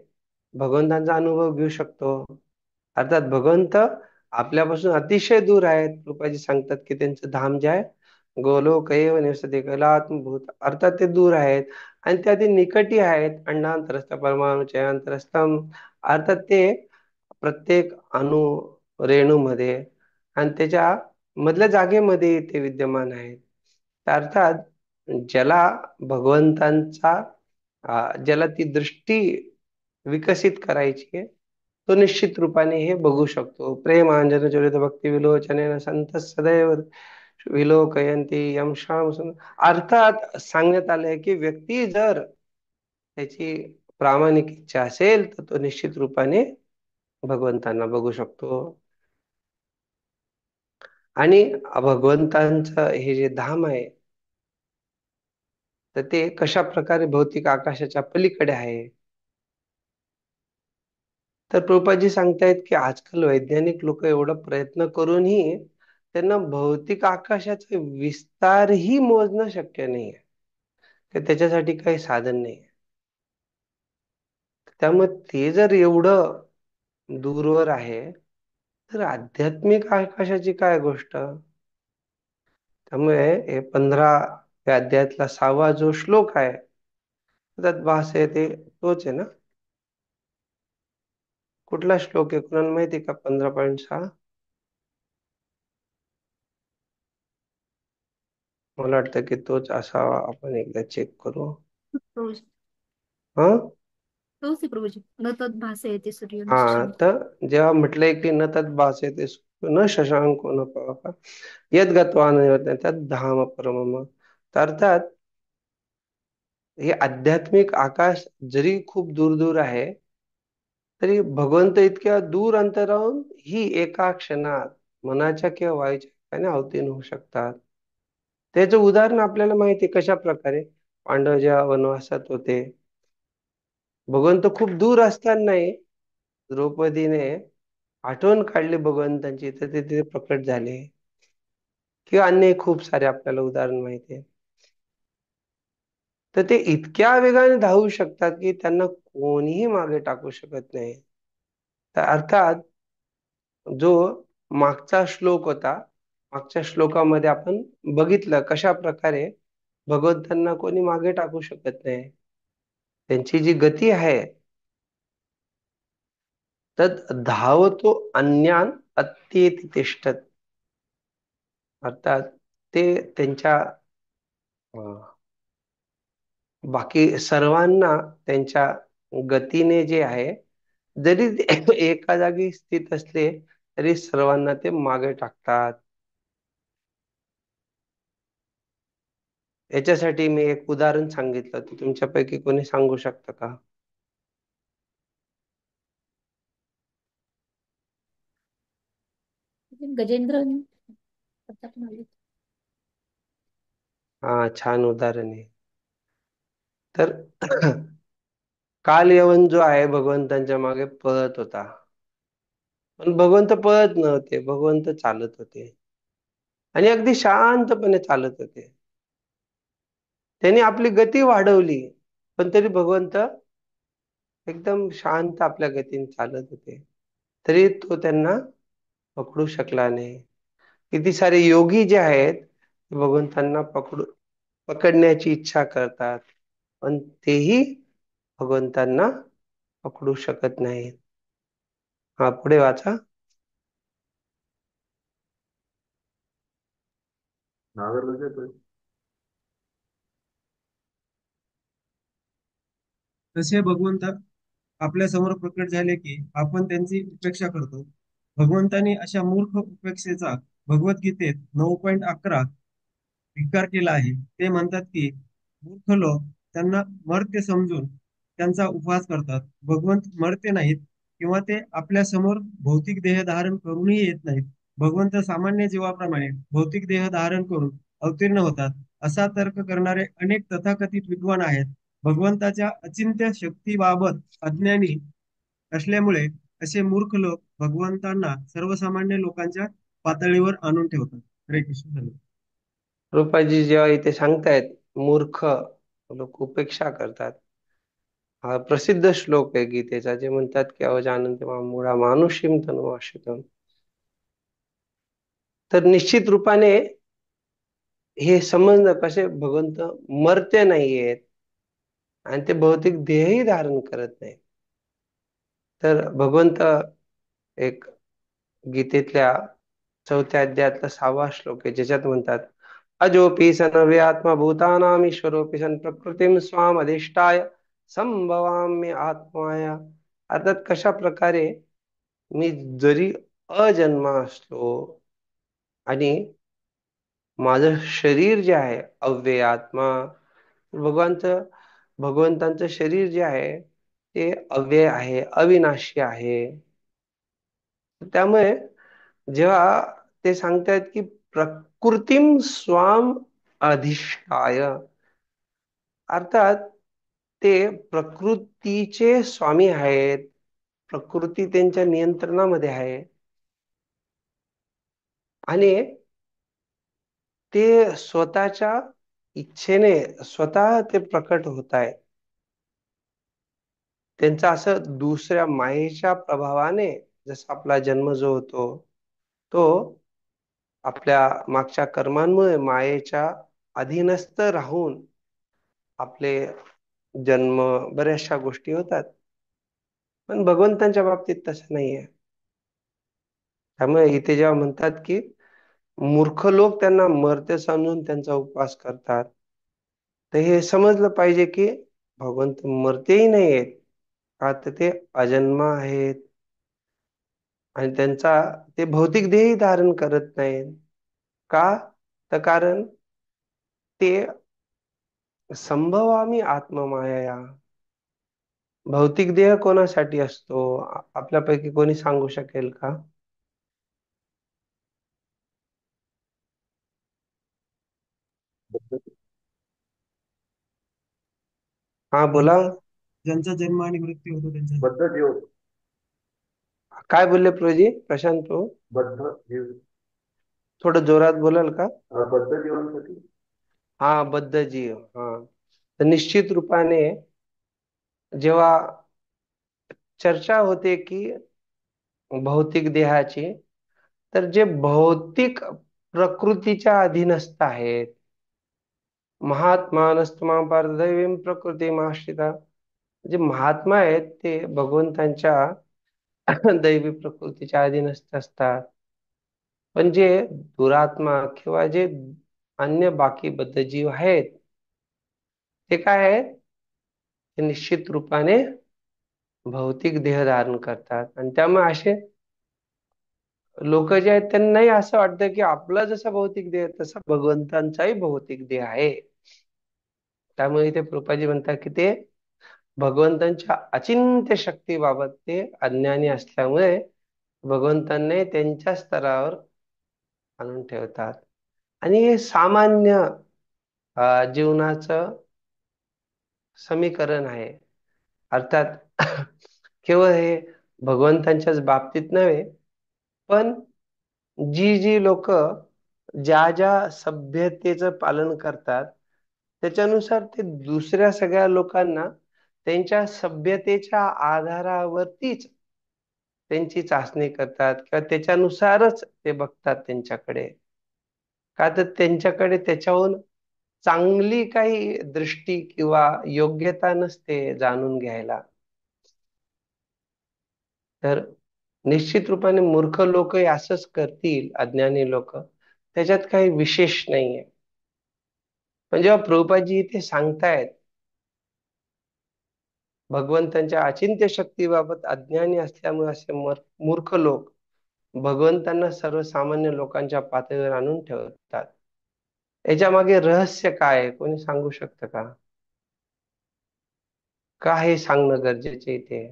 भगवंतांचा अनुभव घेऊ शकतो. अर्थात भगवंत आपल्यापासून अतिशय दूर आहेत. कृपाजी सांगतात की त्यांचं धाम जे आहे गोलोकैव निवसते कैलात्मभूत, अर्थात ते दूर आहेत आणि त्यातील निकटी आहेत. अंडांतरस्थ परमाणुचे अंतरस्थम, अर्थात ते प्रत्येक अणु रेणूमध्ये आणि त्याच्या मधल्या जागेमध्ये ते विद्यमान आहेत. अर्थात ज्याला भगवंतांचा ज्याला ती दृष्टी विकसित करायची आहे तो निश्चित रूपाने हे बघू शकतो. प्रेम अंजन चरित भक्ती विलोचने संत सदैव विलोकयंती यम श्याम अर्थात सांगण्यात आलंय की व्यक्ती जर त्याची प्रामाणिक इच्छा असेल तर तो निश्चित रूपाने भगवंतांना बघू शकतो. आणि भगवंतांचं हे जे धाम आहे तर ते कशा प्रकारे भौतिक आकाशाच्या पलीकडे आहे. तर प्रभुपादजी सांगतायत की आजकाल वैज्ञानिक लोक एवढा प्रयत्न करूनही त्यांना भौतिक आकाशाचा विस्तारही मोजणं शक्य नाहीये. त्याच्यासाठी काही साधन नाही. त्यामुळे ते जर एवढं दूरवर आहे तर आध्यात्मिक आकाशाची काय गोष्ट. त्यामुळे हे 15व्या अध्यायातला 6वा जो श्लोक आहे त्यात भास आहे ते तोच आहे ना. कुठला श्लोक आहे कुणाला माहिती का? 15.6 मला वाटतं की तोच असावा. आपण एकदा चेक करू. प्रभूजी हा तोच आहे प्रभूजी. न तत् भासयते सूर्यो न हा शशांक. तर जेव्हा म्हटलंय की न तद भासेते न शशांको न पावका यद गत्वा न निवर्तते तद धाम परमम. तर अर्थात हे आध्यात्मिक आकाश जरी खूप दूर दूर आहे तरी भगवंत इतक्या दूर अंतरावून ही एका क्षणात मनाच्या किंवा वायूच्या ठिकाणी अवतीर्ण होऊ शकतात. त्याचं उदाहरण आपल्याला माहिती आहे कशा प्रकारे. पांडव जेव्हा वनवासात होते भगवंत खूप दूर असतानाही द्रौपदीने आठवण काढली भगवंतांची तर ते तिथे प्रकट झाले. किंवा अन्य खूप सारे आपल्याला उदाहरण माहिती आहे. तर ते इतक्या वेगाने धावू शकतात की त्यांना कोणीही मागे टाकू शकत नाही. तर अर्थात जो मागचा श्लोक होता मागच्या श्लोकामध्ये आपण बघितलं कशा प्रकारे भगवंतांना कोणी मागे टाकू शकत नाही. त्यांची जी गती आहे तद धावतो अन्यान अत्येति तिष्ठत. अर्थात ते त्यांच्या बाकी सर्वांना त्यांच्या गतीने जे आहे जरी ते एका जागी स्थित असले तरी सर्वांना ते मागे टाकतात. याच्यासाठी मी एक उदाहरण सांगितलं तर तुमच्यापैकी कोणी सांगू शकतं का? गजेंद्र हा छान उदाहरण आहे. तर काल यवन जो आहे भगवंतांच्या मागे पळत होता पण भगवंत पळत नव्हते. भगवंत चालत होते आणि अगदी शांतपणे चालत होते. त्यांनी आपली गती वाढवली पण तरी भगवंत एकदम शांत आपल्या गतीने चालत होते. तरी तो त्यांना पकडू शकला नाही. किती सारे योगी जे आहेत ते भगवंतांना पकडण्याची इच्छा करतात पण तेही भगवंतांना पकडू शकत नाही. हा पुढे वाचा. तसे भगवंत आपल्या समोर प्रकट झाले की आपण त्यांची उपेक्षा करतो. भगवंतांनी अशा मूर्ख उपेक्षेचा भगवद्गीतेत 9.11 धिक्कार केला आहे. ते म्हणतात की मूर्ख लोक त्यांना मर्त्य समजून त्यांचा उपहास करतात. भगवंत मर्त्य नाहीत किंवा ते आपल्या समोर भौतिक देह धारण करूनही येत नाहीत. भगवंत सामान्य जीवाप्रमाणे भौतिक देह धारण करून अवतीर्ण होतात. असा तर्क करणारे अनेक तथाकथित विद्वान आहेत. भगवंताच्या अचिंत्य शक्तीबाबत अज्ञानी असल्यामुळे असे मूर्ख लोक भगवंतांना सर्वसामान्य लोकांच्या पातळीवर आणून ठेवतात. हरे कृष्ण. धन्यवाद. रूपाजी जेव्हा इथे सांगतायत मूर्ख लोक उपेक्षा करतात, हा प्रसिद्ध श्लोक आहे गीतेचा, जे म्हणतात की अवजानन्ति मां मूढा मानुषीं तनुमाश्रितम्. तर निश्चित रूपाने हे समजणं कसे भगवंत मरते नाहीयेत आणि ते भौतिक देहही धारण करत नाही. तर भगवंत एक गीतेतल्या 4थ्या अध्यायातला 6वा श्लोक आहे, ज्याच्यात म्हणतात अजोपि सन आत्मा भूतानाम ईश्वरोपि सन प्रकृतीम स्वाम अधिष्ठाय संभवाम्य आत्माया. अर्थात कशा प्रकारे मी जरी अजन्मा असलो आणि माझं शरीर जे आहे अव्यय आत्मा, भगवंतांचं शरीर जे आहे ते अव्यय आहे, अविनाशी आहे. त्यामुळे जेव्हा ते सांगतायत की प्रकृतीम स्वाम अधिष्ठाय, अर्थात ते प्रकृतीचे स्वामी आहेत, प्रकृती त्यांच्या नियंत्रणामध्ये आहे आणि ते स्वतःच्या इच्छेने स्वतः ते प्रकट होत आहे. त्यांचा असं दुसऱ्या मायेच्या प्रभावाने, जसा आपला जन्म जो होतो तो आपल्या मागच्या कर्मांमुळे मायेच्या अधीनस्थ राहून आपले जन्म बऱ्याचशा गोष्टी होतात. पण भगवंतांच्या बाबतीत तसं नाहीये. त्यामुळे इथे जेव्हा म्हणतात की मूर्ख लोक त्यांना मर्त्य समजून त्यांचा उपवास करतात, तर हे समजलं पाहिजे की भगवंत मरतेही नाहीयेत, का तर ते अजन्मा आहेत आणि त्यांचा ते भौतिक देह धारण करत नाहीत. का? तर कारण ते संभवामी आत्ममाया. भौतिक देह कोणासाठी असतो? आपल्यापैकी कोणी सांगू शकेल का? हा बोला. ज्यांचा ज्यांचा जन्म आणि मृत्यू होतो त्यांच्या बद्ध जीव. काय बोलले प्रभूजी? प्रशांत प्रभू, बद्ध जीव. थोडं जोरात बोलाल का? बद्ध जीवांसाठी. हा, बद्ध जीव. हा, तर निश्चित रूपाने जेव्हा चर्चा होते की भौतिक देहाची, तर जे भौतिक प्रकृतीच्या अधीनस्थ आहेत, महात्मानस्तमा पार्थदैवीं प्रकृतीमाश्रिता, जे महात्मा आहेत ते भगवंतांच्या दैवी प्रकृतीच्या अधीनस्थ असतात. पण जे दुरात्मा किंवा जे अन्य बाकी बद्ध जीव आहेत, ते काय आहेत? ते निश्चित रूपाने भौतिक देह धारण करतात आणि त्यामुळे असे लोक जे आहेत त्यांनाही असं वाटतं की आपला जसा भौतिक देह तसा भगवंतांचाही भौतिक देह आहे. त्यामुळे इथे कृपाजी म्हणतात की ते भगवंतांच्या अचिंत्य शक्तीबाबत ते अज्ञानी असल्यामुळे भगवंतांनी त्यांच्या स्तरावर आणून ठेवतात. आणि हे सामान्य जीवनाचं समीकरण आहे. अर्थात केवळ हे भगवंतांच्याच बाबतीत नव्हे, पण जी जी लोक ज्या ज्या सभ्यतेचं पालन करतात, त्याच्यानुसार ते दुसऱ्या सगळ्या लोकांना त्यांच्या सभ्यतेच्या आधारावरतीच त्यांची चाचणी करतात किंवा त्याच्यानुसारच ते बघतात त्यांच्याकडे. का तर त्यांच्याकडे त्याच्याहून चांगली काही दृष्टी किंवा योग्यता नसते जाणून घ्यायला. तर निश्चित रूपाने मूर्ख लोकही असंच करतील, अज्ञानी लोक, त्याच्यात काही विशेष नाहीये. पण जेव्हा प्रभुपादजी इथे सांगतायत भगवंतांच्या अचिंत्य शक्तीबाबत अज्ञानी असल्यामुळे असे मूर्ख लोक भगवंतांना सर्वसामान्य लोकांच्या पातळीवर आणून ठेवतात, याच्या मागे रहस्य काय आहे? कोणी सांगू शकतं का? का हे सांगणं गरजेचे इथे?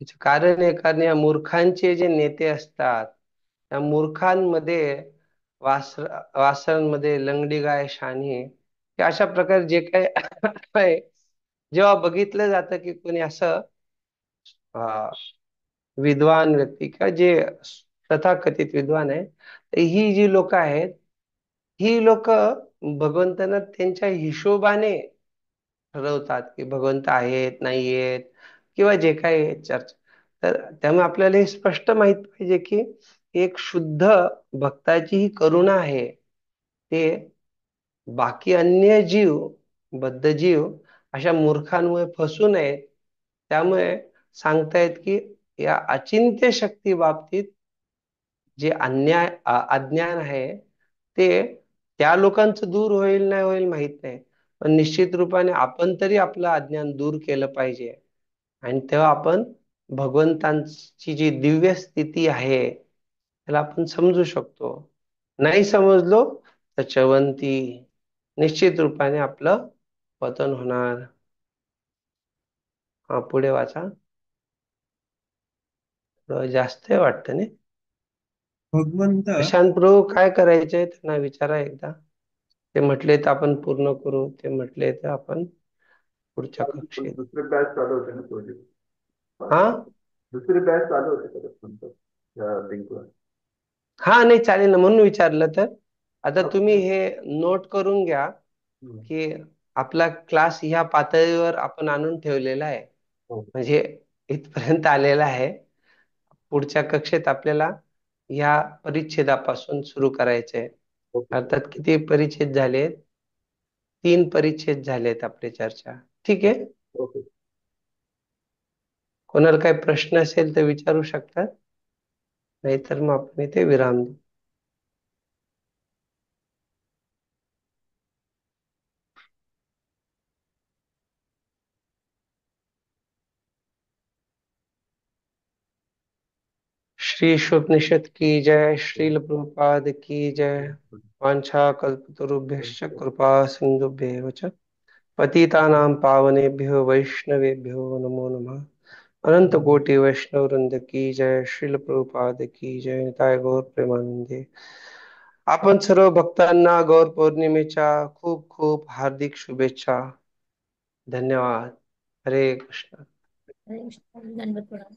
याचं कारण आहे, कारण या मूर्खांचे जे नेते असतात त्या मूर्खांमध्ये वासरांमध्ये लंगडी गाय शहाणी आहे, हे अशा प्रकारे जे काही आहे, जेव्हा बघितलं जातं की कोणी असं विद्वान व्यक्ती किंवा जे तथाकथित विद्वान आहे, तर ही जी लोक आहेत, ही लोक भगवंतांना त्यांच्या हिशोबाने ठरवतात की भगवंत आहेत नाही आहेत किंवा जे काही आहे चर्चा. तर त्यामुळे आपल्याला हे स्पष्ट माहित पाहिजे की एक शुद्ध भक्ताची ही करुणा आहे. ते बाकी अन्य जीव, बद्ध जीव अशा मूर्खांमुळे फसू नयेत. त्यामुळे सांगतायत की या अचिंत्य शक्ती बाबतीत जे अज्ञान आहे ते त्या लोकांचं दूर होईल नाही होईल माहित नाही, पण निश्चित रूपाने आपण तरी आपलं अज्ञान दूर केलं पाहिजे. आणि तेव्हा आपण भगवंतांची जी दिव्य स्थिती आहे त्याला आपण समजू शकतो. नाही समजलो तर चवंती निश्चित रूपाने आपलं पतन होणार. हा, पुढे वाचा. थोडं जास्त आहे वाटतं नाही. भगवंत प्रशांत प्रभू काय करायचंय त्यांना विचारा एकदा. ते म्हटले तर आपण पूर्ण करू, ते म्हटले तर आपण पुढच्या कक्षेत. दुसरे बॅच चालू होते ना प्रोजेक्ट. हा दुसरी बॅच चालू होते परत नंतर या लिंकवर. हा, नाही चालेल ना, म्हणून विचारलं. तर आता तुम्ही हे नोट करून घ्या की आपला क्लास ह्या पातळीवर आपण आणून ठेवलेला आहे, म्हणजे इथपर्यंत आलेला आहे. पुढच्या कक्षेत आपल्याला या परिच्छेदापासून सुरू करायचंय. अर्थात किती परिच्छेद झालेत? 3 परिच्छेद झालेत आपली चर्चा. ठीक आहे. ओके. कोणाला काही प्रश्न असेल तर विचारू शकतात, नाहीतर मग आपण इथे विराम देऊ. श्री उपनिषद की जय, श्रील प्रभुपाद की जय. वांछा कल्पतरुभ्यश्च कृपा सिंधुभ्येव च पतितानां पावनेभ्यो वैष्णवेभ्यो नमो नमः. अनंत कोटि वैष्णव वृंद की जय. श्रील प्रभुपाद की जय. निताय गौर प्रेमानंदे. आपण सर्व भक्तांना गौर पौर्णिमेच्या खूप खूप हार्दिक शुभेच्छा. धन्यवाद. हरे कृष्ण. दंडवत प्रणाम.